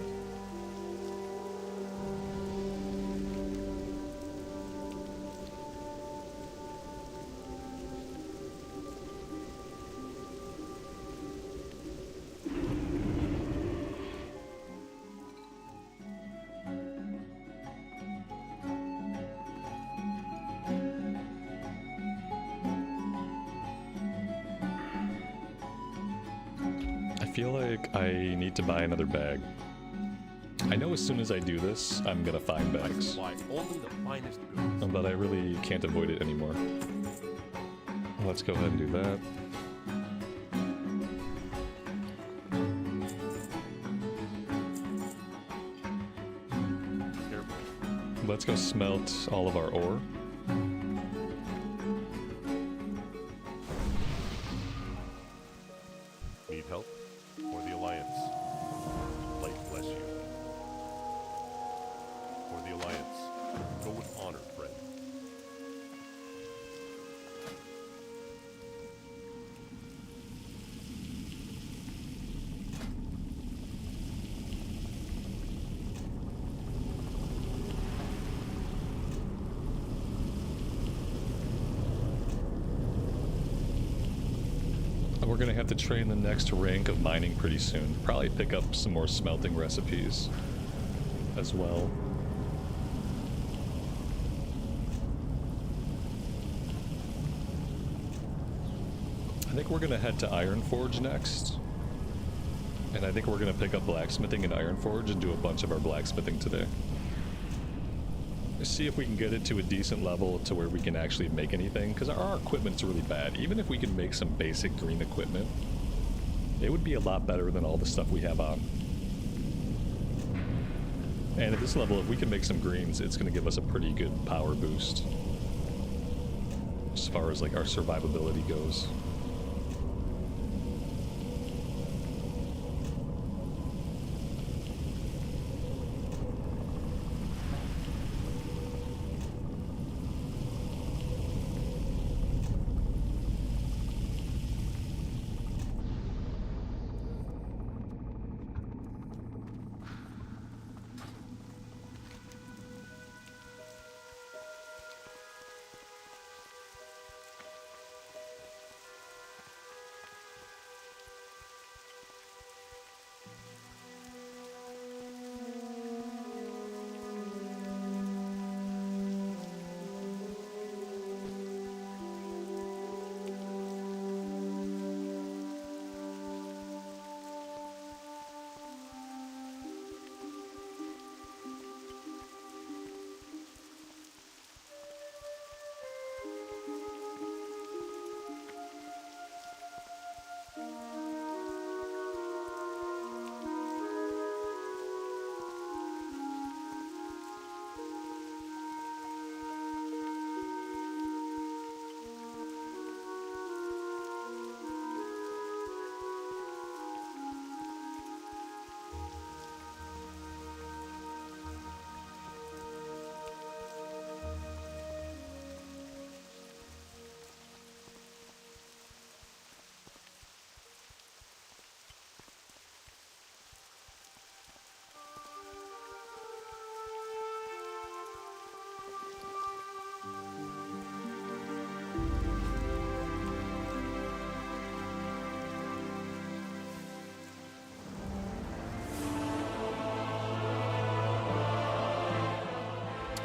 I feel like I need to buy another bag. I know as soon as I do this, I'm gonna find bags, Buy only the finest goods. but I really can't avoid it anymore. Let's go ahead and do that. Careful. Let's go smelt all of our ore. Need help? For the Alliance. Light bless you. For the Alliance. Go with honor, friend. We're gonna have to train the next rank of mining pretty soon. Probably pick up some more smelting recipes as well. I think we're gonna head to Ironforge next. And I think we're gonna pick up blacksmithing in Ironforge and do a bunch of our blacksmithing today. See if we can get it to a decent level to where we can actually make anything, because our equipment's really bad. Even if we can make some basic green equipment, it would be a lot better than all the stuff we have on. And at this level, if we can make some greens, it's going to give us a pretty good power boost as far as like our survivability goes.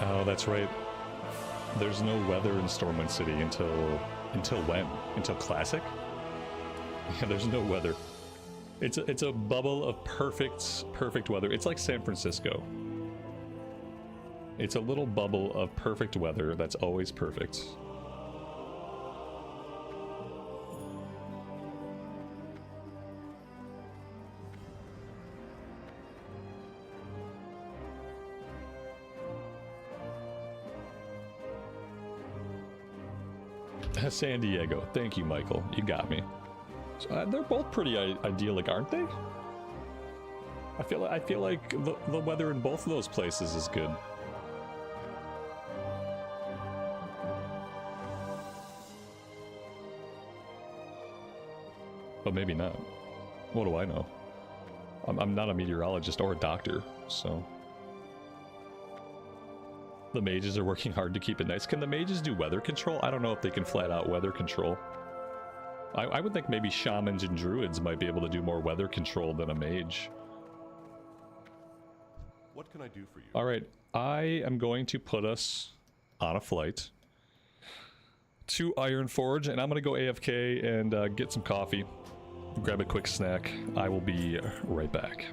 Oh, that's right. There's no weather in Stormwind City until when? Until Classic? Yeah, there's no weather. It's a bubble of perfect weather. It's like San Francisco. It's a little bubble of perfect weather that's always perfect. San Diego. Thank you, Michael. You got me. So, they're both pretty idyllic, aren't they? I feel like the weather in both of those places is good. But maybe not. What do I know? I'm not a meteorologist or a doctor, so... The mages are working hard to keep it nice. Can the mages do weather control? I don't know if they can flat out weather control. I would think maybe shamans and druids might be able to do more weather control than a mage. What can I do for you? Alright, I am going to put us on a flight to Ironforge, and I'm going to go AFK and get some coffee, grab a quick snack. I will be right back.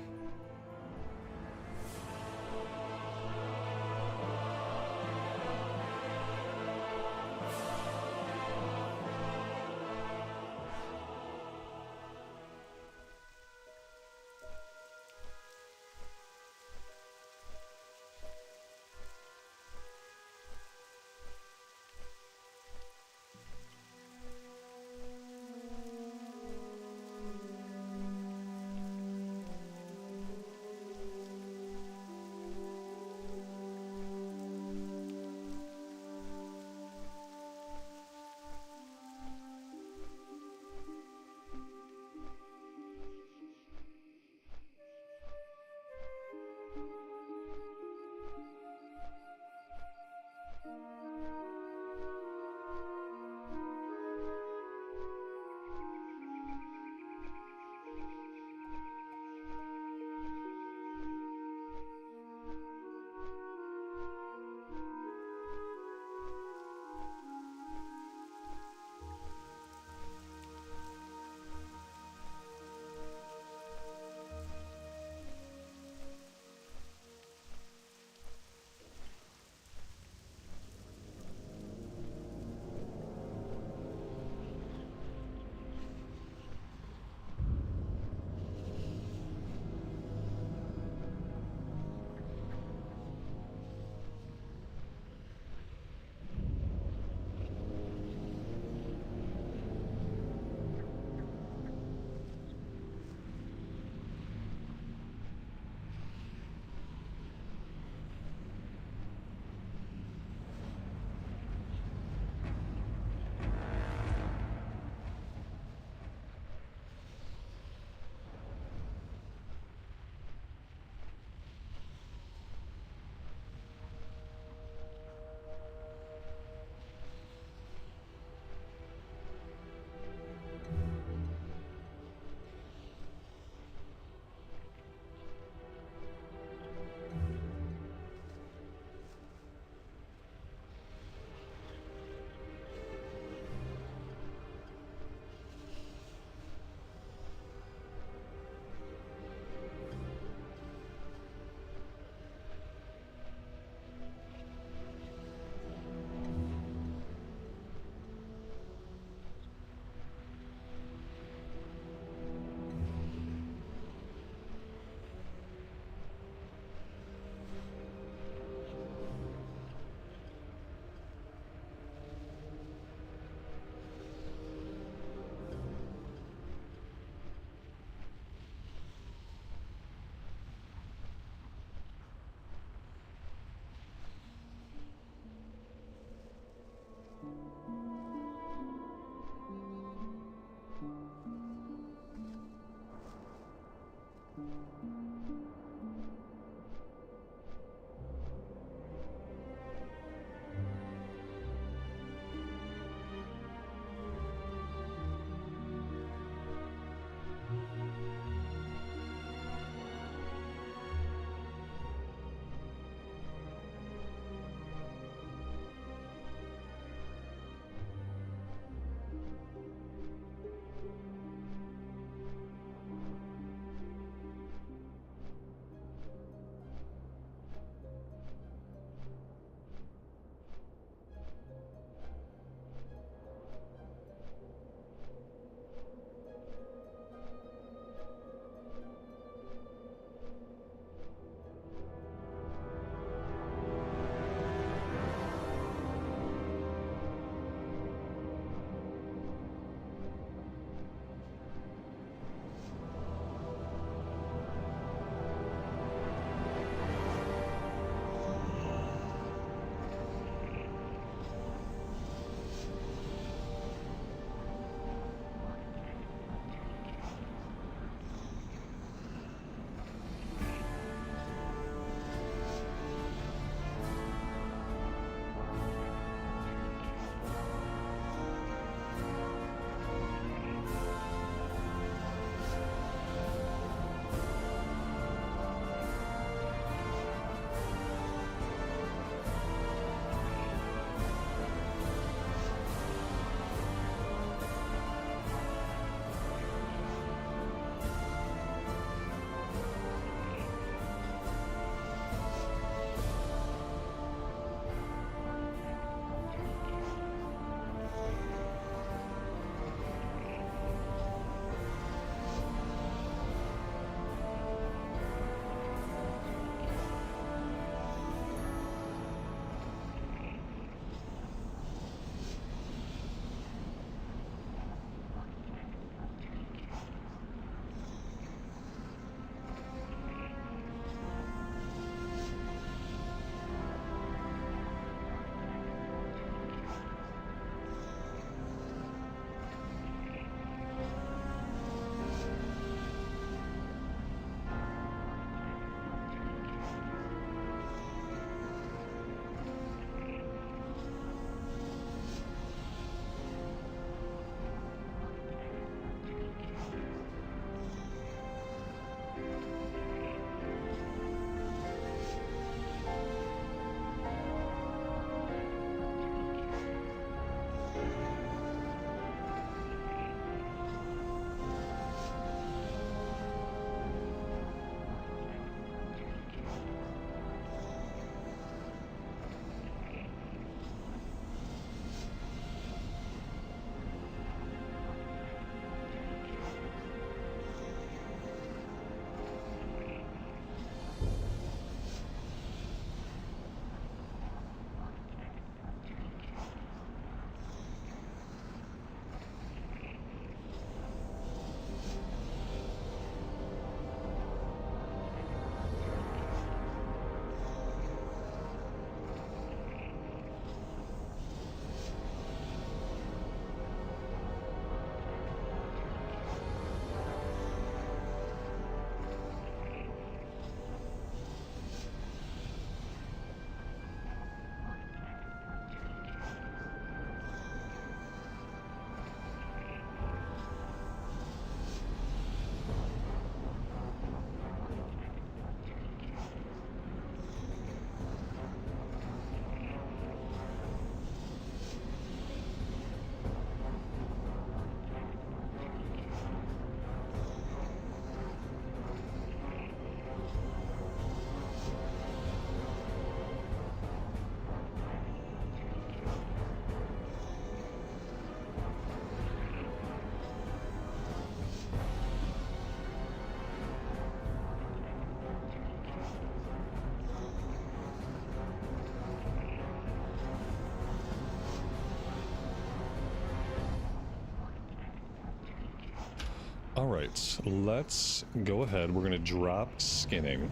Alright, let's go ahead. We're gonna drop skinning.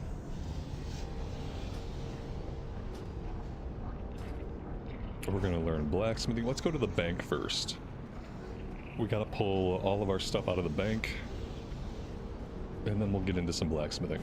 We're gonna learn blacksmithing. Let's go to the bank first. We gotta pull all of our stuff out of the bank. And then we'll get into some blacksmithing.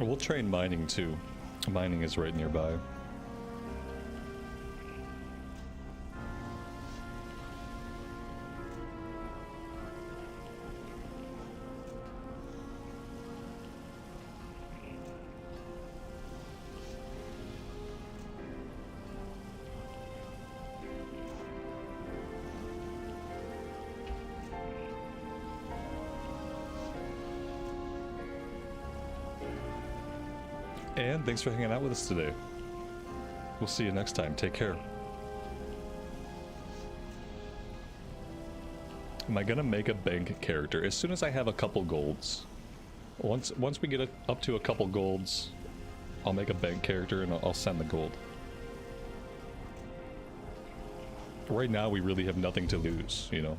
We'll train mining too. Mining is right nearby. And thanks for hanging out with us today. We'll see you next time. Take care. Am I gonna make a bank character as soon as I have a couple golds? Once we get up to a couple golds, I'll make a bank character and I'll send the gold. Right now we really have nothing to lose, you know.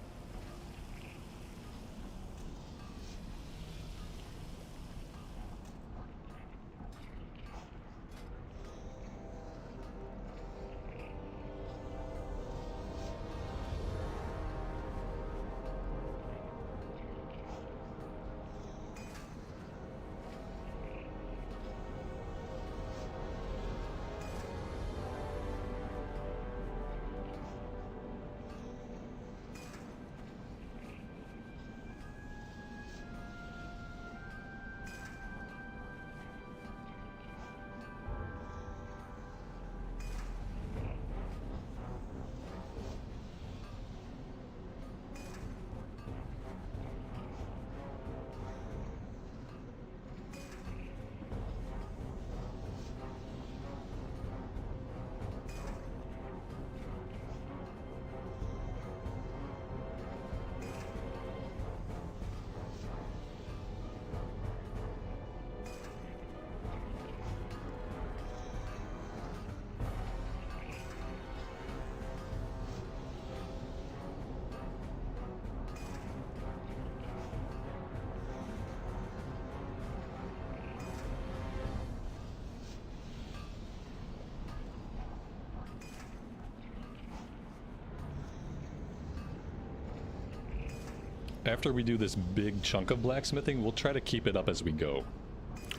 After we do this big chunk of blacksmithing, we'll try to keep it up as we go.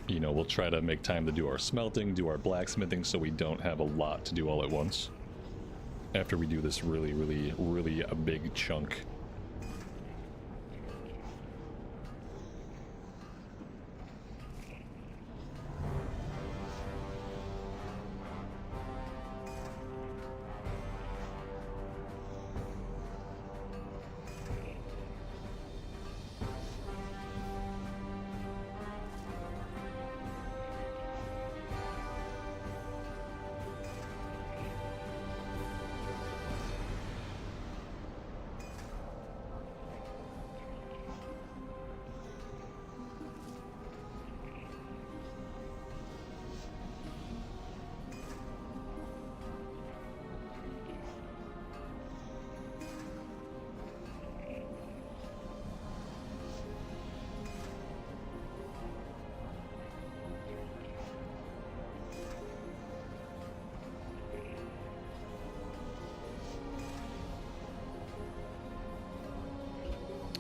You know, we'll try to make time to do our smelting, do our blacksmithing, so we don't have a lot to do all at once. After we do this really a big chunk.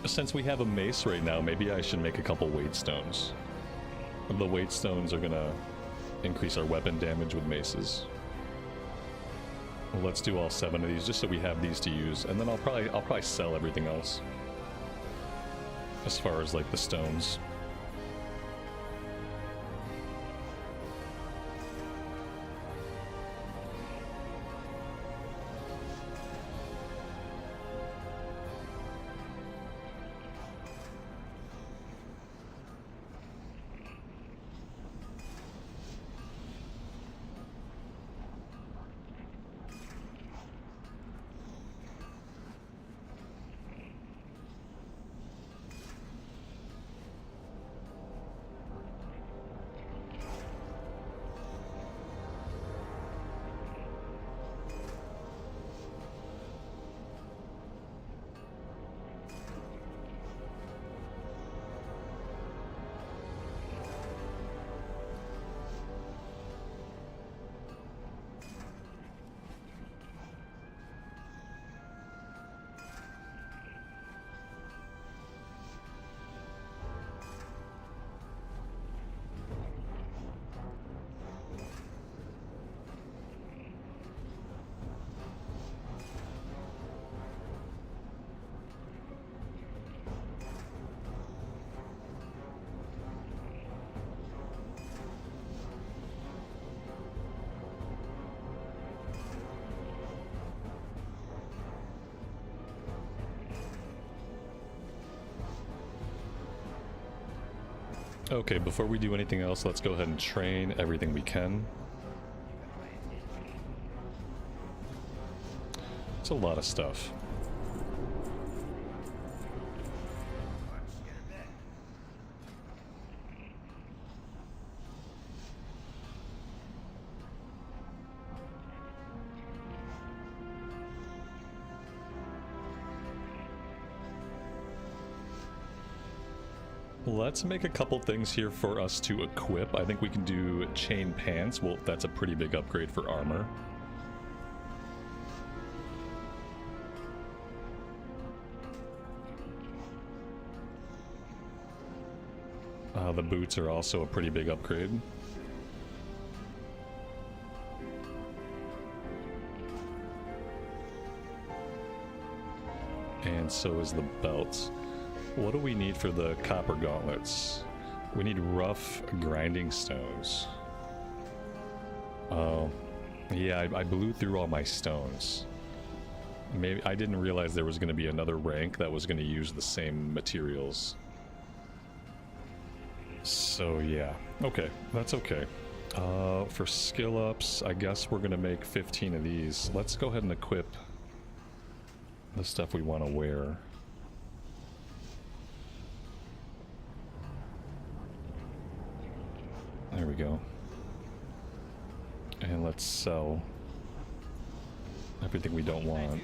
Since we have a mace right now, maybe I should make a couple weight stones. The weight stones are gonna increase our weapon damage with maces. Well, let's do all 7 of these just so we have these to use, and then I'll probably sell everything else. As far as like the stones. Okay, before we do anything else, let's go ahead and train everything we can. It's a lot of stuff. Let's make a couple things here for us to equip. I think we can do chain pants. Well, that's a pretty big upgrade for armor. The boots are also a pretty big upgrade. And so is the belts. What do we need for the copper gauntlets? We need rough grinding stones. Oh, yeah, I blew through all my stones. Maybe I didn't realize there was going to be another rank that was going to use the same materials. So yeah, okay, that's okay. For skill ups, I guess we're going to make 15 of these. Let's go ahead and equip the stuff we want to wear. There we go. And let's sell everything we don't want.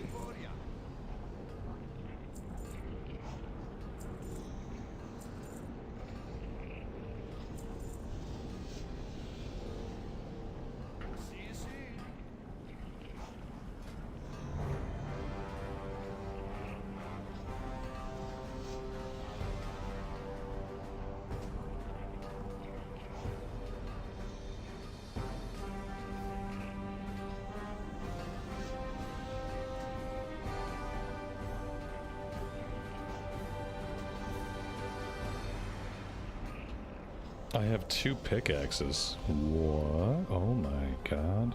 I have 2 pickaxes. What? Oh my god.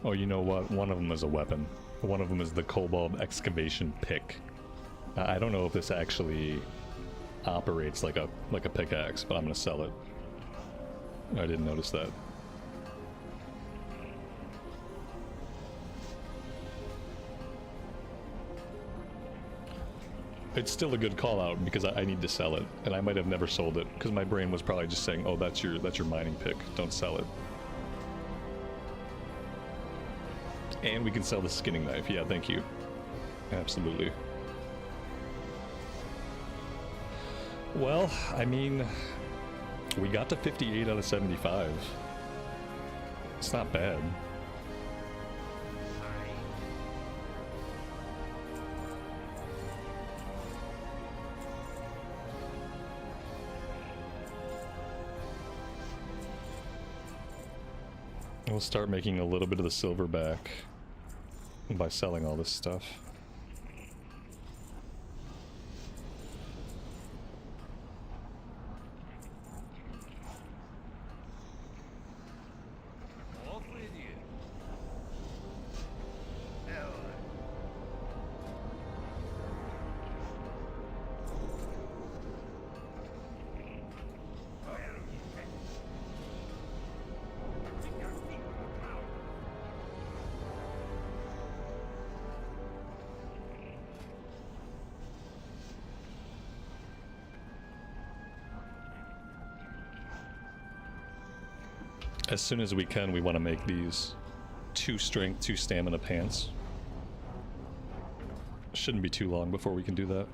Oh, you know what? One of them is a weapon. One of them is the Cobalt Excavation Pick. I don't know if this actually operates like a pickaxe, but I'm gonna sell it. I didn't notice that. It's still a good call out because I need to sell it, and I might have never sold it because my brain was probably just saying, "Oh, that's your mining pick. Don't sell it." And we can sell the skinning knife. Yeah, thank you. Absolutely. Well, I mean, we got to 58 out of 75. It's not bad. We'll start making a little bit of the silver back by selling all this stuff. As soon as we can, we want to make these 2 strength, 2 stamina pants. Shouldn't be too long before we can do that.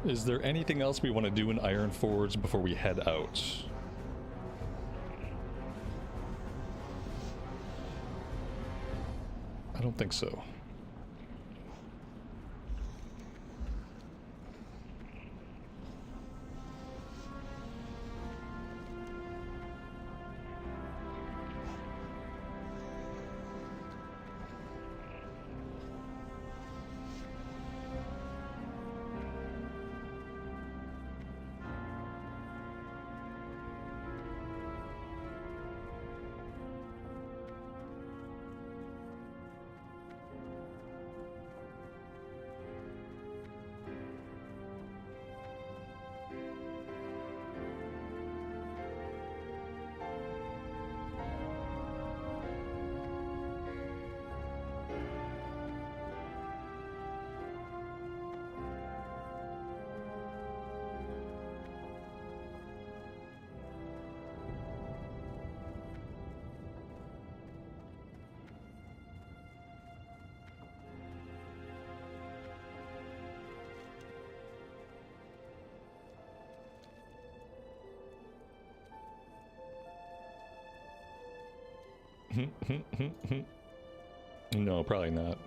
Is there anything else we want to do in Ironforge before we head out? I don't think so. No, probably not.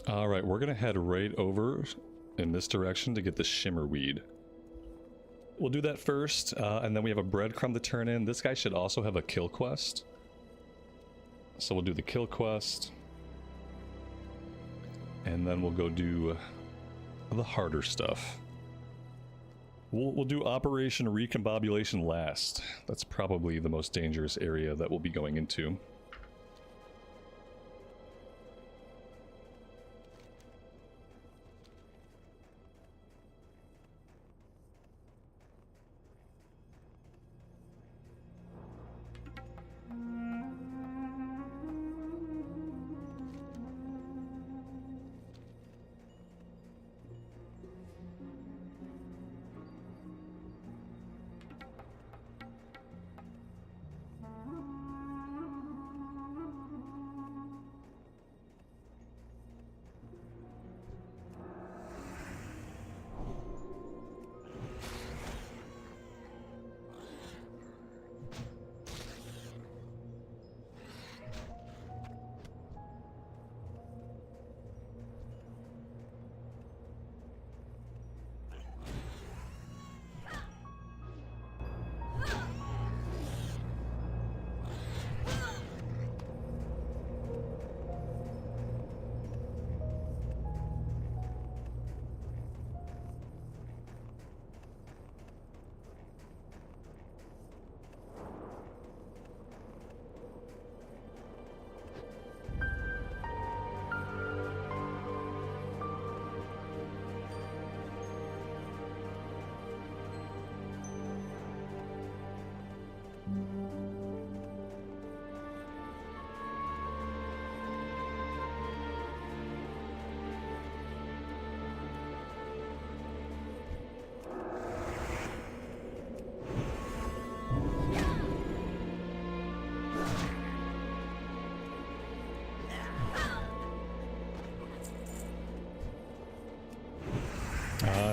Alright, we're gonna head right over in this direction to get the Shimmerweed. We'll do that first, and then we have a breadcrumb to turn in. This guy should also have a kill quest. So we'll do the kill quest. And then we'll go do the harder stuff. We'll do Operation Recombobulation last. That's probably the most dangerous area that we'll be going into.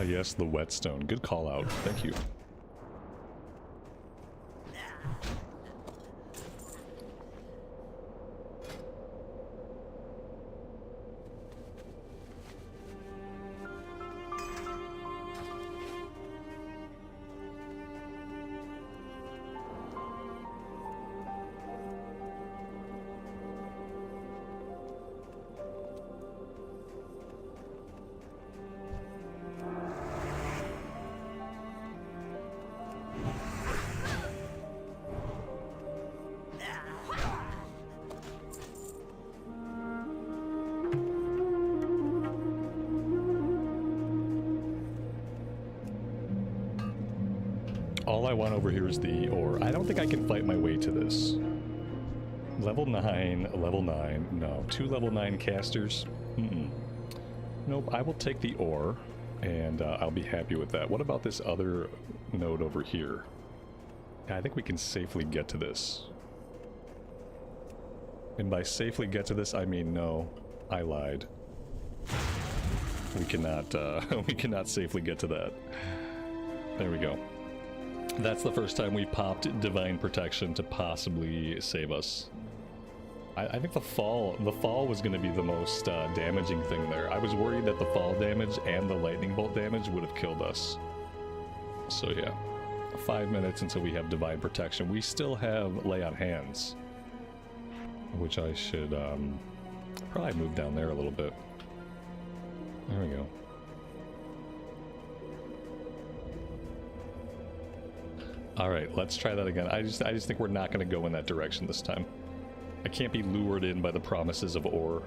yes, the whetstone. Good call out. Thank you. All I want over here is the ore. I don't think I can fight my way to this. Level 9, level 9. No, 2 level 9 casters. Nope, I will take the ore, and I'll be happy with that. What about this other node over here? I think we can safely get to this. And by safely get to this, I mean no, I lied. We cannot, we cannot safely get to that. There we go. That's the first time we popped Divine Protection to possibly save us. I think the fall was going to be the most damaging thing there. I was worried that the fall damage and the lightning bolt damage would have killed us. So yeah, 5 minutes until we have Divine Protection. We still have Lay on Hands, which I should probably move down there a little bit. There we go. Alright, let's try that again. I just think we're not going to go in that direction this time. I can't be lured in by the promises of ore.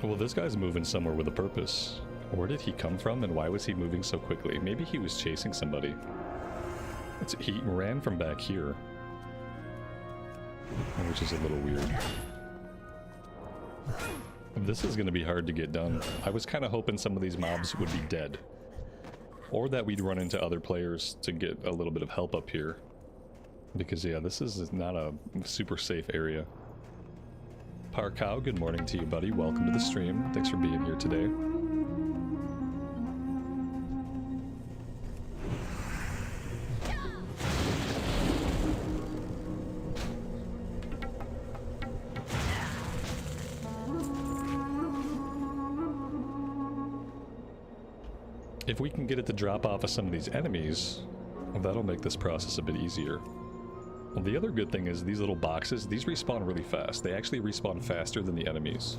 Well, this guy's moving somewhere with a purpose. Where did he come from, and why was he moving so quickly? Maybe he was chasing somebody. He ran from back here, which is a little weird. This is going to be hard to get done. I was kind of hoping some of these mobs would be dead, or that we'd run into other players to get a little bit of help up here. Because yeah, this is not a super safe area. Parkow, good morning to you, buddy. Welcome to the stream. Thanks for being here today. If we can get it to drop off of some of these enemies, that'll make this process a bit easier. Well, the other good thing is these little boxes, these respawn really fast. They actually respawn faster than the enemies.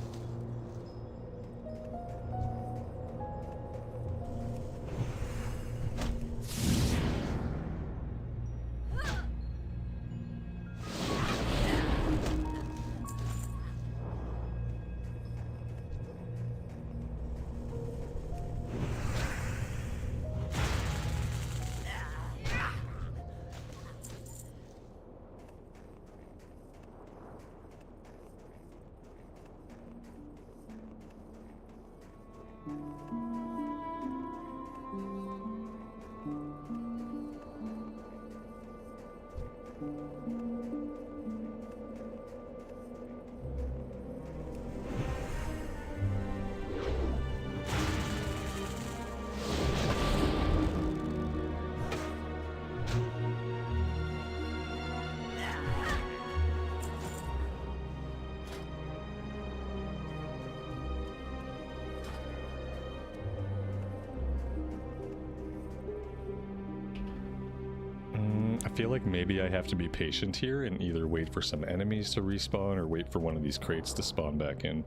feel like maybe I have to be patient here and either wait for some enemies to respawn or wait for one of these crates to spawn back in.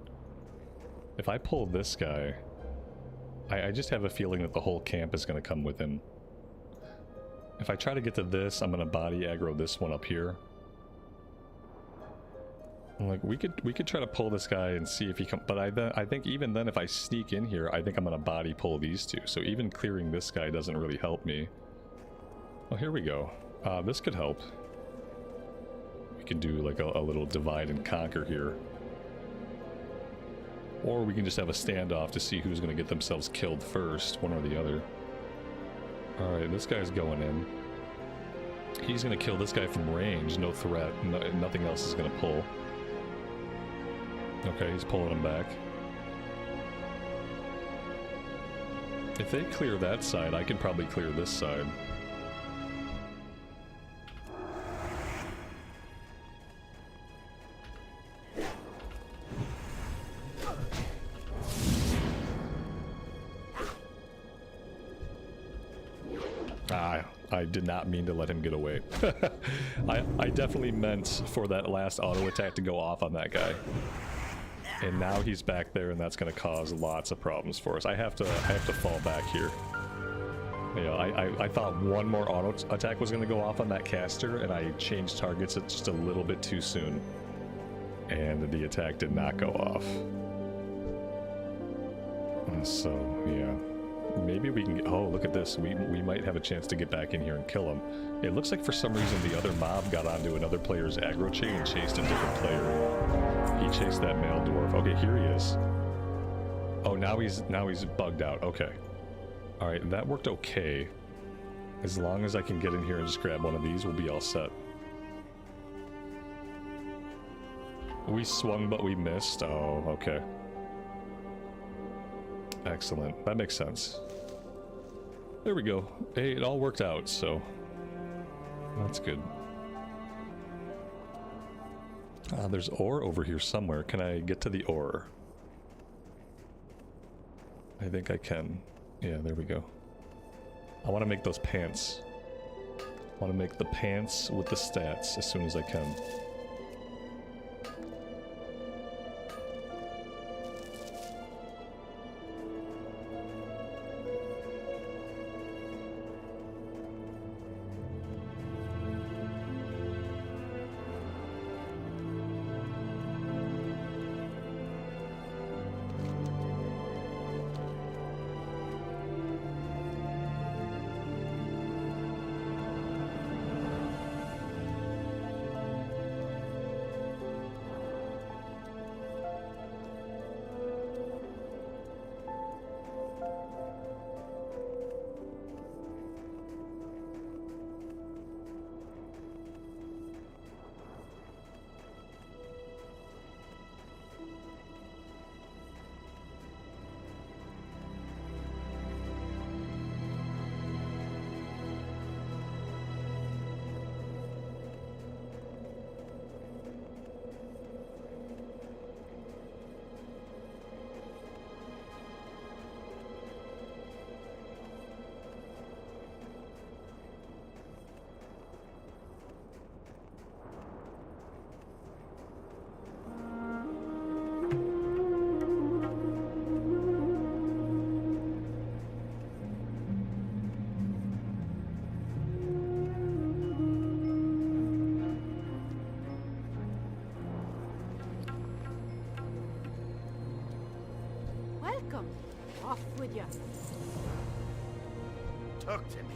If I pull this guy, I just have a feeling that the whole camp is going to come with him. If I try to get to this, I'm going to body aggro this one up here. Like, we could try to pull this guy and see if he comes, but I think even then if I sneak in here, I think I'm going to body pull these two. So even clearing this guy doesn't really help me. Oh, here we go. This could help. We can do like a little divide and conquer here. Or we can just have a standoff to see who's going to get themselves killed first, one or the other. Alright, this guy's going in. He's going to kill this guy from range, no threat, nothing else is going to pull. Okay, he's pulling him back. If they clear that side, I can probably clear this side. I did not mean to let him get away. I definitely meant for that last auto attack to go off on that guy. And now he's back there, and that's going to cause lots of problems for us. I have to fall back here. You know, I thought one more auto attack was going to go off on that caster, and I changed targets just a little bit too soon. And the attack did not go off. So, yeah. Maybe we can get, oh, look at this. We might have a chance to get back in here and kill him. It looks like for some reason the other mob got onto another player's aggro chain and chased a different player. He chased that male dwarf. Okay, here he is. Oh, now he's bugged out. Okay. Alright, that worked okay. As long as I can get in here and just grab one of these, we'll be all set. We swung, but we missed. Oh, okay. Excellent. That makes sense. There we go. Hey, it all worked out, so that's good. There's ore over here somewhere. Can I get to the ore? I think I can. Yeah, there we go. I want to make those pants. I want to make the pants with the stats as soon as I can. Off with you. Talk to me.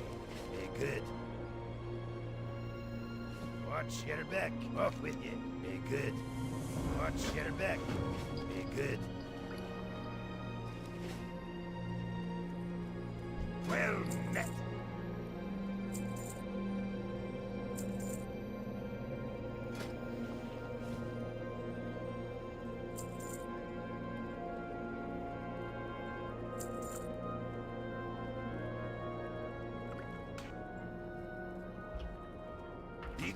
Be good. Watch your back. Off with you. Be good. Watch your back. Be good. Well met.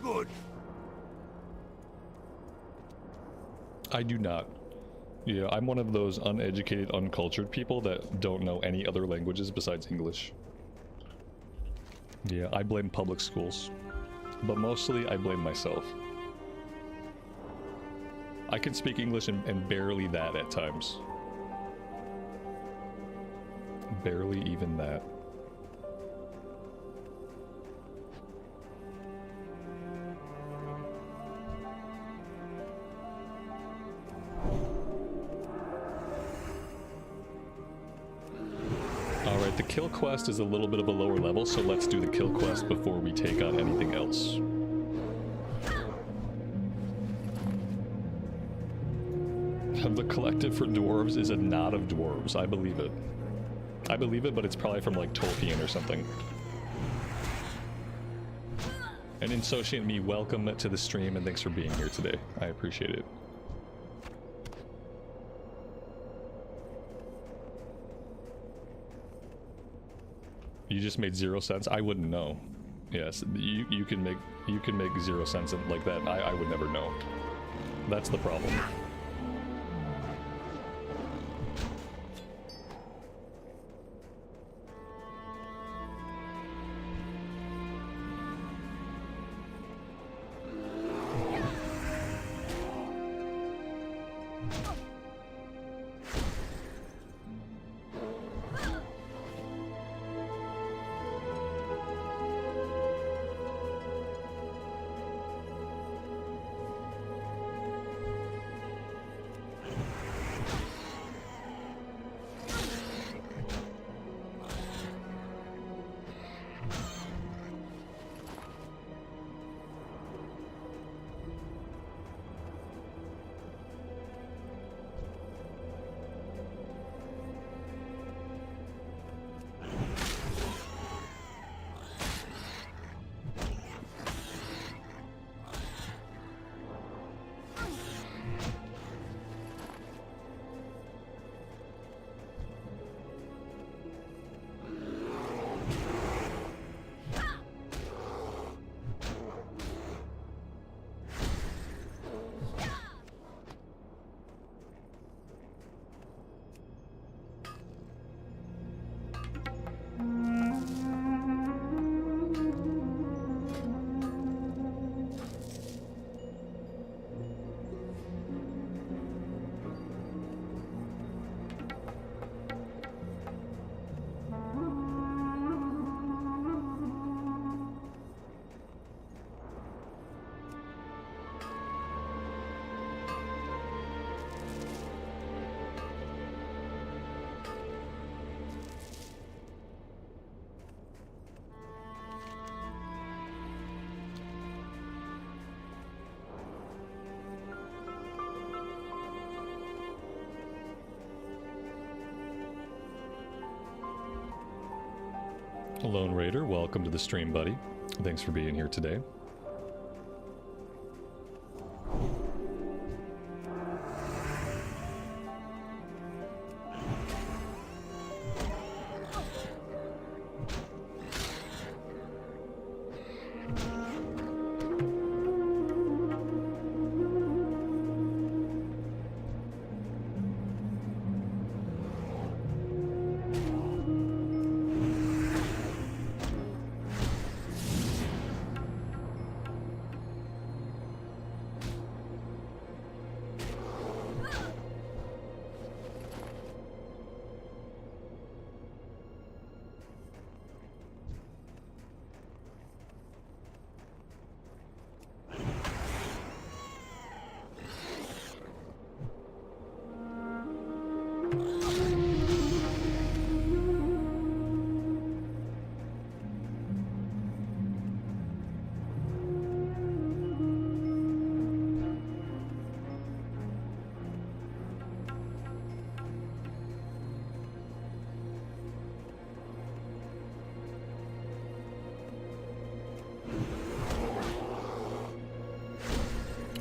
Good. I do not. Yeah, I'm one of those uneducated, uncultured people that don't know any other languages besides English. Yeah, I blame public schools. but mostly I blame myself. I can speak English and barely that at times. Barely even that. Alright, the kill quest is a little bit of a lower level, so let's do the kill quest before we take on anything else. The collective for dwarves is a knot of dwarves. I believe it. I believe it, but it's probably from like Tolkien or something. And Insociate Me, welcome to the stream and thanks for being here today. I appreciate it. You just made 0 cents? I wouldn't know. Yes, you can make 0 cents like that. I would never know. That's the problem. Lone Raider, welcome to the stream, buddy. Thanks for being here today.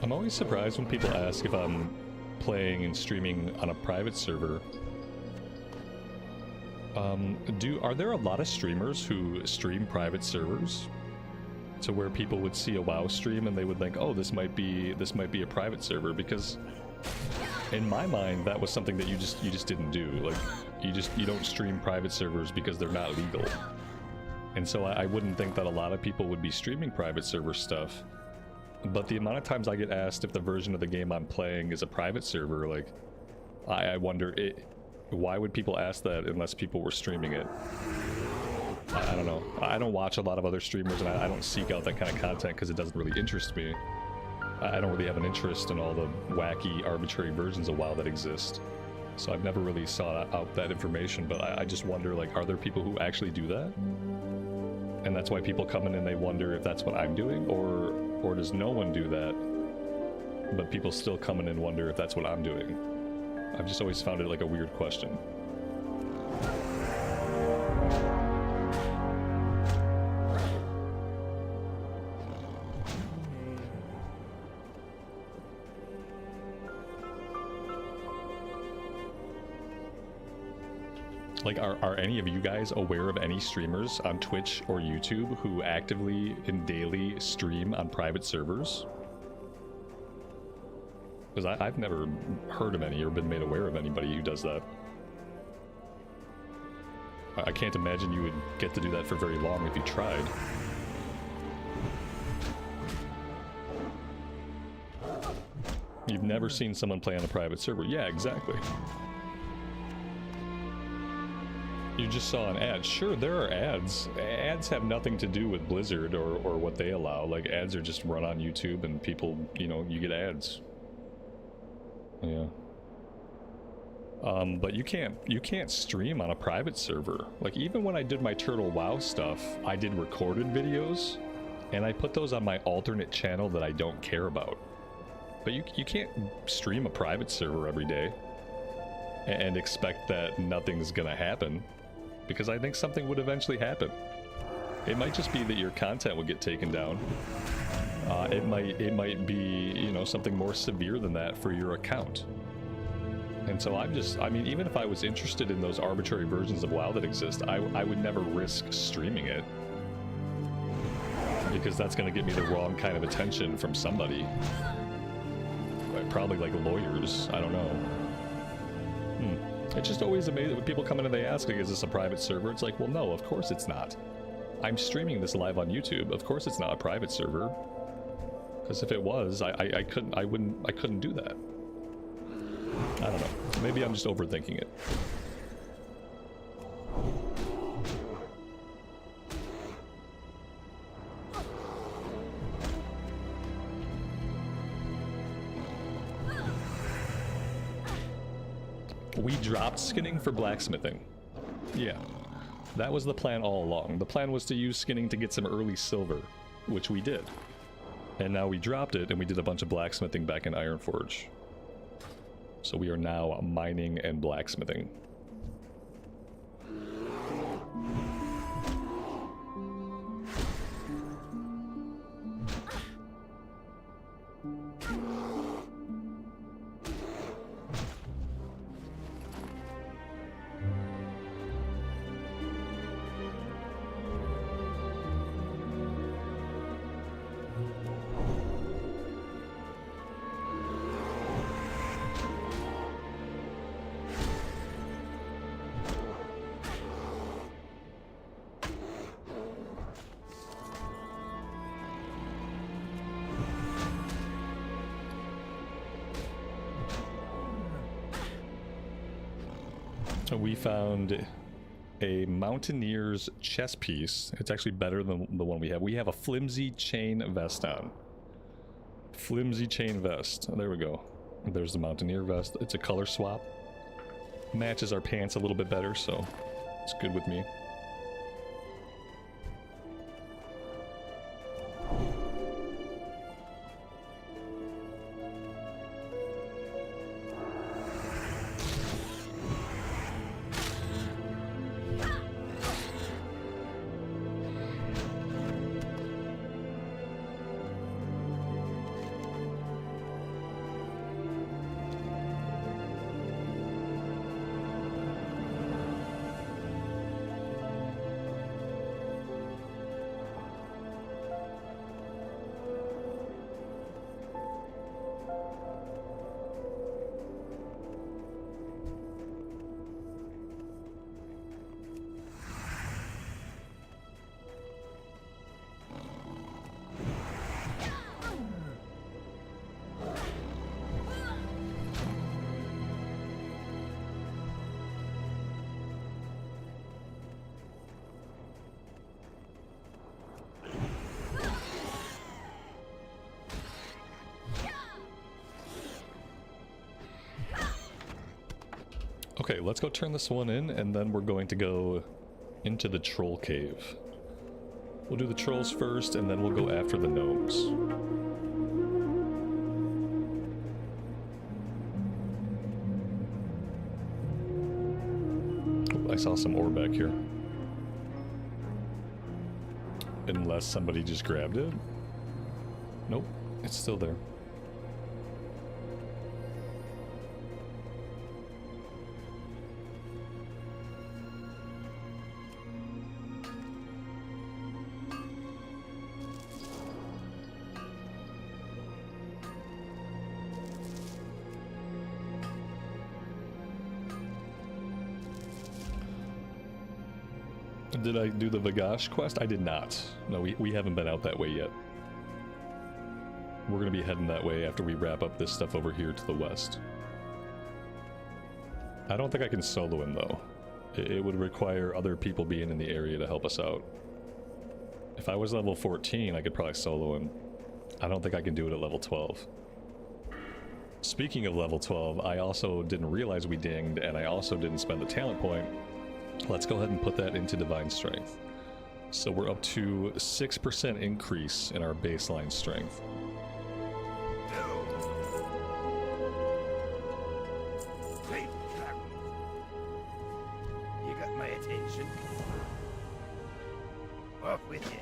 I'm always surprised when people ask if I'm playing and streaming on a private server. Are there a lot of streamers who stream private servers to where people would see a WoW stream and they would think, oh, this might be a private server? Because in my mind, that was something that you just didn't do. Like you don't stream private servers because they're not legal. And so I wouldn't think that a lot of people would be streaming private server stuff. But the amount of times I get asked if the version of the game I'm playing is a private server, like, I wonder, why would people ask that unless people were streaming it? I don't know. I don't watch a lot of other streamers, and I don't seek out that kind of content because it doesn't really interest me. I don't really have an interest in all the wacky, arbitrary versions of WoW that exist. So I've never really sought out that information, but I just wonder, like, are there people who actually do that? And that's why people come in and they wonder if that's what I'm doing, or does no one do that, but people still come in and wonder if that's what I'm doing? I've just always found it like a weird question. Like, are any of you guys aware of any streamers on Twitch or YouTube who actively and daily stream on private servers? Because I've never heard of any or been made aware of anybody who does that. I can't imagine you would get to do that for very long if you tried. You've never seen someone play on a private server. Yeah, exactly. You just saw an ad. Sure, there are ads. Ads have nothing to do with Blizzard or what they allow. Like, ads are just run on YouTube and people, you know, you get ads. Yeah. But you can't stream on a private server. Like, even when I did my Turtle WoW stuff, I did recorded videos, and I put those on my alternate channel that I don't care about. But you can't stream a private server every day and expect that nothing's gonna happen. Because I think something would eventually happen. It might just be that your content would get taken down. It might be, you know, something more severe than that for your account. And so I mean, even if I was interested in those arbitrary versions of WoW that exist, I would never risk streaming it. Because that's going to get me the wrong kind of attention from somebody. Probably like lawyers, I don't know. It's just always amazing when people come in and they ask, like, is this a private server? It's like, well, no, of course it's not. I'm streaming this live on YouTube. Of course it's not a private server. Because if it was, I couldn't do that. I don't know. Maybe I'm just overthinking it. We dropped skinning for blacksmithing. Yeah, that was the plan all along. The plan was to use skinning to get some early silver, which we did. And now we dropped it and we did a bunch of blacksmithing back in Ironforge. So we are now mining and blacksmithing. We found a Mountaineer's chest piece. It's actually better than the one we have. We have a flimsy chain vest on. Flimsy chain vest. There we go. There's the Mountaineer vest. It's a color swap. Matches our pants a little bit better, so it's good with me. Okay, let's go turn this one in, and then we're going to go into the troll cave. We'll do the trolls first, and then we'll go after the gnomes. Oh, I saw some ore back here. Unless somebody just grabbed it. Nope, it's still there. Did I do the Vagash quest? I did not. No, we haven't been out that way yet. We're going to be heading that way after we wrap up this stuff over here to the west. I don't think I can solo in, though. It would require other people being in the area to help us out. If I was level 14, I could probably solo in. I don't think I can do it at level 12. Speaking of level 12, I also didn't realize we dinged, and I also didn't spend the talent point. Let's go ahead and put that into Divine Strength. So we're up to 6% increase in our baseline strength. You got my attention. Off with you.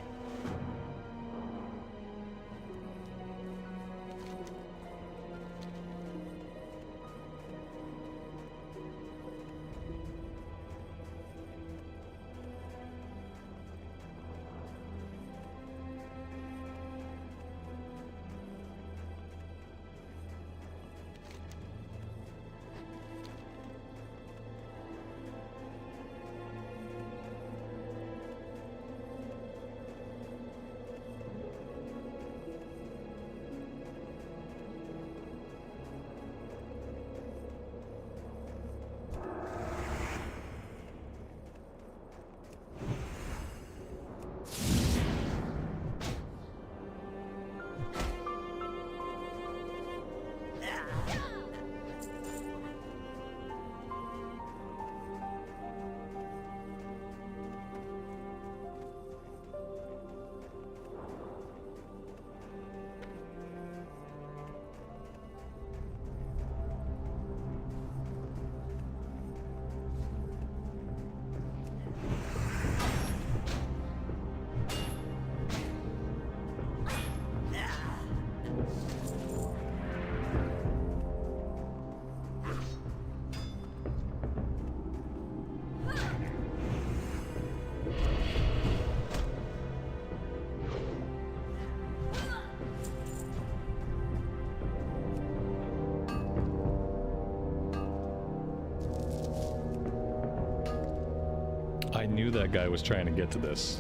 I knew that guy was trying to get to this.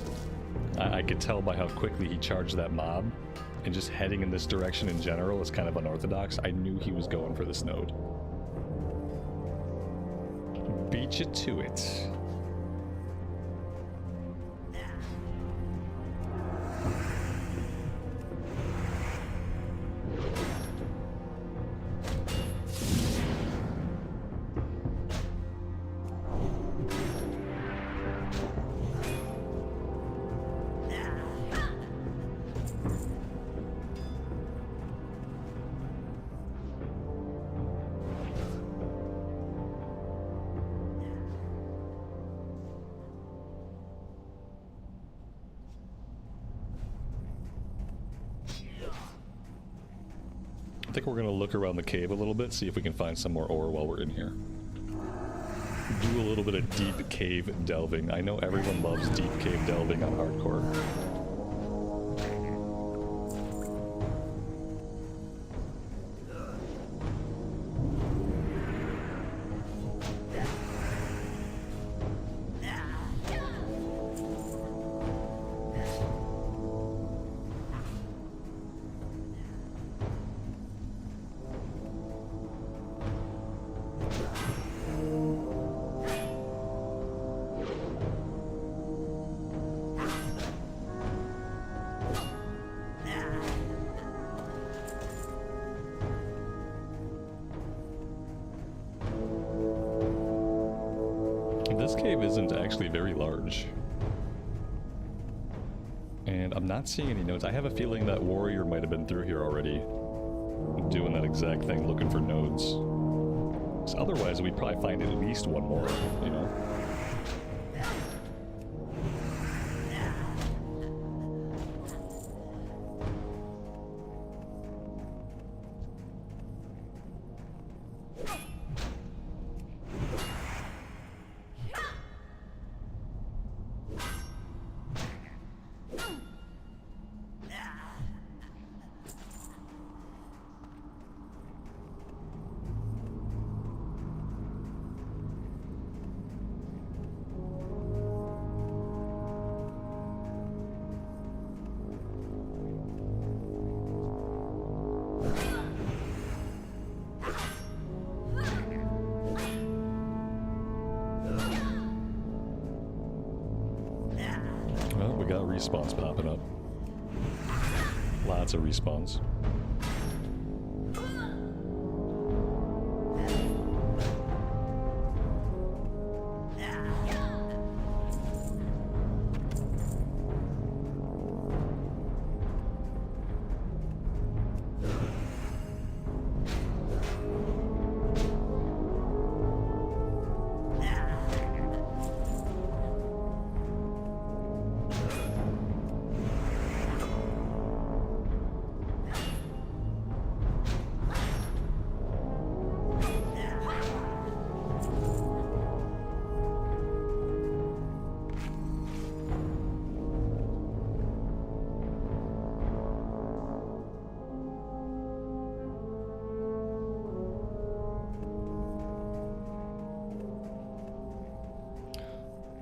I could tell by how quickly he charged that mob, and just heading in this direction in general is kind of unorthodox. I knew he was going for this node. Beat you to it. I think we're going to look around the cave a little bit, see if we can find some more ore while we're in here. Do a little bit of deep cave delving. I know everyone loves deep cave delving on hardcore. isn't actually very large. And I'm not seeing any nodes. I have a feeling that warrior might have been through here already, doing that exact thing, looking for nodes. So otherwise, we'd probably find at least one more, you know? Respawns popping up. Lots of respawns.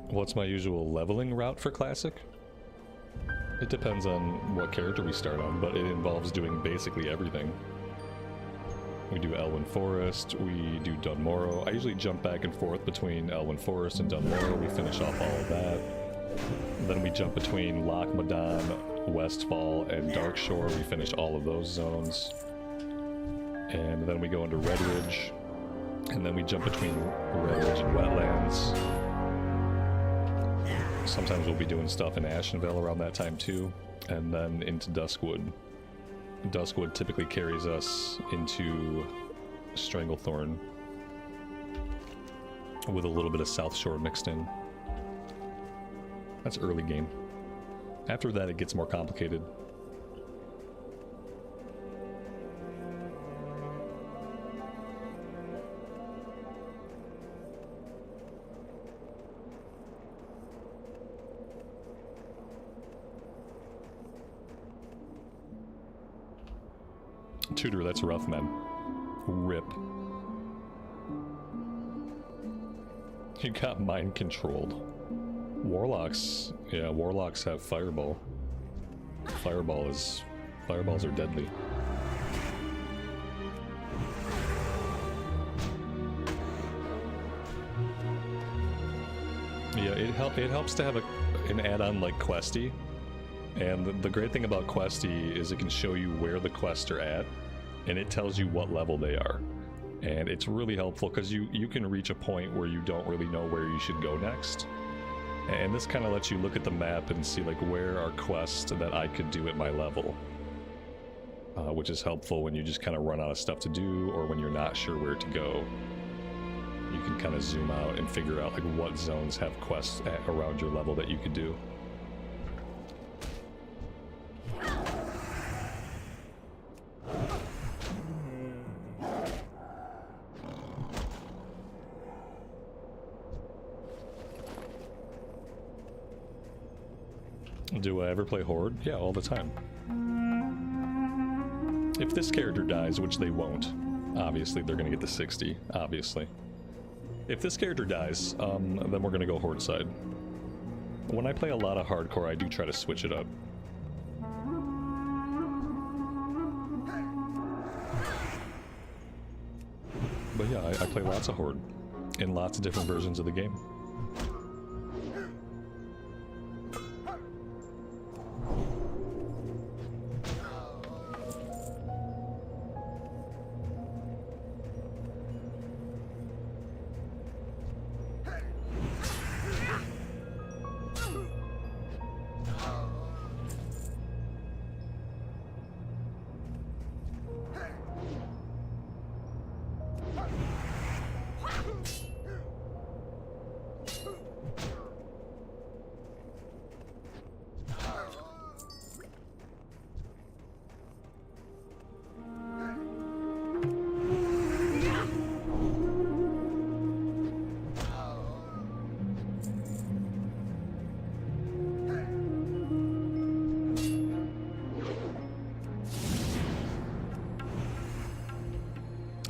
What's my usual leveling route for Classic? It depends on what character we start on, but it involves doing basically everything. We do Elwynn Forest, we do Dunmorrow. I usually jump back and forth between Elwynn Forest and Dunmorrow. We finish off all of that. Then we jump between Loch Modon, Westfall, and Darkshore. We finish all of those zones. And then we go into Redridge. And then we jump between Redridge and Wetlands. Sometimes we'll be doing stuff in Ashenvale around that time too, and then into Duskwood. Duskwood typically carries us into Stranglethorn with a little bit of South Shore mixed in. That's early game. After that it gets more complicated. Tutor, that's rough, man. Rip. You got mind controlled. Warlocks, yeah, warlocks have fireball. Fireballs are deadly. Yeah, it helps to have an add-on like Questie. And the great thing about Questie is it can show you where the quests are at, and it tells you what level they are. And it's really helpful because you can reach a point where you don't really know where you should go next. And this kind of lets you look at the map and see like where are quests that I could do at my level. Which is helpful when you just kind of run out of stuff to do or when you're not sure where to go. You can kind of zoom out and figure out like what zones have quests around your level that you could do. Do I ever play Horde? Yeah, all the time. If this character dies, which they won't, obviously they're gonna get the 60, obviously. If this character dies, then we're gonna go Horde side. When I play a lot of hardcore, I do try to switch it up. But yeah, I play lots of Horde in lots of different versions of the game.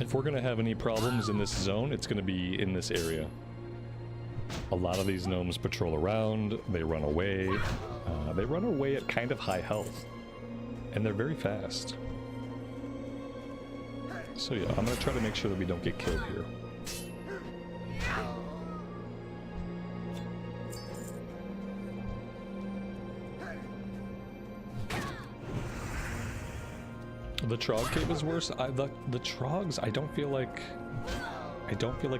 If we're gonna have any problems in this zone, it's gonna be in this area. A lot of these gnomes patrol around, they run away. They run away at kind of high health. And they're very fast. So yeah, I'm gonna try to make sure that we don't get killed here. The Trog Cave is worse. The Trogs, I don't feel like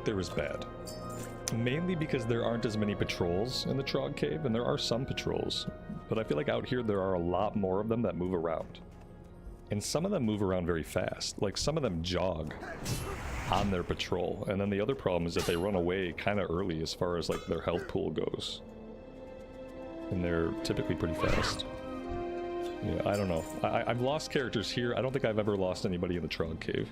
they're as bad. Mainly because there aren't as many patrols in the Trog Cave, and there are some patrols. But I feel like out here there are a lot more of them that move around. And some of them move around very fast. Like, some of them jog on their patrol. And then the other problem is that they run away kind of early as far as, like, their health pool goes. And they're typically pretty fast. Yeah, I don't know. I've lost characters here. I don't think I've ever lost anybody in the Trog Cave.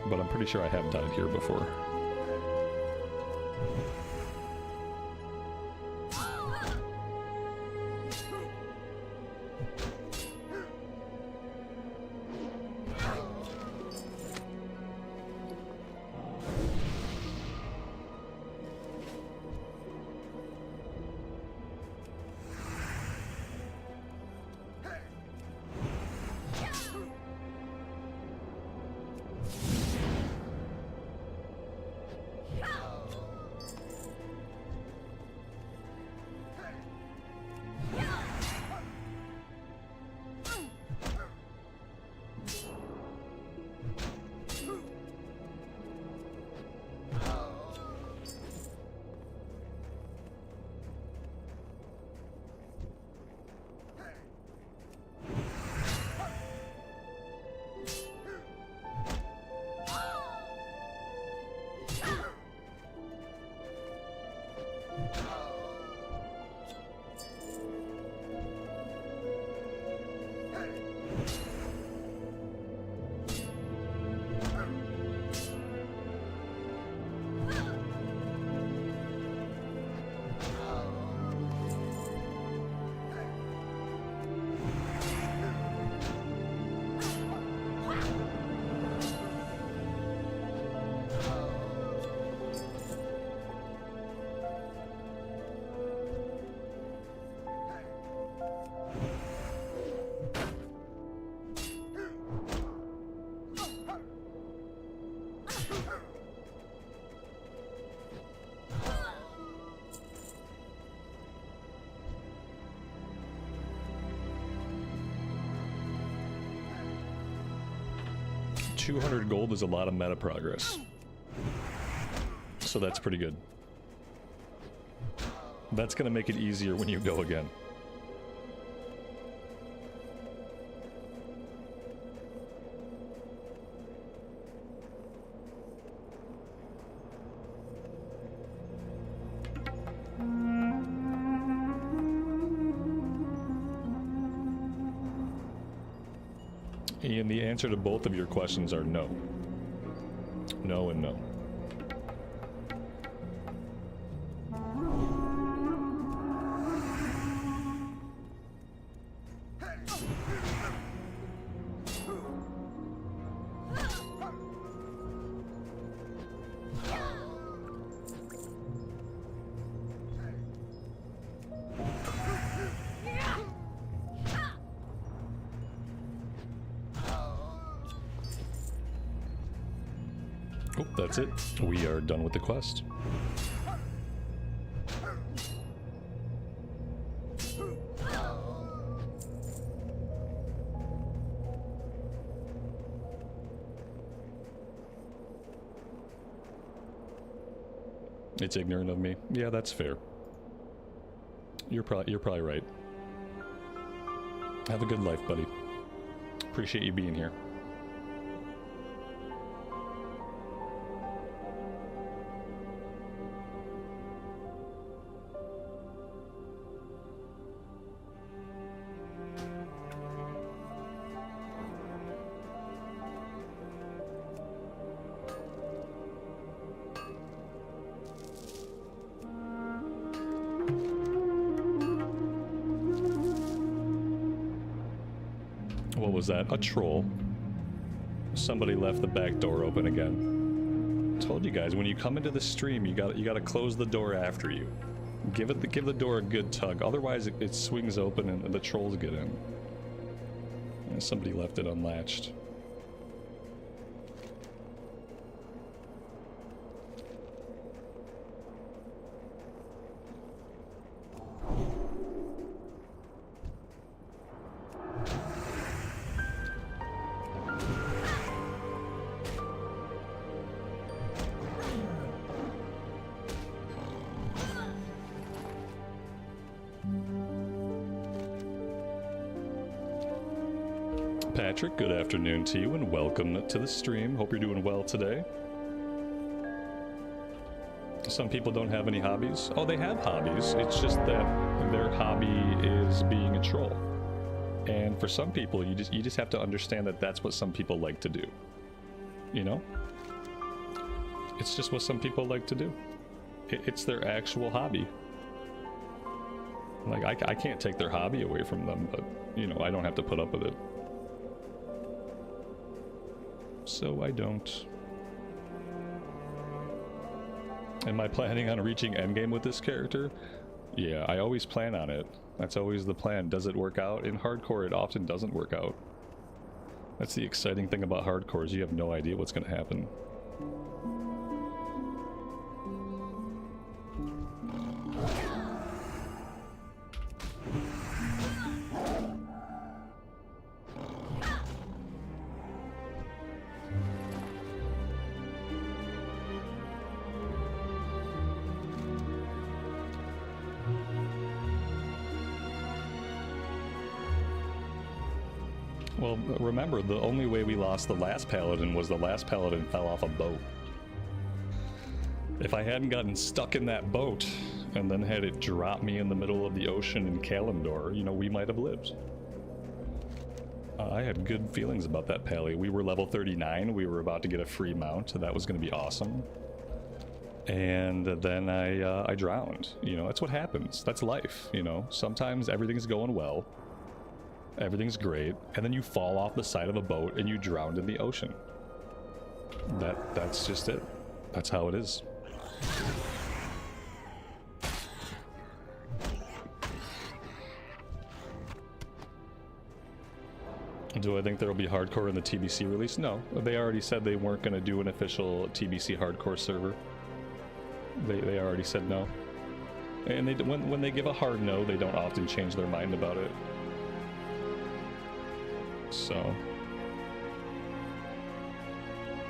But I'm pretty sure I have died here before. $200 gold is a lot of meta progress. So that's pretty good. That's gonna make it easier when you go again. Ian, the answer to both of your questions are no. No and no. Oh, that's it. We are done with the quest. It's ignorant of me. Yeah, that's fair. You're probably right. Have a good life, buddy. Appreciate you being here. What was that? A troll. Somebody left the back door open again. Told you guys, when you come into the stream, you gotta close the door after you. Give the door a good tug. Otherwise, it swings open and the trolls get in. And somebody left it unlatched. Patrick, good afternoon to you and welcome to the stream. Hope you're doing well today. Some people don't have any hobbies. Oh, they have hobbies. It's just that their hobby is being a troll. And for some people, you just have to understand that that's what some people like to do. You know? It's just what some people like to do. It's their actual hobby. Like, I can't take their hobby away from them, but, you know, I don't have to put up with it. So I don't. Am I planning on reaching endgame with this character? Yeah, I always plan on it. That's always the plan. Does it work out? In hardcore, it often doesn't work out. That's the exciting thing about hardcore, is you have no idea what's going to happen. Well, remember, the only way we lost the last paladin was the last paladin fell off a boat. If I hadn't gotten stuck in that boat and then had it drop me in the middle of the ocean in Kalimdor, you know, we might have lived. I had good feelings about that pally. We were level 39, we were about to get a free mount, so that was going to be awesome. And then I drowned. You know, that's what happens. That's life, you know. Sometimes everything's going well. Everything's great, and then you fall off the side of a boat and you drown in the ocean. That's just it. That's how it is. Do I think there will be hardcore in the TBC release? No. They already said they weren't going to do an official TBC hardcore server. They already said no. And they, when they give a hard no, they don't often change their mind about it. So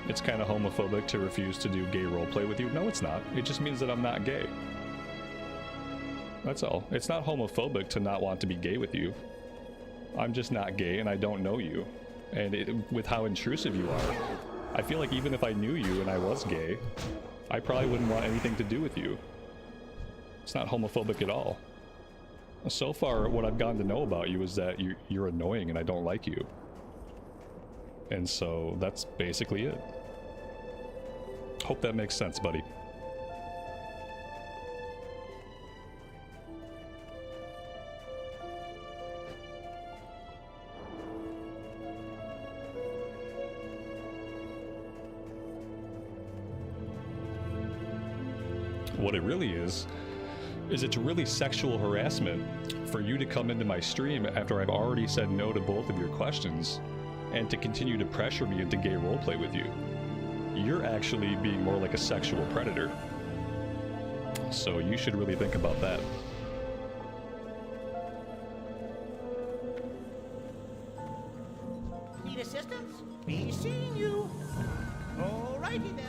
it's kind of homophobic to refuse to do gay roleplay with you. No, it's not. It just means that I'm not gay. That's all. It's not homophobic to not want to be gay with you. I'm just not gay and I don't know you. And with how intrusive you are, I feel like even if I knew you and I was gay, I probably wouldn't want anything to do with you. It's not homophobic at all. So far, what I've gotten to know about you is that you're annoying and I don't like you. And so that's basically it. Hope that makes sense, buddy. What it really is it's really sexual harassment for you to come into my stream after I've already said no to both of your questions and to continue to pressure me into gay roleplay with you. You're actually being more like a sexual predator. So you should really think about that. Need assistance? Be seeing you. Alrighty then.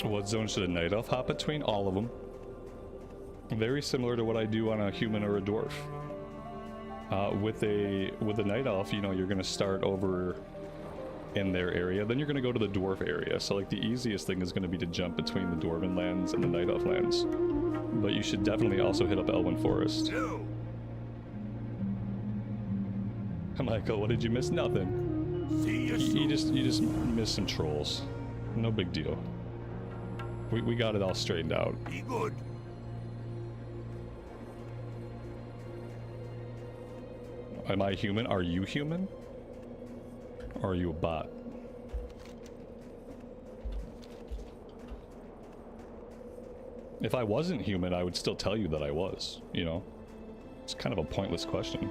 What zone should a night elf hop between? All of them. Very similar to what I do on a human or a dwarf. With a night elf, you know, you're gonna start over in their area, then you're gonna go to the dwarf area. So like the easiest thing is gonna be to jump between the dwarven lands and the night elf lands. But you should definitely also hit up Elwynn Forest. Michael, what did you miss? Nothing. See you You soon. you just missed some trolls. No big deal. We got it all straightened out. Be good. Am I human? Are you human? Or are you a bot? If I wasn't human, I would still tell you that I was, you know? It's kind of a pointless question.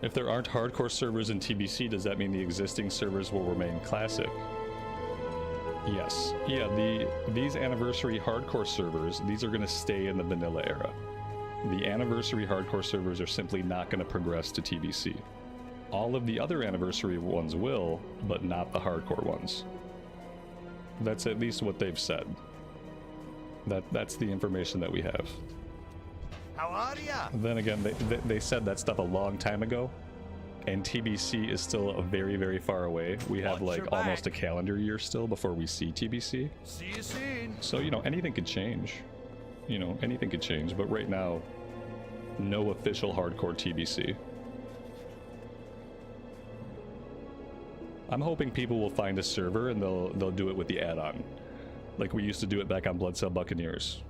If there aren't hardcore servers in TBC, does that mean the existing servers will remain classic? Yes. Yeah, these anniversary hardcore servers, these are going to stay in the vanilla era. The anniversary hardcore servers are simply not going to progress to TBC. All of the other anniversary ones will, but not the hardcore ones. That's at least what they've said. That's the information that we have. How are ya? Then again, they said that stuff a long time ago, and TBC is still very, very far away. We have Watch like your almost a back. calendar year still before we see TBC. See you soon. So, you know, anything could change. You know, anything could change, but right now, no official hardcore TBC. I'm hoping people will find a server and they'll do it with the add-on, like we used to do it back on Blood Cell Buccaneers.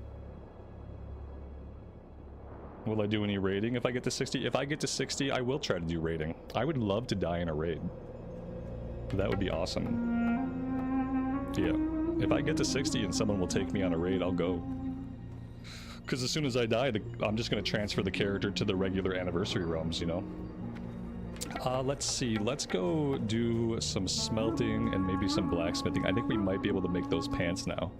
Will I do any raiding if I get to 60? If I get to 60, I will try to do raiding. I would love to die in a raid. That would be awesome. Yeah. If I get to 60 and someone will take me on a raid, I'll go. Because as soon as I die, I'm just going to transfer the character to the regular anniversary realms, you know? Let's see. Let's go do some smelting and maybe some blacksmithing. I think we might be able to make those pants now.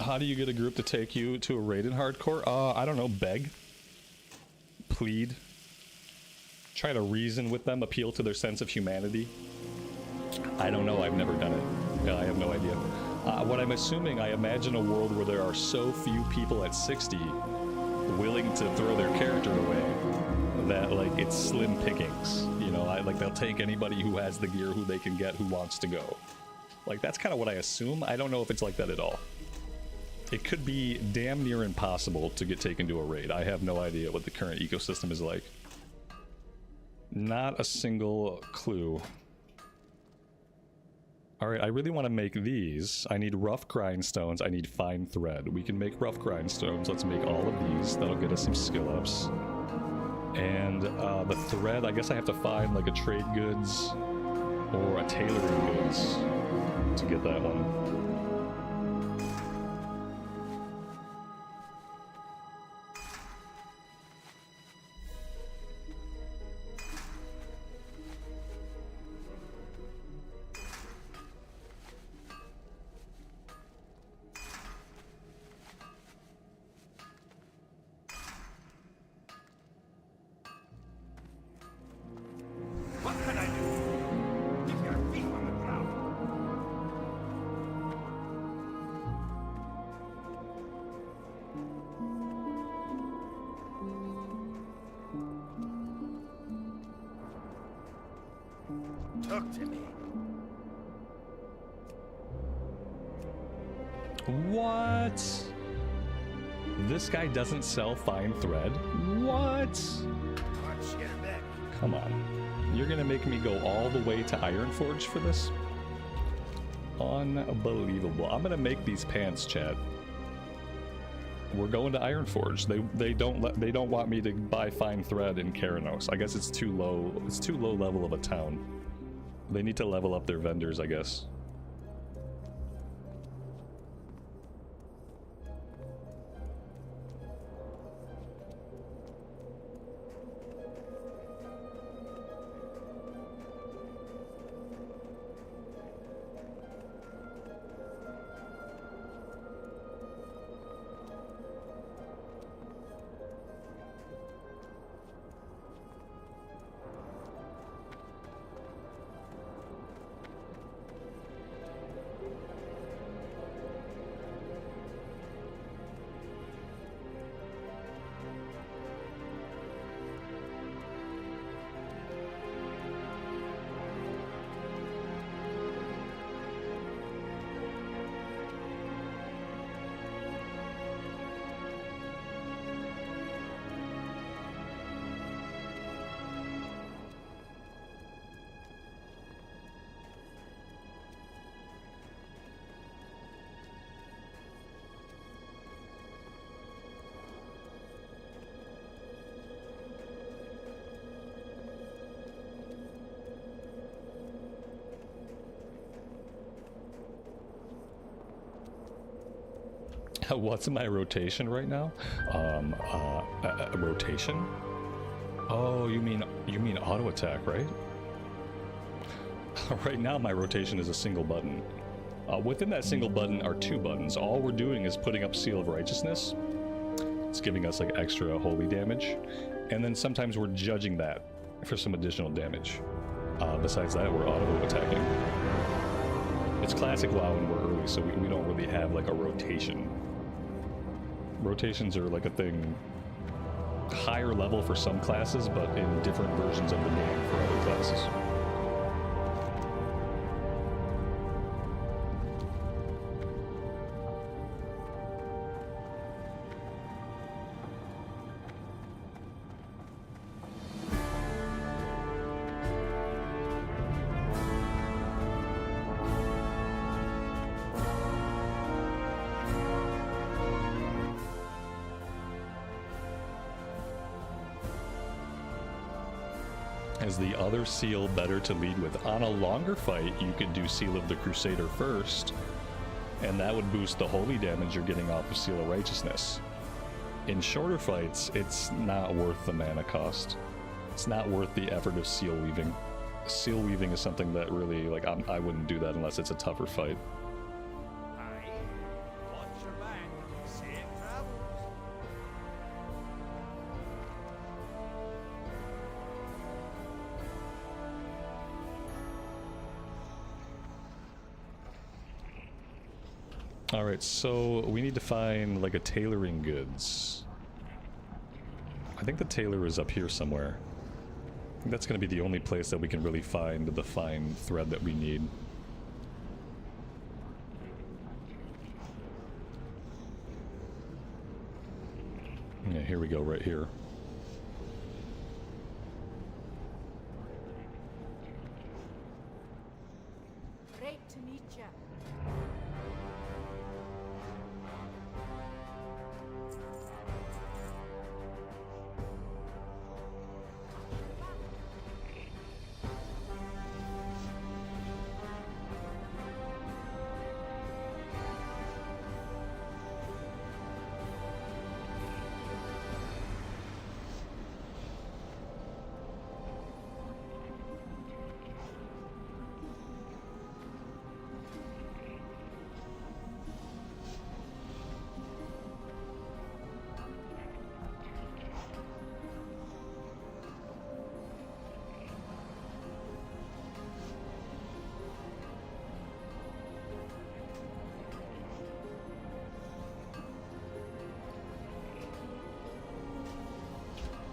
How do you get a group to take you to a raid in hardcore? I don't know, beg. Plead. Try to reason with them, appeal to their sense of humanity. I don't know, I've never done it. Yeah, I have no idea. What I'm assuming, I imagine a world where there are so few people at 60 willing to throw their character away that, like, it's slim pickings. You know, like, they'll take anybody who has the gear, who they can get, who wants to go. Like, that's kind of what I assume. I don't know if it's like that at all. It could be damn near impossible to get taken to a raid. I have no idea what the current ecosystem is like. Not a single clue. Alright, I really want to make these. I need rough grindstones. I need fine thread. We can make rough grindstones. Let's make all of these. That'll get us some skill ups. And the thread, I guess I have to find like a trade goods or a tailoring goods to get that one. What can I do? Keep your feet on the ground. Talk to me. What? This guy doesn't sell fine thread? What? Watch your back. Come on. You're gonna make me go all the way to Ironforge for this? Unbelievable. I'm gonna make these pants, chat. We're going to Ironforge. They don't want me to buy fine thread in Keranos. I guess it's too low. It's too low level of a town. They need to level up their vendors, I guess. What's my rotation right now? Rotation? Oh, you mean auto attack, right? Right now my rotation is a single button. Within that single button are 2 buttons. All we're doing is putting up Seal of Righteousness. It's giving us like extra holy damage. And then sometimes we're judging that for some additional damage. Besides that, we're auto attacking. It's classic WoW and we're early, so we don't really have like a rotation. Rotations are like a thing higher level for some classes, but in different versions of the game for other classes. Is the other seal better to lead with? On a longer fight, you could do Seal of the Crusader first, and that would boost the holy damage you're getting off of Seal of Righteousness. In shorter fights, it's not worth the mana cost. It's not worth the effort of seal weaving. Seal weaving is something that really, like, I wouldn't do that unless it's a tougher fight. Aye. Watch your back. Safe travels. Alright, so we need to find like a tailoring goods. I think the tailor is up here somewhere. I think that's going to be the only place that we can really find the fine thread that we need. Yeah, here we go, right here. Great to meet you.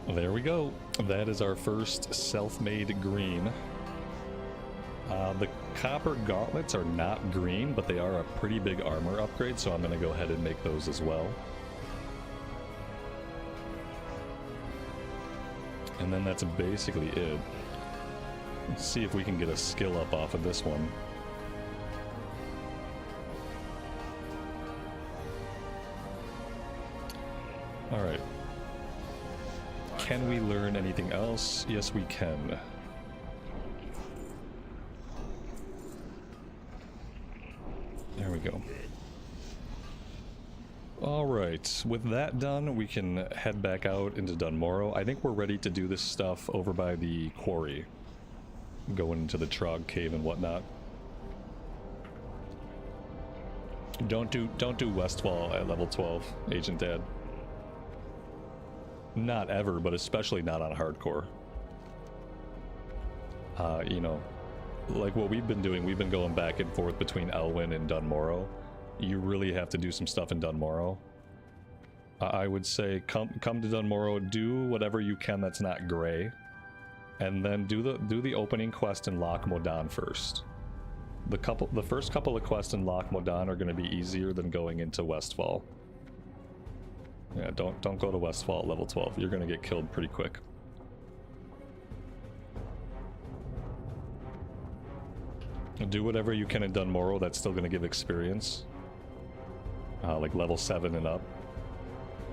There we go. That is our first self-made green. The copper gauntlets are not green, but they are a pretty big armor upgrade, so I'm going to go ahead and make those as well. And then that's basically it. Let's see if we can get a skill up off of this one. Alright. Can we learn anything else? Yes, we can. There we go. Alright, with that done, we can head back out into Dunmorrow. I think we're ready to do this stuff over by the quarry. Going into the Trog Cave and whatnot. Don't do Westfall at level 12, Agent Dad. Not ever, but especially not on hardcore. You know, like what we've been doing, we've been going back and forth between Elwynn and Dunmorrow. You really have to do some stuff in Dunmorrow. I would say come to Dunmorrow, do whatever you can that's not gray, and then do the opening quest in Loch Modon first. The first couple of quests in Loch Modon are going to be easier than going into Westfall. Yeah, don't go to Westfall at level 12. You're gonna get killed pretty quick. Do whatever you can in Dunmorrow that's still gonna give experience. Like level 7 and up.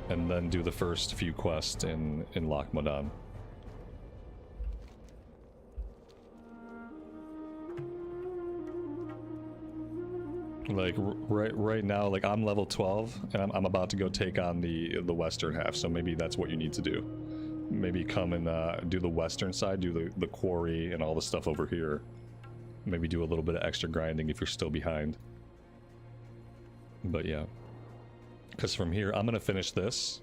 And then do the first few quests in Loch Modon. Like right now, like I'm level 12 and I'm about to go take on the western half, so maybe that's what you need to do. Maybe come and do the western side, do the quarry and all the stuff over here. Maybe do a little bit of extra grinding if you're still behind. But yeah, because from here I'm gonna finish this,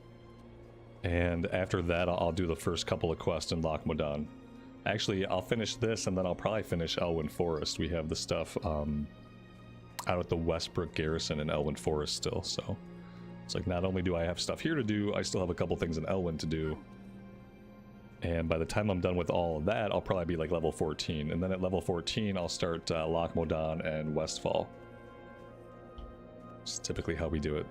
and after that I'll do the first couple of quests in Loch Modon. Actually, I'll finish this and then I'll probably finish Elwynn Forest. We have the stuff out at the Westbrook Garrison in Elwynn Forest still, so it's like not only do I have stuff here to do, I still have a couple things in Elwynn to do. And by the time I'm done with all of that, I'll probably be like level 14, and then at level 14 I'll start Loch Modon and Westfall. It's typically how we do it.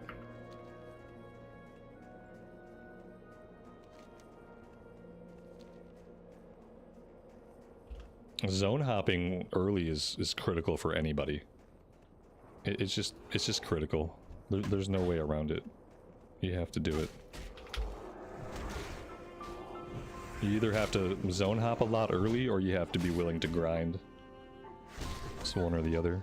Zone hopping early is critical for anybody. It's just critical. There's no way around it. You have to do it. You either have to zone hop a lot early, or you have to be willing to grind. It's one or the other.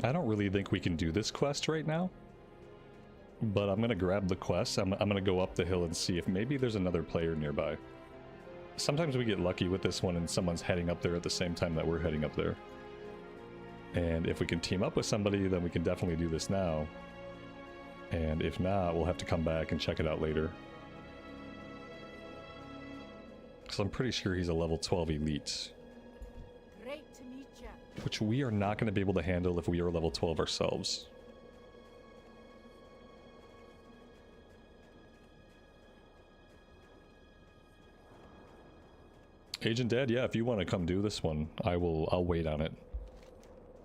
I don't really think we can do this quest right now, but I'm gonna grab the quest. I'm gonna go up the hill and see if maybe there's another player nearby. Sometimes we get lucky with this one and someone's heading up there at the same time that we're heading up there. And if we can team up with somebody, then we can definitely do this now. And if not, we'll have to come back and check it out later. Because I'm pretty sure he's a level 12 elite. Great to meet you. Which we are not going to be able to handle if we are level 12 ourselves. Agent Dad, yeah, if you want to come do this one, I'll wait on it.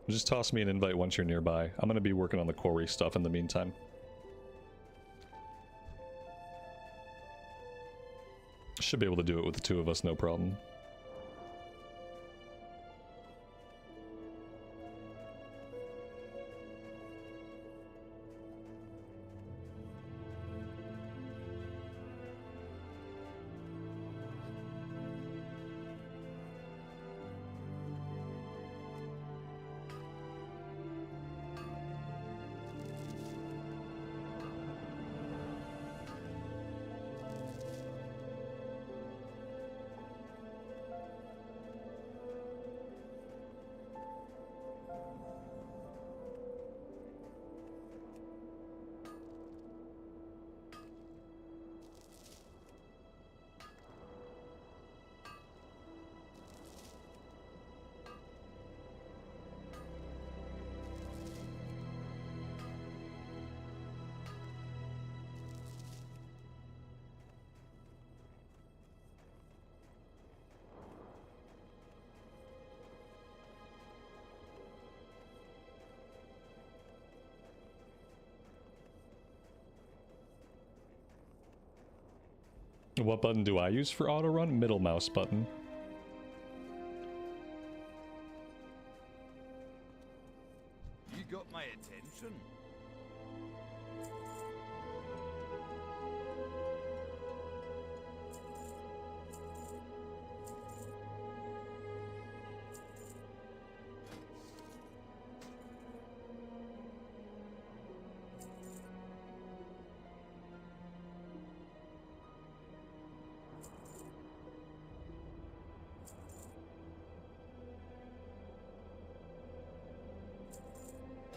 Just toss me an invite once you're nearby. I'm going to be working on the quarry stuff in the meantime. Should be able to do it with the two of us, no problem. What button do I use for auto run? Middle mouse button. You got my attention.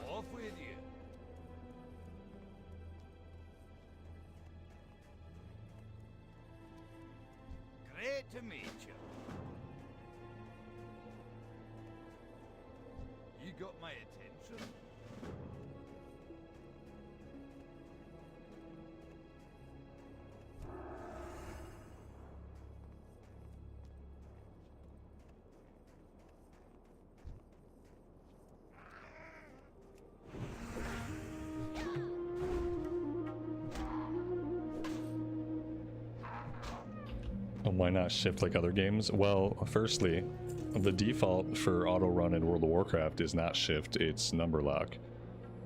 Off with you. Great to meet you. You got my attention. Why not shift like other games? Well, firstly, the default for auto run in World of Warcraft is not shift, it's number lock.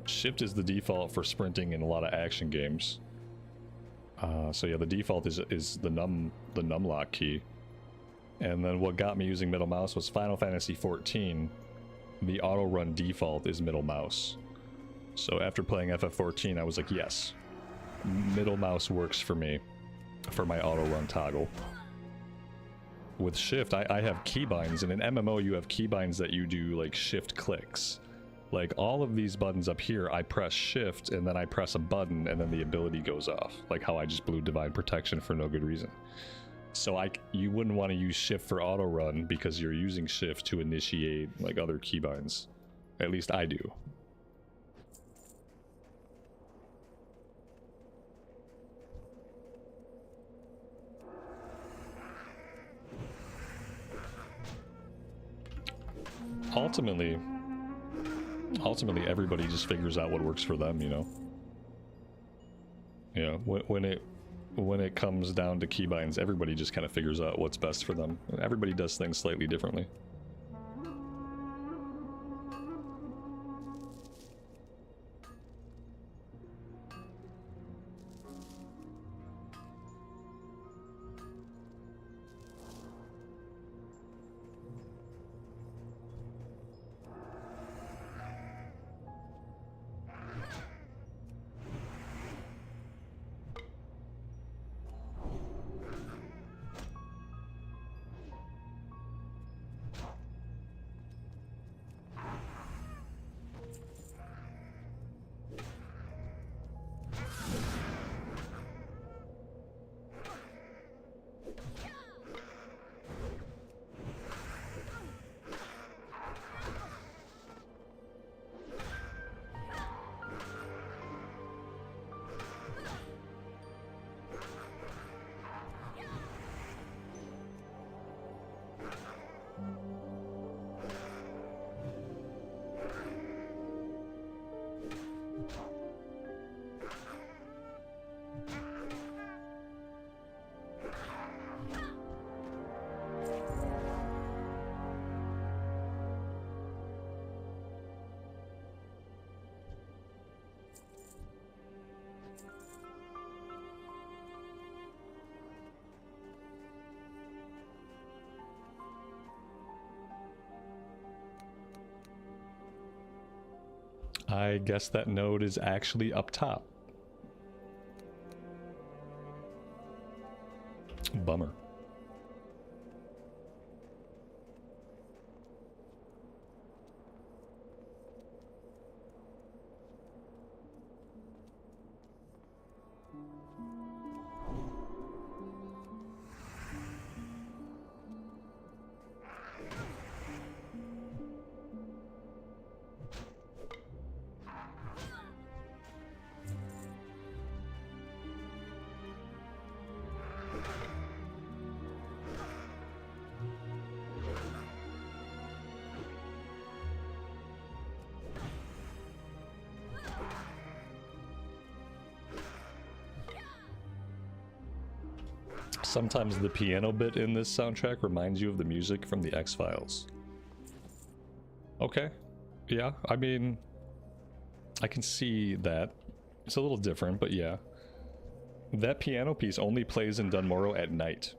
Shift is the default for sprinting in a lot of action games. So yeah, the default is the num lock key. And then what got me using middle mouse was Final Fantasy XIV. The auto run default is middle mouse. So after playing FF14, I was like, yes, middle mouse works for me for my auto run toggle. With shift, I have keybinds, and in MMO you have keybinds that you do like shift clicks. Like all of these buttons up here, I press shift and then I press a button and then the ability goes off. Like how I just blew Divine Protection for no good reason. So you wouldn't want to use shift for auto run because you're using shift to initiate like other keybinds. At least I do. Ultimately everybody just figures out what works for them, you know. Yeah, when it comes down to keybinds, everybody just kind of figures out what's best for them. Everybody does things slightly differently. I guess that node is actually up top. Bummer. Sometimes the piano bit in this soundtrack reminds you of the music from the X-Files. Okay. Yeah, I mean, I can see that. It's a little different, but yeah. That piano piece only plays in Dunmorrow at night.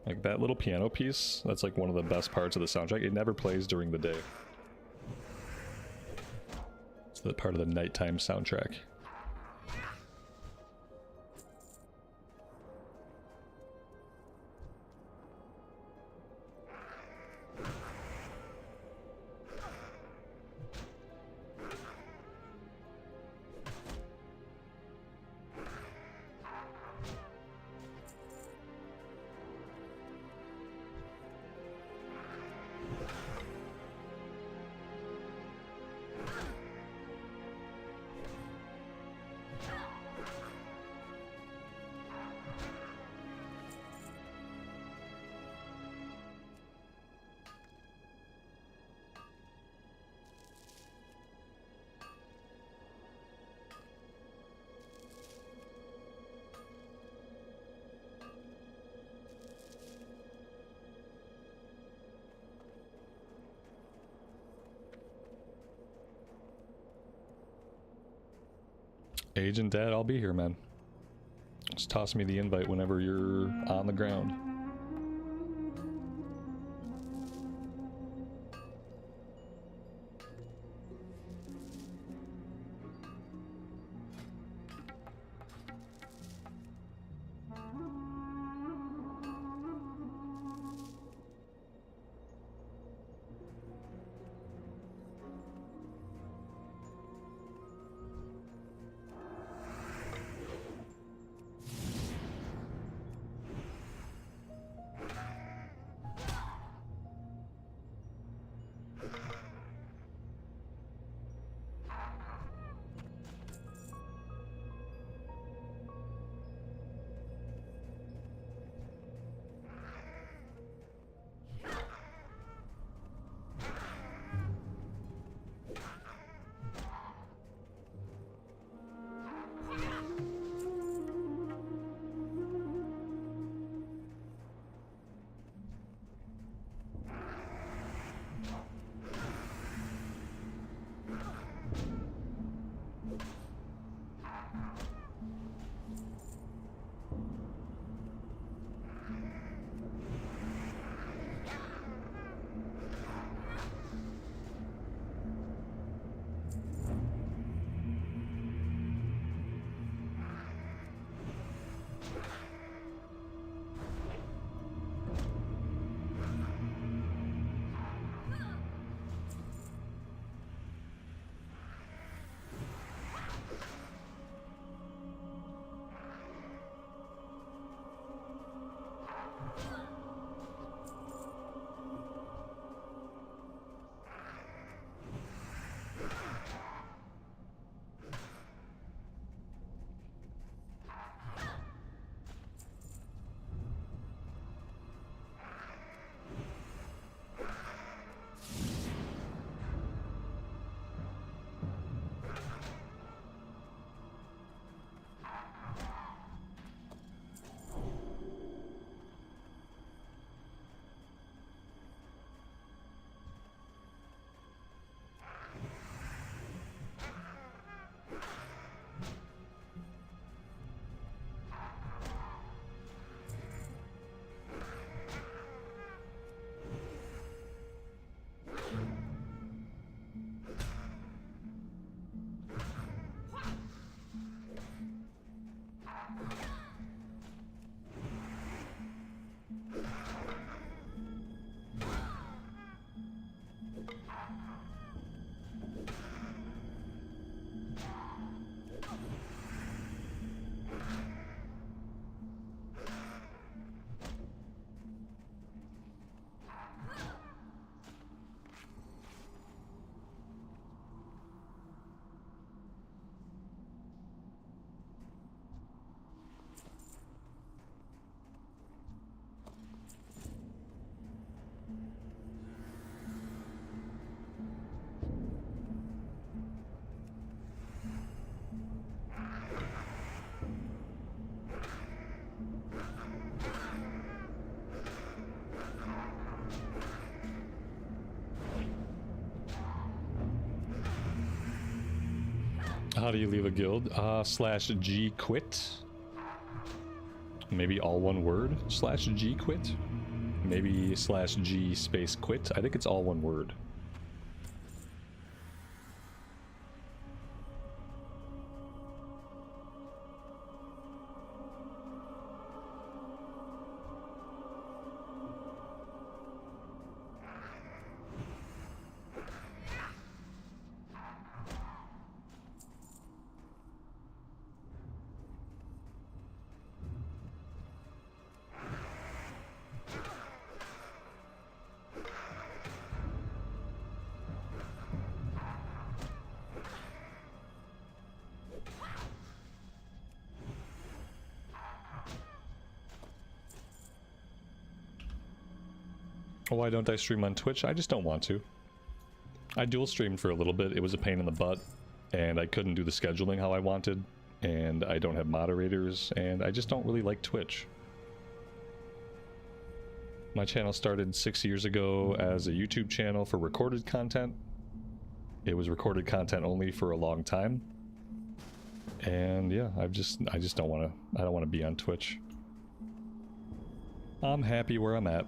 Like, that little piano piece, that's like one of the best parts of the soundtrack. It never plays during the day. It's the part of the nighttime soundtrack. Agent Dad, I'll be here, man. Just toss me the invite whenever you're on the ground. How do you leave a guild? Slash G quit. Maybe all one word. Slash G quit. Maybe slash G space quit. I think it's all one word. Why don't I stream on Twitch? I just don't want to. I dual streamed for a little bit. It was a pain in the butt, and I couldn't do the scheduling how I wanted, and I don't have moderators, and I just don't really like Twitch. My channel started 6 years ago as a YouTube channel for recorded content. It was recorded content only for a long time. And yeah, I just don't want to be on Twitch. I'm happy where I'm at.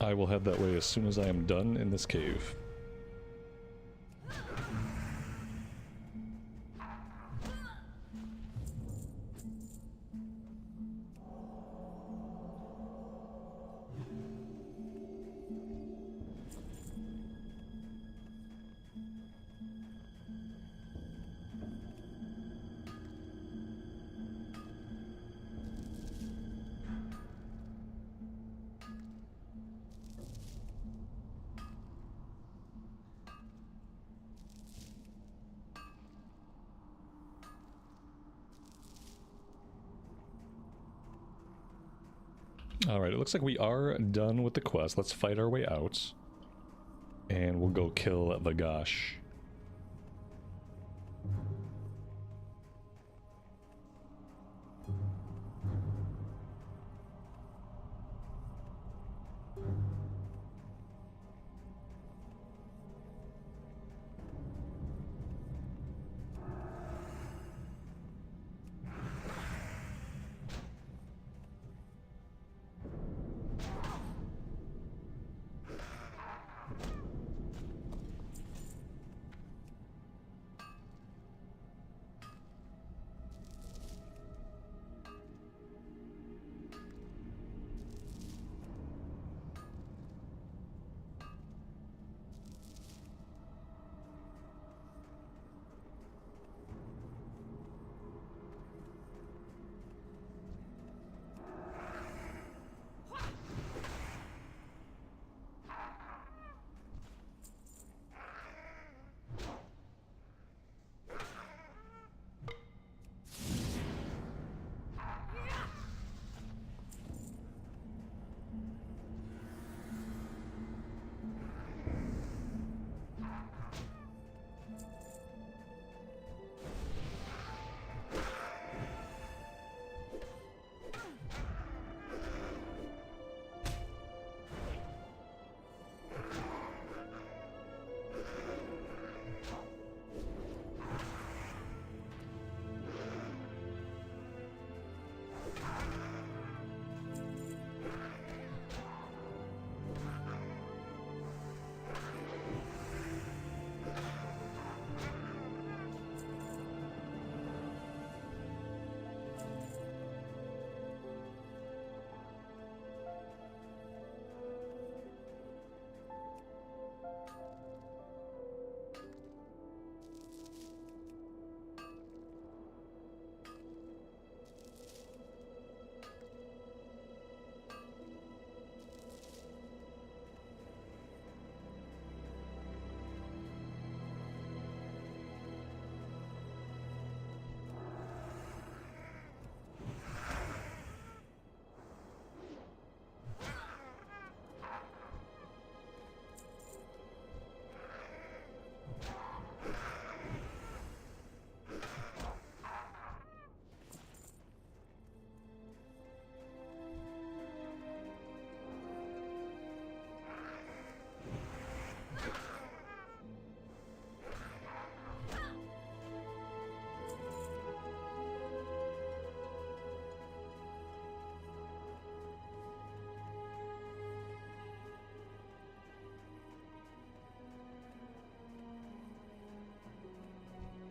I will head that way as soon as I am done in this cave. Alright, it looks like we are done with the quest. Let's fight our way out. And we'll go kill Vagash.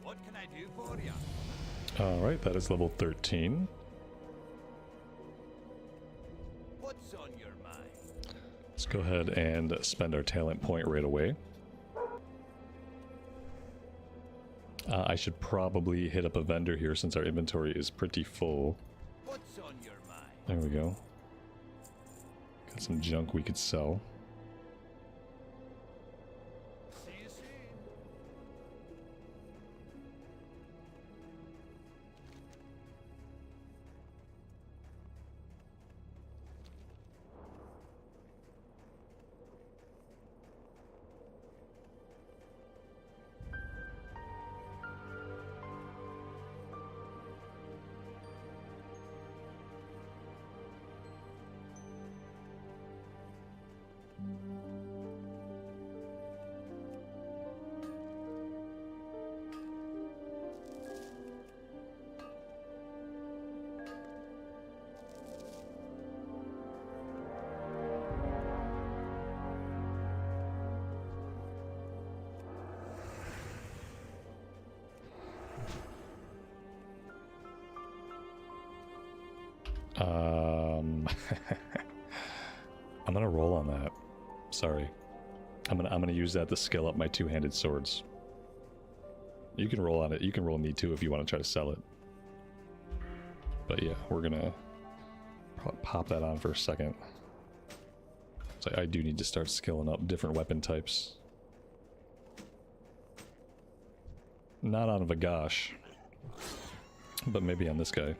What can I do for you? Alright, that is level 13. What's on your mind? Let's go ahead and spend our talent point right away. I should probably hit up a vendor here since our inventory is pretty full. What's on your mind? There we go. Got some junk we could sell. See you soon. I'm gonna roll on that. Sorry. I'm gonna use that to scale up my two-handed swords. You can roll on it. You can roll need to if you want to try to sell it. But yeah, we're gonna pop that on for a second. So I do need to start skilling up different weapon types. Not on Vagash, but maybe on this guy.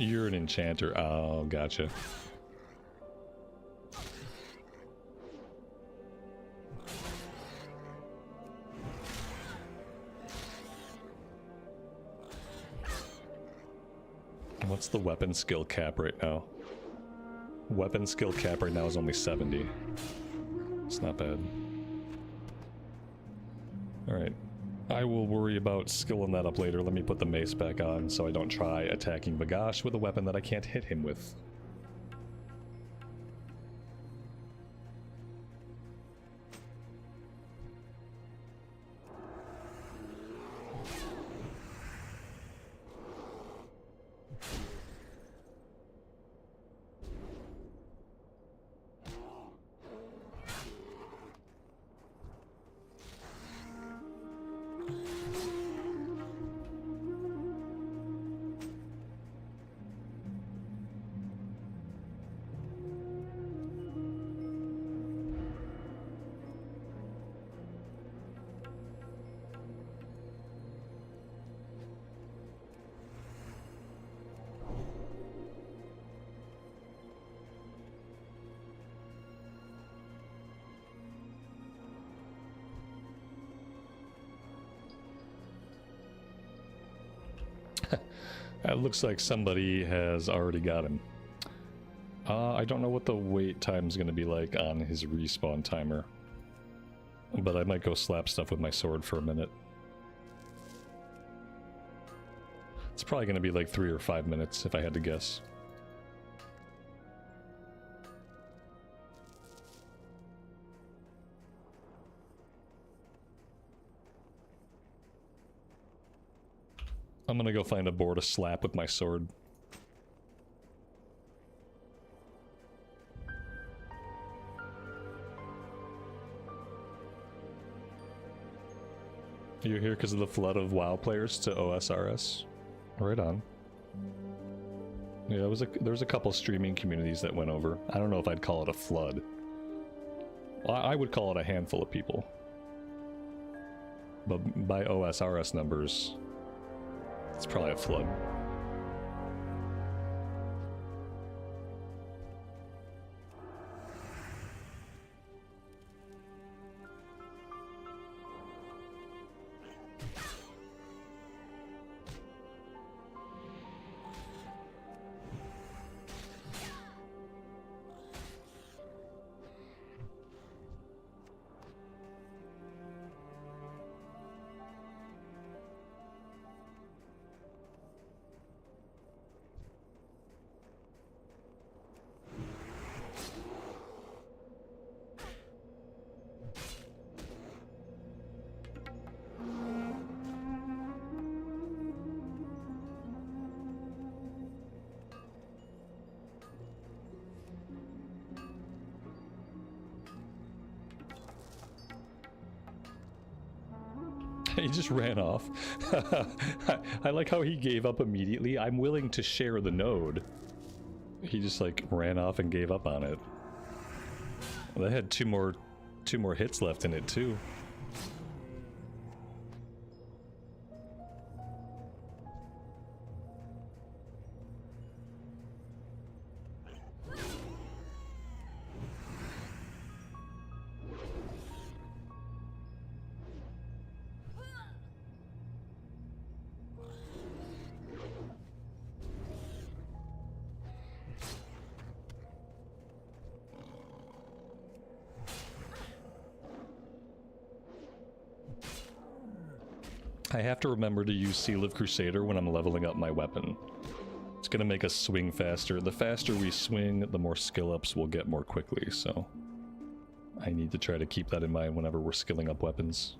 You're an enchanter. Oh, gotcha. What's the weapon skill cap right now? Weapon skill cap right now is only 70. It's not bad. Alright. I will worry about skilling that up later. Let me put the mace back on so I don't try attacking Bagash with a weapon that I can't hit him with. It looks like somebody has already got him. I don't know what the wait time is going to be like on his respawn timer. But I might go slap stuff with my sword for a minute. It's probably going to be like 3 or 5 minutes if I had to guess. I'm gonna go find a board to slap with my sword. You're here because of the flood of WoW players to OSRS? Right on. Yeah, there was a couple streaming communities that went over. I don't know if I'd call it a flood. Well, I would call it a handful of people. But by OSRS numbers, it's probably a flood. He just ran off. I like how he gave up immediately. I'm willing to share the node. He just like ran off and gave up on it. Well, they had two more hits left in it too. I have to remember to use Seal of Crusader when I'm leveling up my weapon. It's gonna make us swing faster. The faster we swing, the more skill ups we'll get more quickly, so I need to try to keep that in mind whenever we're skilling up weapons.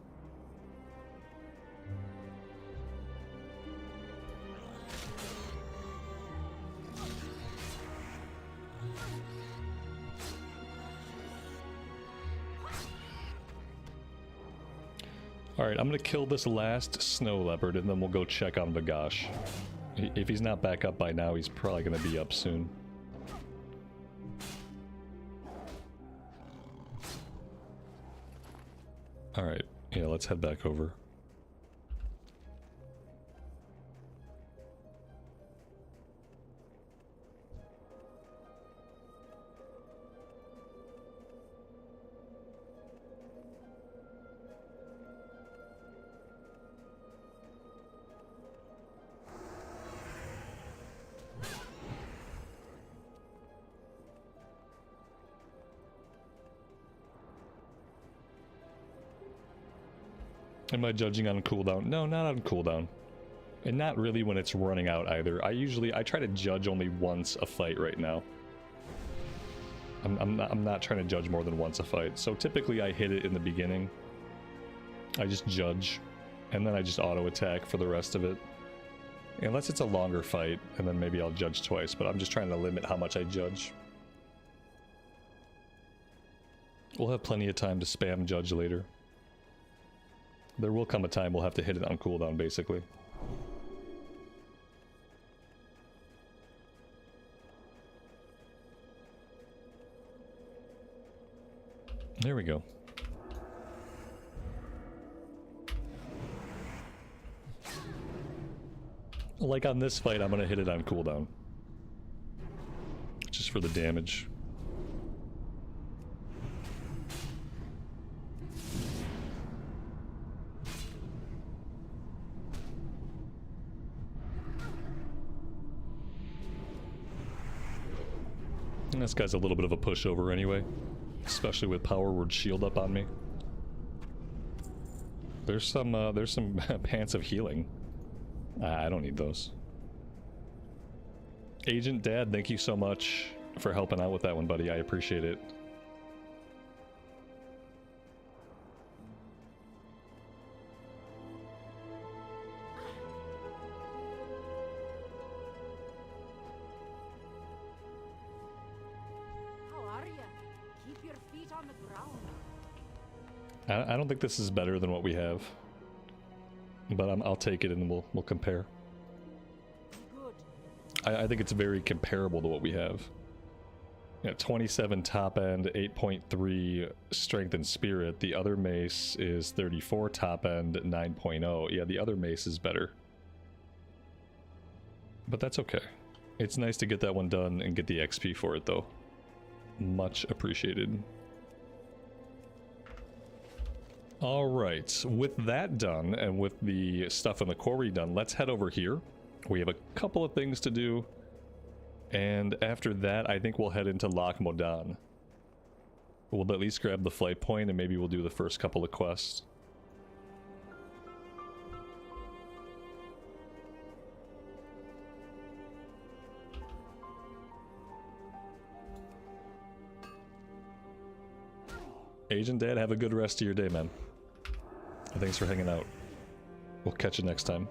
Alright, I'm gonna kill this last snow leopard and then we'll go check on Bagash. If he's not back up by now, he's probably gonna be up soon. Alright, yeah, let's head back over. Am I judging on cooldown? No, not on cooldown. And not really when it's running out either. I try to judge only once a fight right now. I'm not trying to judge more than once a fight. So typically I hit it in the beginning. I just judge, and then I just auto attack for the rest of it. Unless it's a longer fight, and then maybe I'll judge twice, but I'm just trying to limit how much I judge. We'll have plenty of time to spam judge later. There will come a time we'll have to hit it on cooldown, basically. There we go. Like on this fight, I'm gonna hit it on cooldown. Just for the damage. And this guy's a little bit of a pushover anyway. Especially with Power Word Shield up on me. There's some pants of healing. I don't need those. Agent Dad, thank you so much for helping out with that one, buddy. I appreciate it. I don't think this is better than what we have, but I'll take it and we'll compare. I think it's very comparable to what we have. Yeah, 27 top end, 8.3 strength and spirit. The other mace is 34 top end, 9.0. Yeah, the other mace is better, but that's okay. It's nice to get that one done and get the XP for it though. Much appreciated. Alright, with that done, and with the stuff in the quarry done, let's head over here. We have a couple of things to do, and after that, I think we'll head into Loch Modon. We'll at least grab the flight point, and maybe we'll do the first couple of quests. Agent Dad, have a good rest of your day, man. Thanks for hanging out. We'll catch you next time.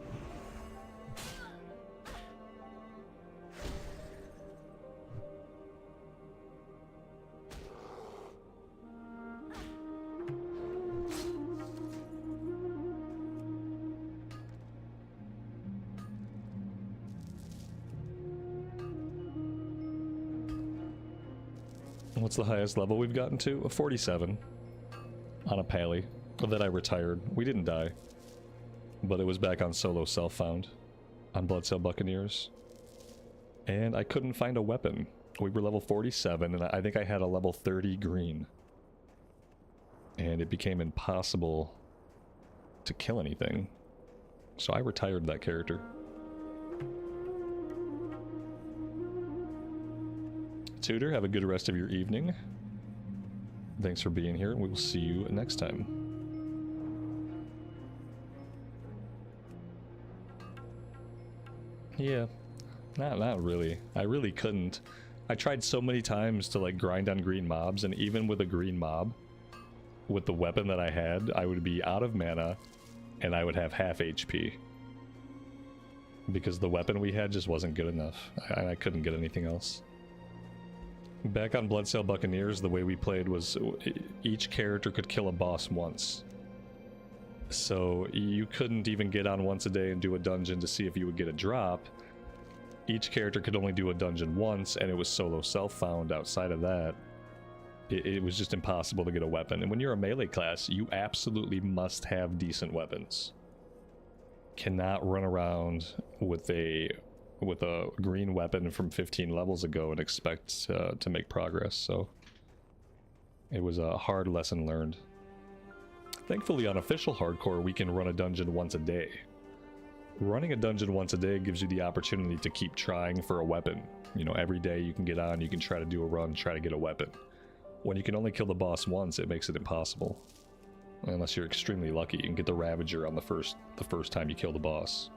What's the highest level we've gotten to? A 47 on a pally. That I retired. We didn't die, but it was back on solo self-found on Bloodsail Buccaneers, and I couldn't find a weapon. We were level 47, and I think I had a level 30 green, and it became impossible to kill anything, so I retired that character. Tutor, have a good rest of your evening. Thanks for being here, and we will see you next time. Yeah, not really. I really couldn't. I tried so many times to like grind on green mobs, and even with a green mob, with the weapon that I had, I would be out of mana, and I would have half HP. Because the weapon we had just wasn't good enough. I couldn't get anything else. Back on Bloodsail Buccaneers, the way we played was each character could kill a boss once. So you couldn't even get on once a day and do a dungeon to see if you would get a drop. Each character could only do a dungeon once, and it was solo self-found. Outside of that, it was just impossible to get a weapon. And when you're a melee class, you absolutely must have decent weapons. Cannot run around with a green weapon from 15 levels ago and expect to make progress. So it was a hard lesson learned. Thankfully, on official hardcore, we can run a dungeon once a day. Running a dungeon once a day gives you the opportunity to keep trying for a weapon. You know, every day you can get on, you can try to do a run, try to get a weapon. When you can only kill the boss once, it makes it impossible. Unless you're extremely lucky and get the Ravager on the first time you kill the boss.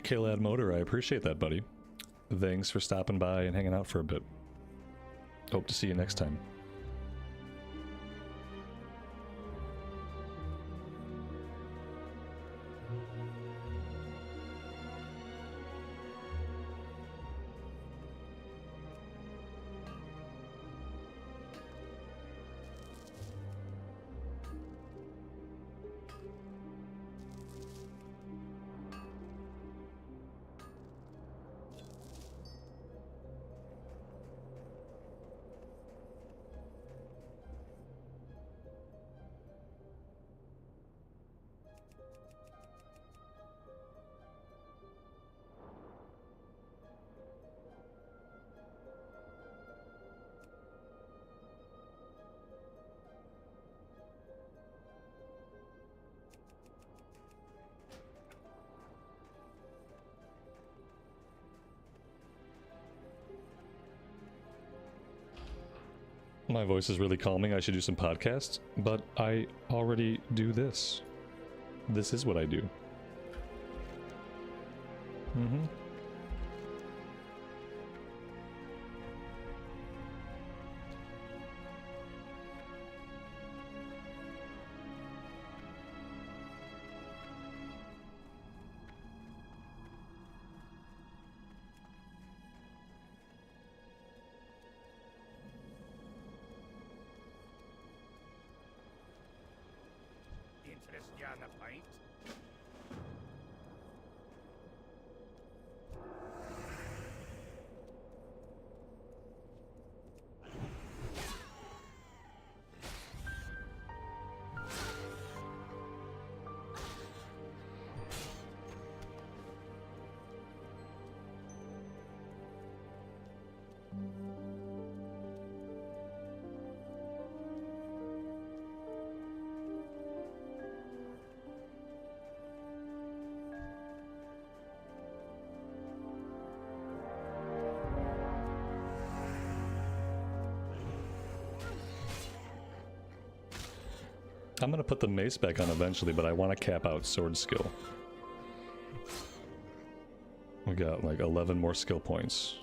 Kilad Motor, I appreciate that, buddy. Thanks for stopping by and hanging out for a bit. Hope to see you next time. My voice is really calming. I should do some podcasts, but I already do this. This is what I do. Mm-hmm. Interest you on the pint? I'm gonna put the mace back on eventually, but I want to cap out sword skill. We got like 11 more skill points.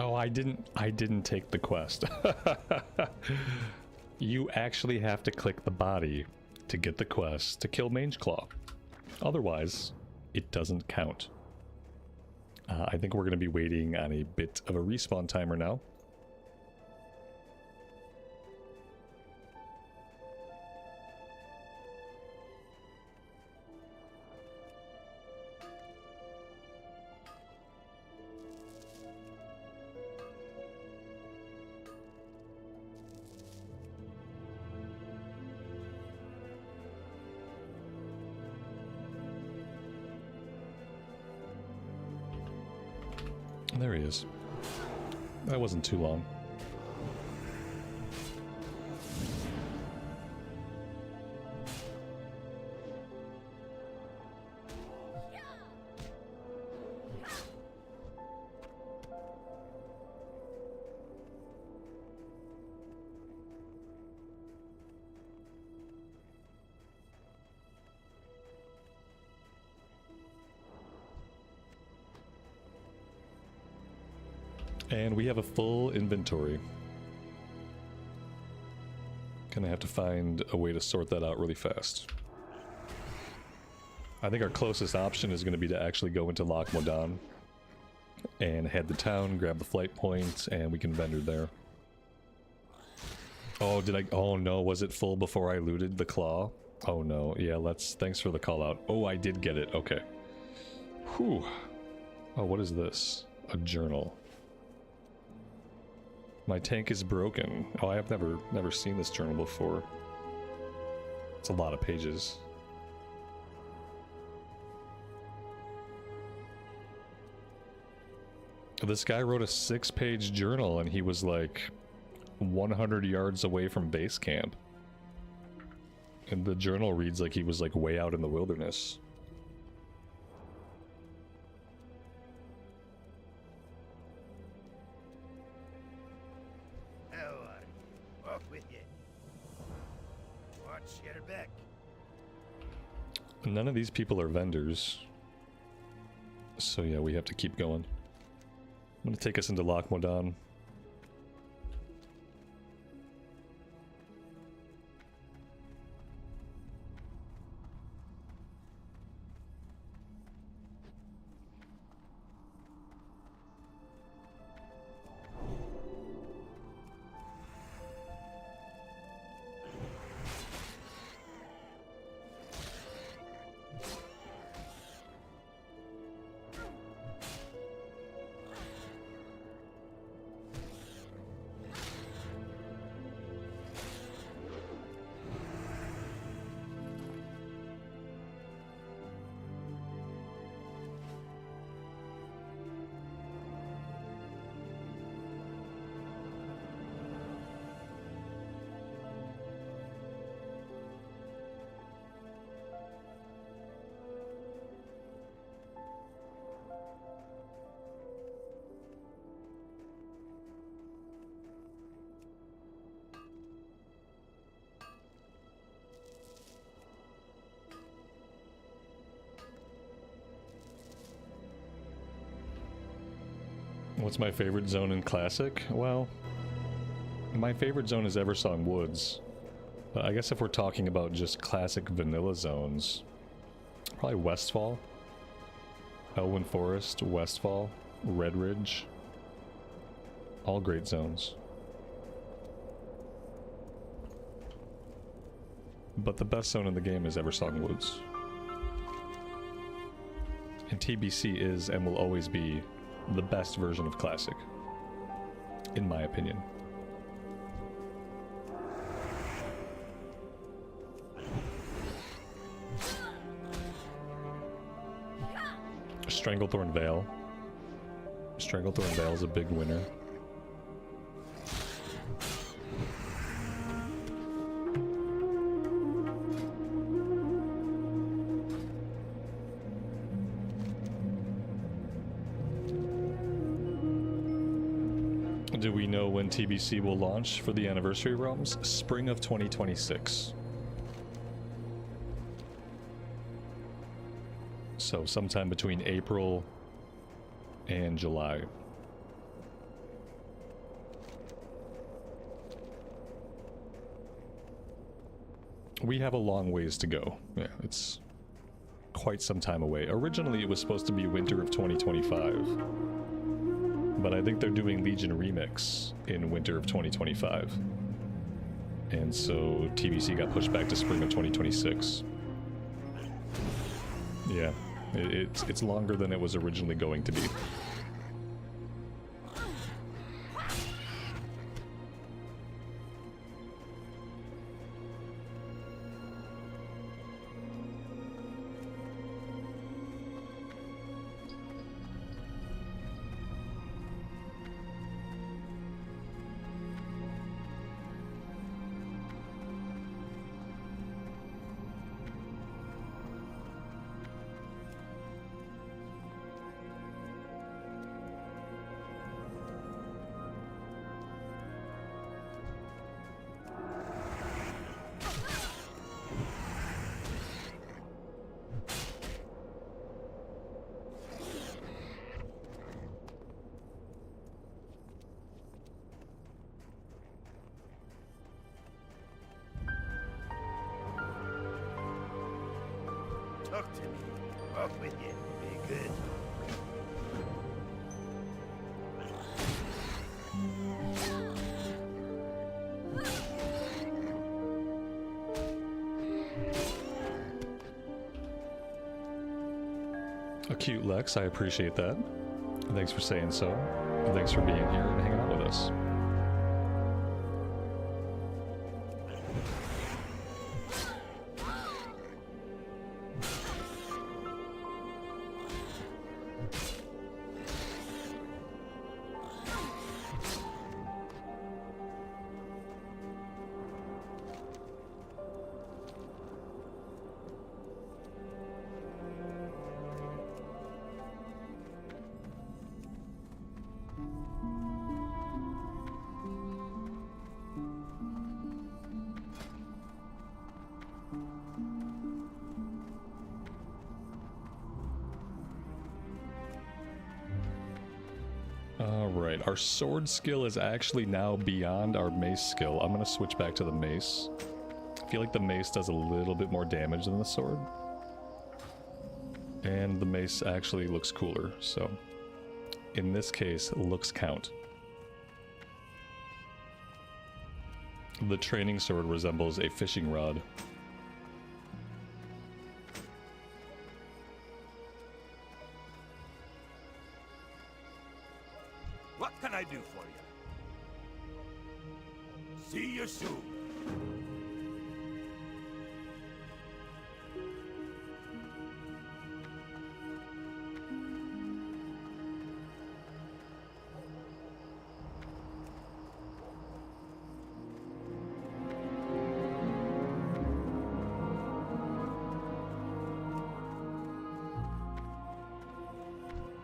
Oh, I didn't take the quest. You actually have to click the body to get the quest to kill Mage Claw. Otherwise, it doesn't count. I think we're going to be waiting on a bit of a respawn timer now. There he is. That wasn't too long. And we have a full inventory. Gonna have to find a way to sort that out really fast. I think our closest option is gonna be to actually go into Loch Modon and head to town, grab the flight point, and we can vendor there. Oh, oh no, was it full before I looted the claw? Oh no, yeah, thanks for the call out. Oh, I did get it, okay. Whew. Oh, what is this? A journal. My tank is broken. Oh, I have never seen this journal before. It's a lot of pages. This guy wrote a 6-page journal and he was like 100 yards away from base camp. And the journal reads like he was like way out in the wilderness. None of these people are vendors. So yeah, we have to keep going. I'm gonna take us into Loch Modon. What's my favorite zone in Classic? Well, my favorite zone is Eversong Woods. But I guess if we're talking about just classic vanilla zones, probably Westfall, Elwynn Forest, Westfall, Red Ridge. All great zones. But the best zone in the game is Eversong Woods. And TBC is and will always be the best version of Classic, in my opinion. Stranglethorn Vale. Stranglethorn Vale is a big winner. Do we know when TBC will launch for the Anniversary Realms? Spring of 2026. So sometime between April and July. we have a long ways to go. Yeah, it's quite some time away. Originally, it was supposed to be winter of 2025. But I think they're doing Legion Remix in winter of 2025. And so TBC got pushed back to spring of 2026. Yeah, it's longer than it was originally going to be. Talk to me. Off with you. Be good. A cute Lex, I appreciate that. Thanks for saying so. And thanks for being here and hanging out with us. Alright, our sword skill is actually now beyond our mace skill. I'm gonna switch back to the mace. I feel like the mace does a little bit more damage than the sword. And the mace actually looks cooler, so... in this case, looks count. The training sword resembles a fishing rod. What can I do for you? See you soon.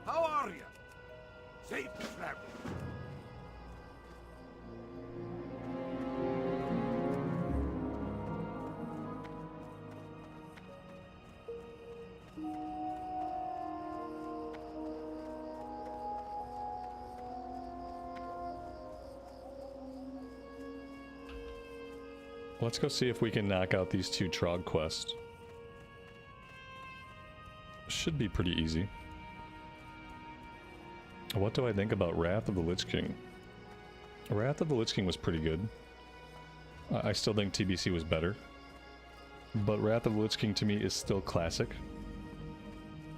How are you? Safe travel. Let's go see if we can knock out these two Trog quests. Should be pretty easy. What do I think about Wrath of the Lich King? Wrath of the Lich King was pretty good. I still think TBC was better. But Wrath of the Lich King to me is still classic.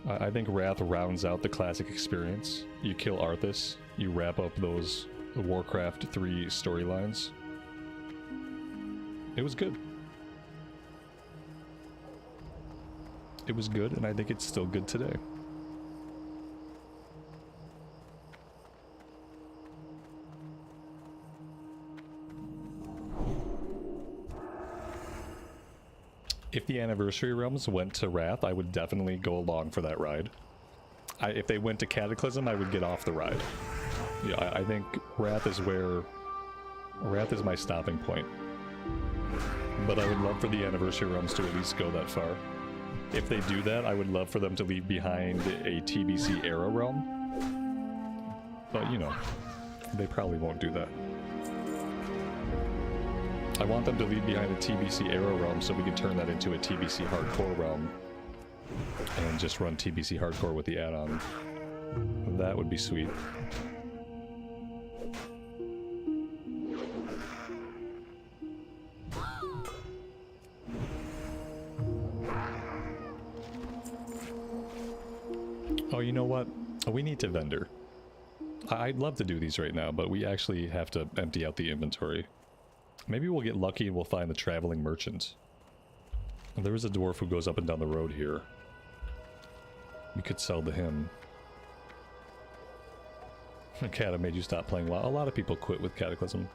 I think Wrath rounds out the classic experience. You kill Arthas, you wrap up those Warcraft 3 storylines. It was good. It was good, and I think it's still good today. If the Anniversary Realms went to Wrath, I would definitely go along for that ride. If they went to Cataclysm, I would get off the ride. Yeah, I think Wrath is where... Wrath is my stopping point. But I would love for the Anniversary Realms to at least go that far. If they do that, I would love for them to leave behind a TBC era realm. But, you know, they probably won't do that. I want them to leave behind a TBC Arrow realm so we can turn that into a TBC Hardcore realm. And just run TBC Hardcore with the add-on. That would be sweet. Oh, you know what? We need to vendor. I'd love to do these right now, but we actually have to empty out the inventory. Maybe we'll get lucky and we'll find the traveling merchant. There is a dwarf who goes up and down the road here. We could sell to him. Cat made you stop playing WoW. A lot of people quit with Cataclysm.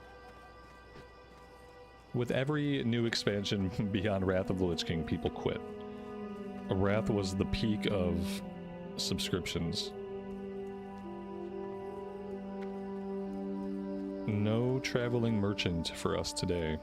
With every new expansion beyond Wrath of the Lich King, people quit. Wrath was the peak of subscriptions. No traveling merchant for us today.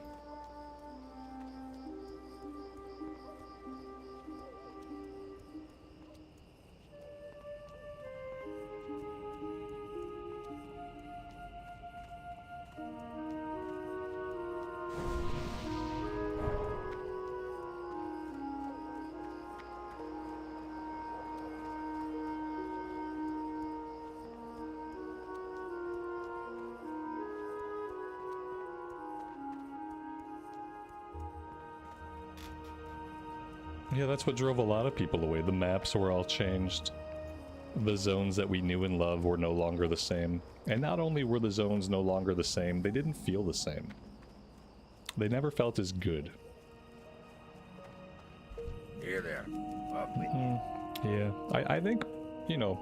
Yeah, that's what drove a lot of people away. The maps were all changed. The zones that we knew and loved were no longer the same. And not only were the zones no longer the same, they didn't feel the same. They never felt as good. Here there. Up with you. Yeah, I think, you know,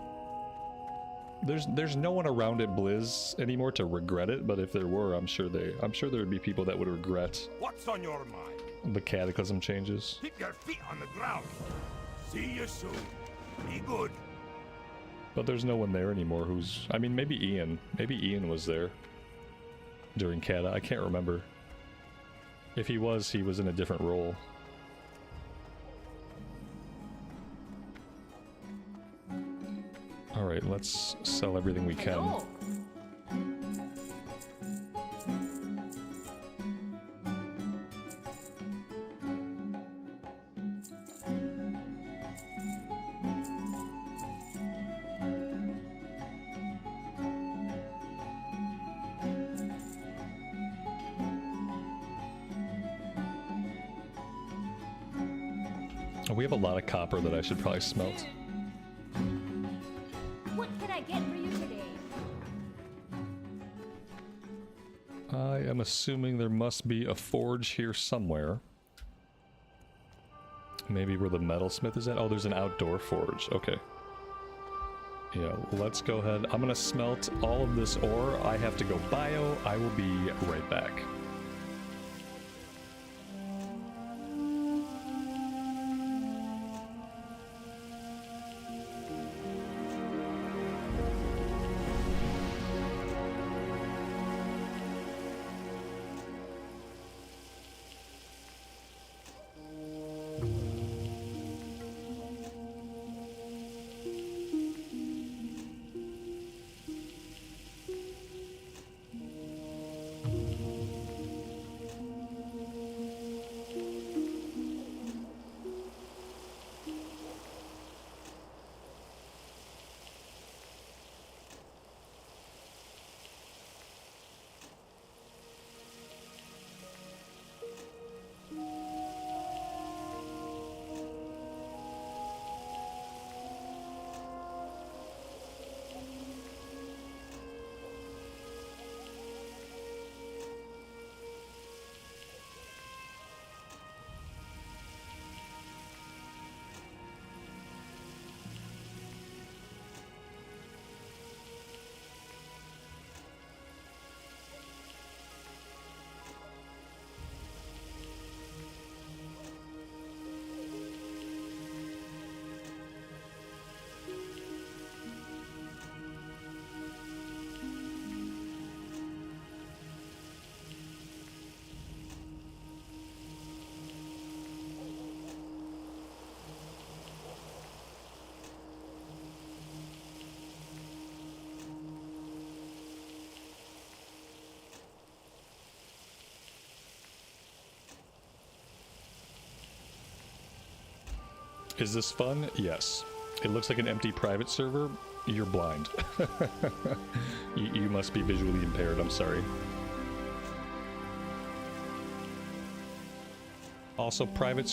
there's no one around at Blizz anymore to regret it, but if there were, I'm sure there would be people that would regret What's on your mind? the Cataclysm changes. Keep your feet on the ground. See you soon. Be good. But there's no one there anymore who's... I mean, maybe Ian. Maybe Ian was there during Cata. I can't remember. If he was in a different role. Alright, let's sell everything we can. Hello. We have a lot of copper that I should probably smelt. What can I get for you today? I am assuming there must be a forge here somewhere. Maybe where the metalsmith is at? Oh, there's an outdoor forge. Okay. Yeah, let's go ahead. I'm gonna smelt all of this ore. I have to go bio. I will be right back. Is this fun? Yes. It looks like an empty private server. You're blind. You must be visually impaired, I'm sorry. Also, private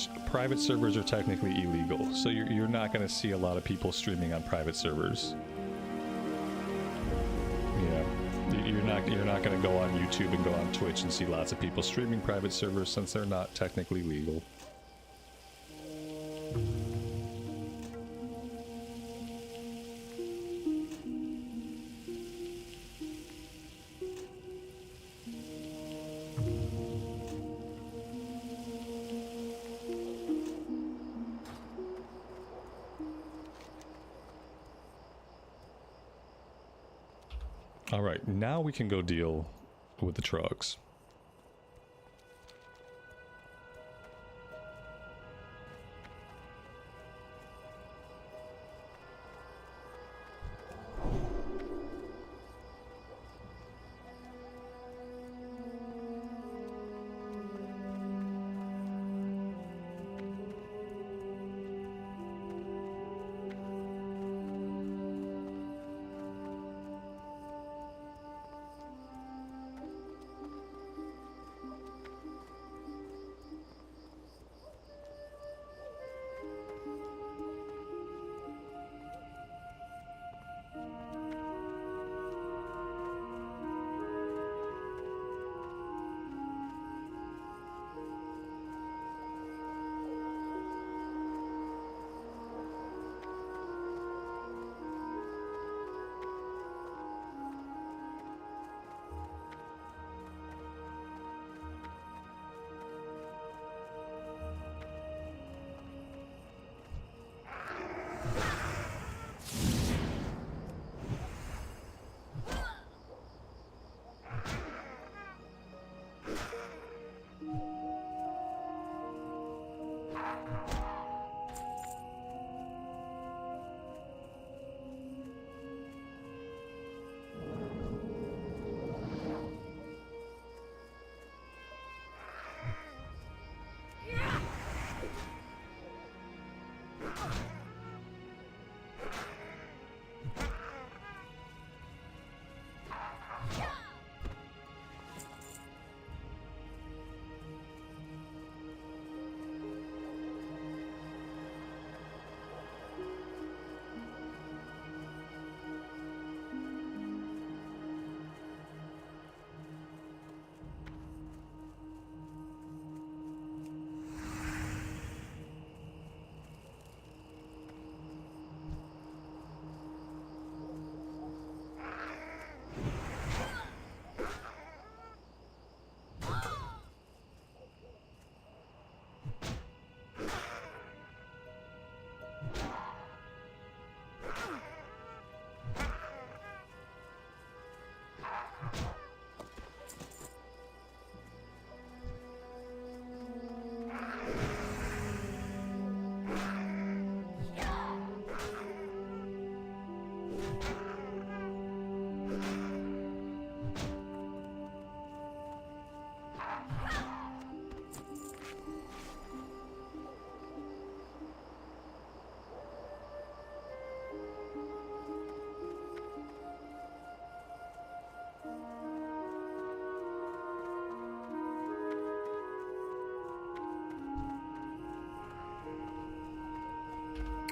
servers are technically illegal, so you're not going to see a lot of people streaming on private servers. Yeah, you're not going to go on YouTube and go on Twitch and see lots of people streaming private servers since they're not technically legal. Alright, now we can go deal with the Trogs.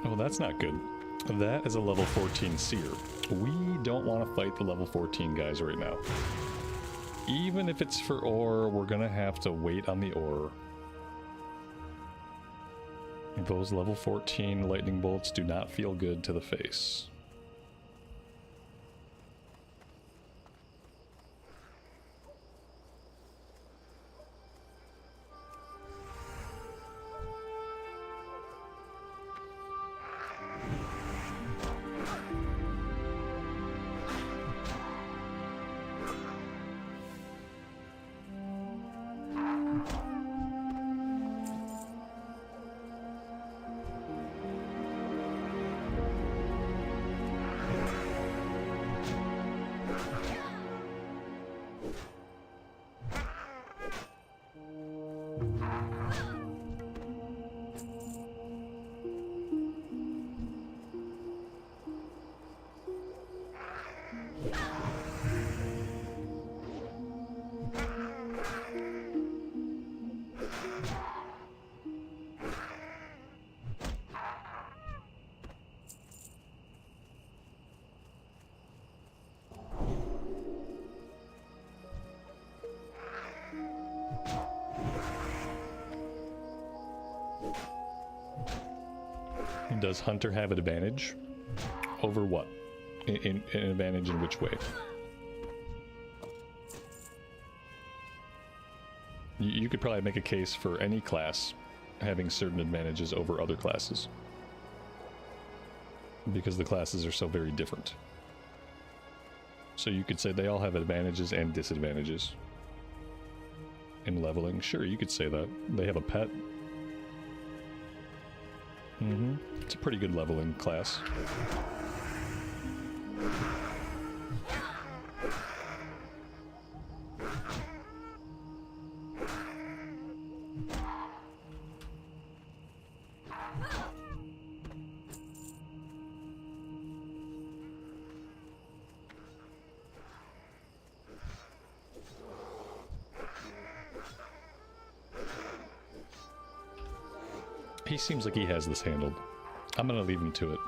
Oh, that's not good. That is a level 14 seer. We don't want to fight the level 14 guys right now. Even if it's for ore, we're gonna have to wait on the ore. Those level 14 lightning bolts do not feel good to the face. Does Hunter have an advantage? Over what? An advantage in which way? You could probably make a case for any class having certain advantages over other classes. Because the classes are so very different. So you could say they all have advantages and disadvantages. In leveling, sure, you could say that. They have a pet. It's a pretty good leveling class. He seems like he has this handled. I'm gonna leave him to it.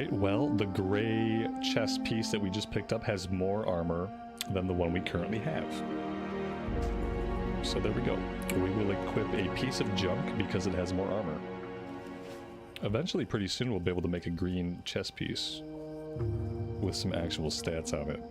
Alright, well, the gray chest piece that we just picked up has more armor than the one we currently have. So there we go. We will equip a piece of junk because it has more armor. Eventually, pretty soon, we'll be able to make a green chest piece with some actual stats on it.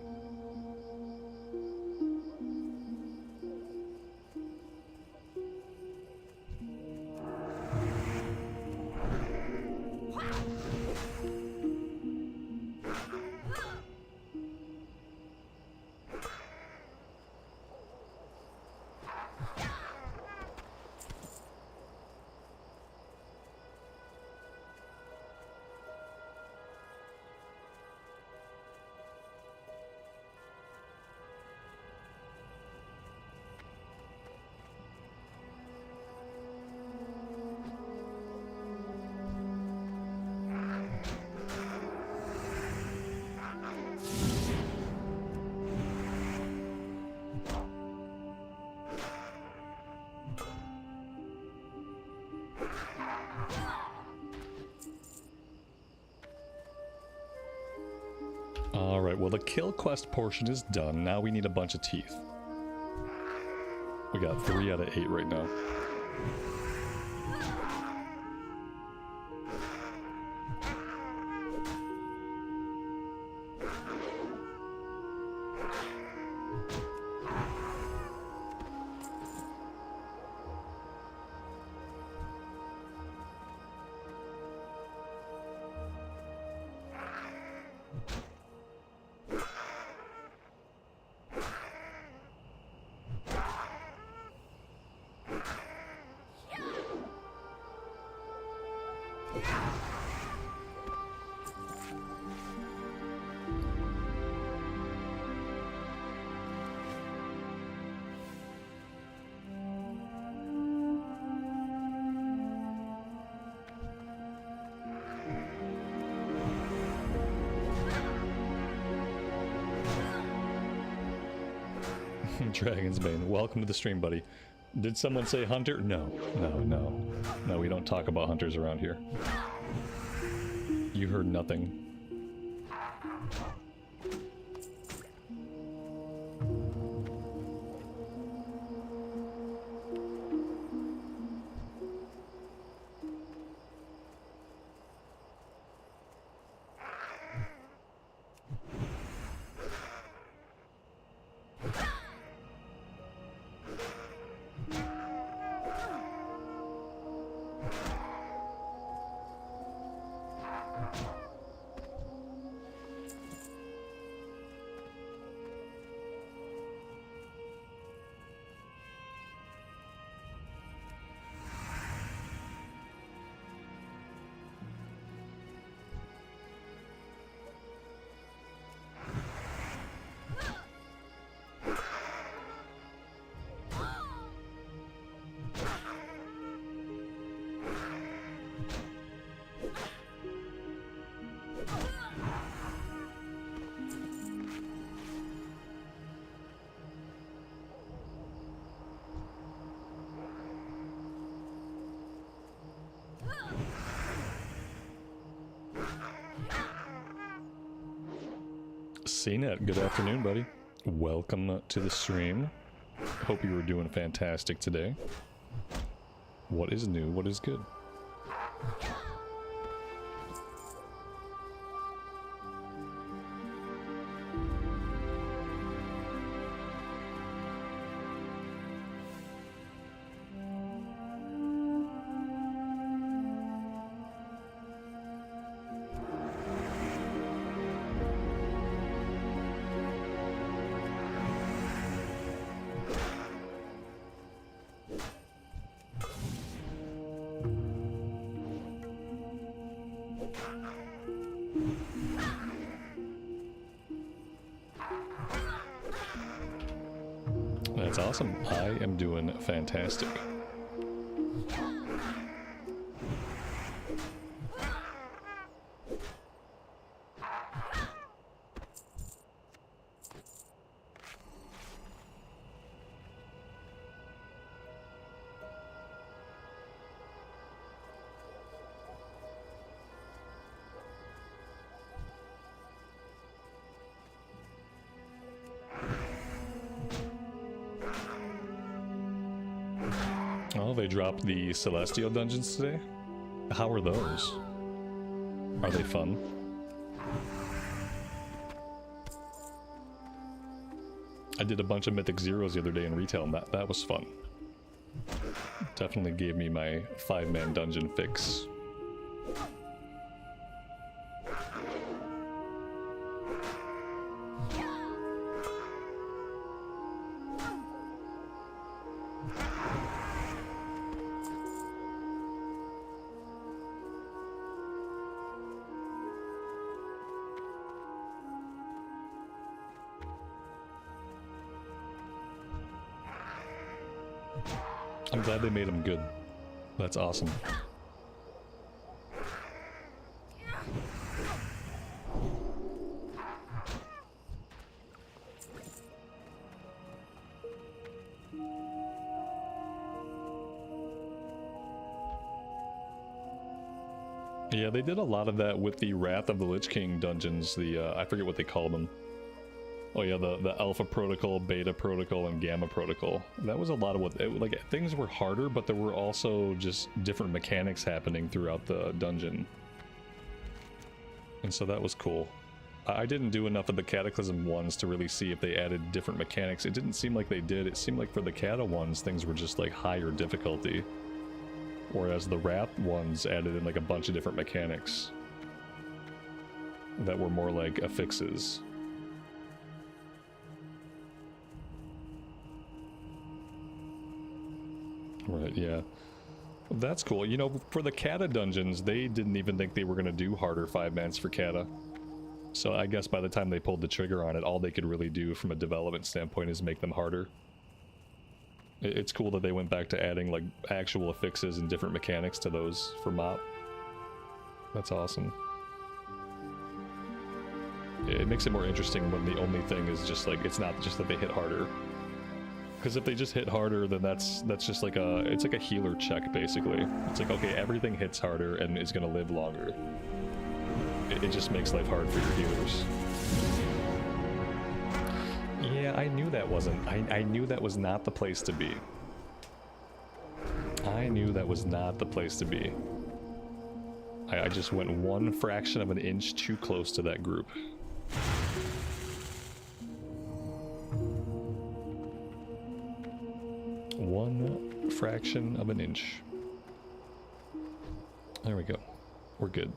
Alright, well the kill quest portion is done. Now we need a bunch of teeth. We got 3 out of 8 right now. Dragon's Bane, welcome to the stream, buddy. Did someone say hunter? No, no, we don't talk about hunters around here. You heard nothing. CNET, good afternoon, buddy. Welcome to the stream. Hope you were doing fantastic today. What is new? What is good? That's awesome. I am doing fantastic. they dropped the Celestial dungeons today. How are those? Are they fun? I did a bunch of Mythic Zeros the other day in retail, and that was fun. Definitely gave me my 5-man dungeon fix. I'm glad they made them good. That's awesome. Yeah, they did a lot of that with the Wrath of the Lich King dungeons. The I forget what they call them. Oh yeah, the Alpha Protocol, Beta Protocol, and Gamma Protocol. That was a lot of what, like, things were harder, but there were also just different mechanics happening throughout the dungeon. And so that was cool. I didn't do enough of the Cataclysm ones to really see if they added different mechanics. It didn't seem like they did. It seemed like for the Cata ones, things were just like higher difficulty. Whereas the Wrath ones added in like a bunch of different mechanics that were more like affixes. Right, yeah. That's cool. You know, for the Cata dungeons, they didn't even think they were going to do harder 5-mans for Cata. So I guess by the time they pulled the trigger on it, all they could really do from a development standpoint is make them harder. It's cool that they went back to adding, like, actual affixes and different mechanics to those for MOP. That's awesome. It makes it more interesting when the only thing is just, like, it's not just that they hit harder. Because if they just hit harder, then that's just like it's like a healer check, basically. It's like, okay, everything hits harder and is going to live longer. It just makes life hard for your healers. Yeah, I knew that wasn't. I knew that was not the place to be. I knew that was not the place to be. I just went 1 fraction of an inch too close to that group. One fraction of an inch. There we go. We're good.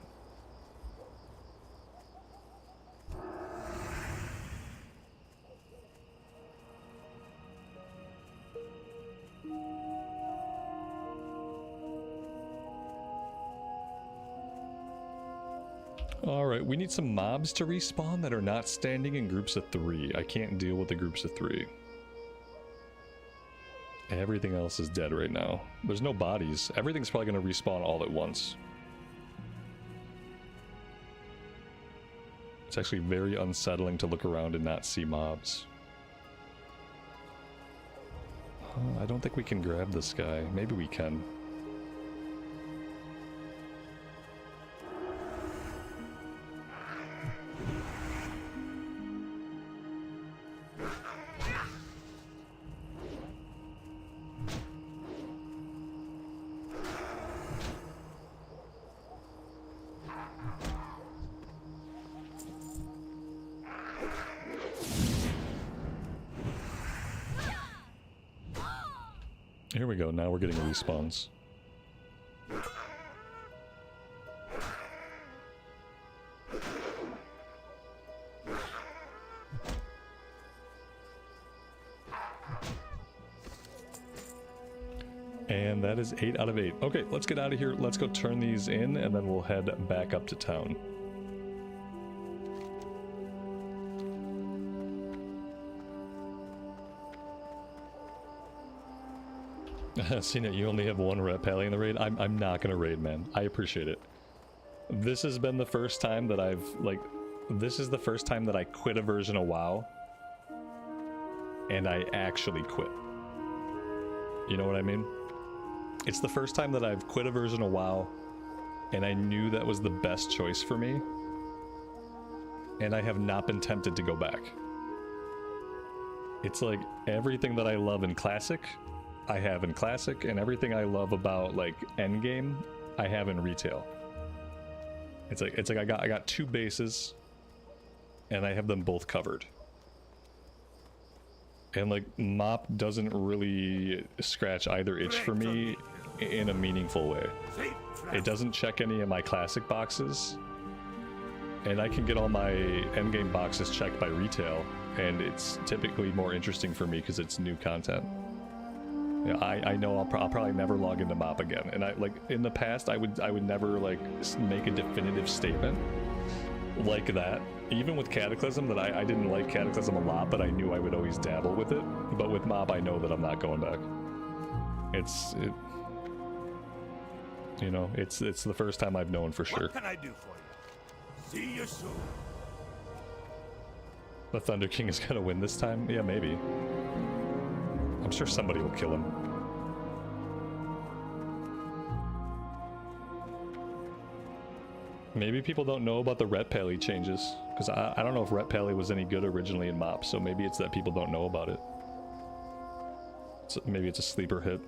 Alright, we need some mobs to respawn that are not standing in groups of 3. I can't deal with the groups of 3. Everything else is dead right now. There's no bodies. Everything's probably going to respawn all at once. It's actually very unsettling to look around and not see mobs. I don't think we can grab this guy. Maybe we can. Here we go, now we're getting respawns. And that is 8 out of 8. Okay, let's get out of here. Let's go turn these in, and then we'll head back up to town. Seen it, you only have 1 rep pally in the raid. I'm not gonna raid, man. I appreciate it. This has been the first time that I've, like, this is the first time that I quit a version of WoW. And I actually quit. You know what I mean? It's the first time that I've quit a version of WoW, and I knew that was the best choice for me. And I have not been tempted to go back. It's like everything that I love in Classic I have in Classic, and everything I love about like endgame, I have in retail. It's like I got 2 bases, and I have them both covered. And like mop doesn't really scratch either itch for me in a meaningful way. It doesn't check any of my classic boxes, and I can get all my endgame boxes checked by retail, and it's typically more interesting for me because it's new content. Yeah, I know I'll probably never log into mop again, and I like in the past I would never like make a definitive statement like that. Even with Cataclysm, that I didn't like Cataclysm a lot, but I knew I would always dabble with it. But with mop, I know that I'm not going back. You know, it's the first time I've known for sure. What can I do for you? See you soon. The Thunder King is gonna win this time? Yeah, maybe. I'm sure somebody will kill him. Maybe people don't know about the Ret Pally changes, because I don't know if Ret Pally was any good originally in mop, so maybe it's that people don't know about it. So maybe it's a sleeper hit.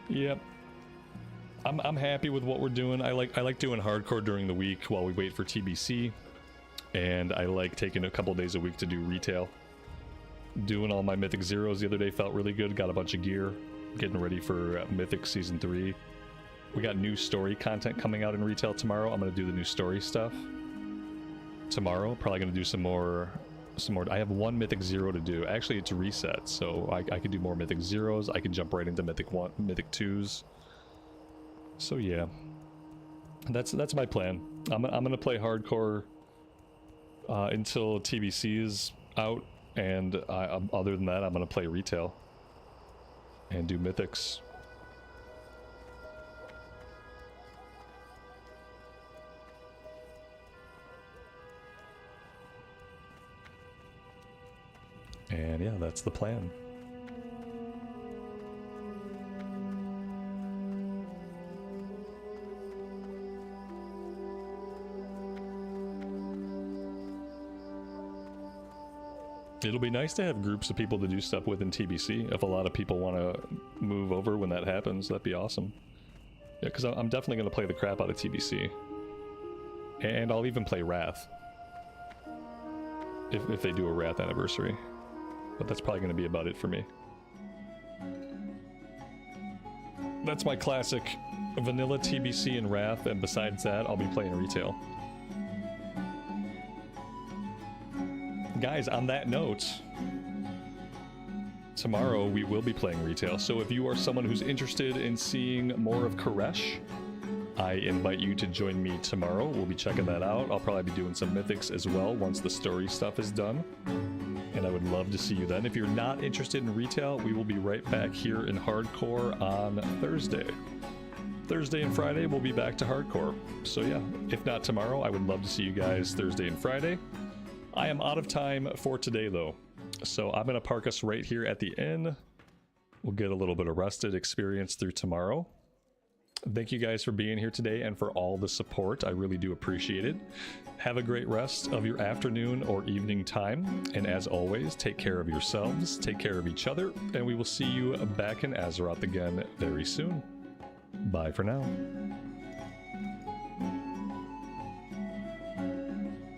Yep. I'm happy with what we're doing. I like doing hardcore during the week while we wait for TBC, and I like taking a couple days a week to do retail. Doing all my Mythic Zeros the other day felt really good. Got a bunch of gear, getting ready for Mythic Season 3. We got new story content coming out in retail tomorrow. I'm gonna do the new story stuff tomorrow. Probably gonna do some more. I have 1 Mythic Zero to do. Actually, it's reset, so I could do more Mythic Zeros. I can jump right into Mythic 2s. So yeah, that's my plan. I'm gonna play hardcore until TBC is out, and other than that, I'm gonna play retail and do mythics. And yeah, that's the plan. It'll be nice to have groups of people to do stuff with in TBC. If a lot of people want to move over when that happens, that'd be awesome. Yeah, because I'm definitely going to play the crap out of TBC. And I'll even play Wrath. If they do a Wrath anniversary. But that's probably going to be about it for me. That's my classic vanilla TBC and Wrath, and besides that, I'll be playing retail. Guys, on that note, tomorrow we will be playing retail, so if you are someone who's interested in seeing more of Koresh, I invite you to join me tomorrow. We'll be checking that out. I'll probably be doing some mythics as well once the story stuff is done, and I would love to see you then. If you're not interested in retail, we will be right back here in hardcore on Thursday. Thursday and Friday we'll be back to hardcore. So yeah, if not tomorrow, I would love to see you guys Thursday and Friday. I am out of time for today though, so I'm gonna park us right here at the inn. We'll get a little bit of rested experience through tomorrow. Thank you guys for being here today and for all the support. I really do appreciate it. Have a great rest of your afternoon or evening time, and as always, take care of yourselves, take care of each other, and we will see you back in Azeroth again very soon. Bye for now.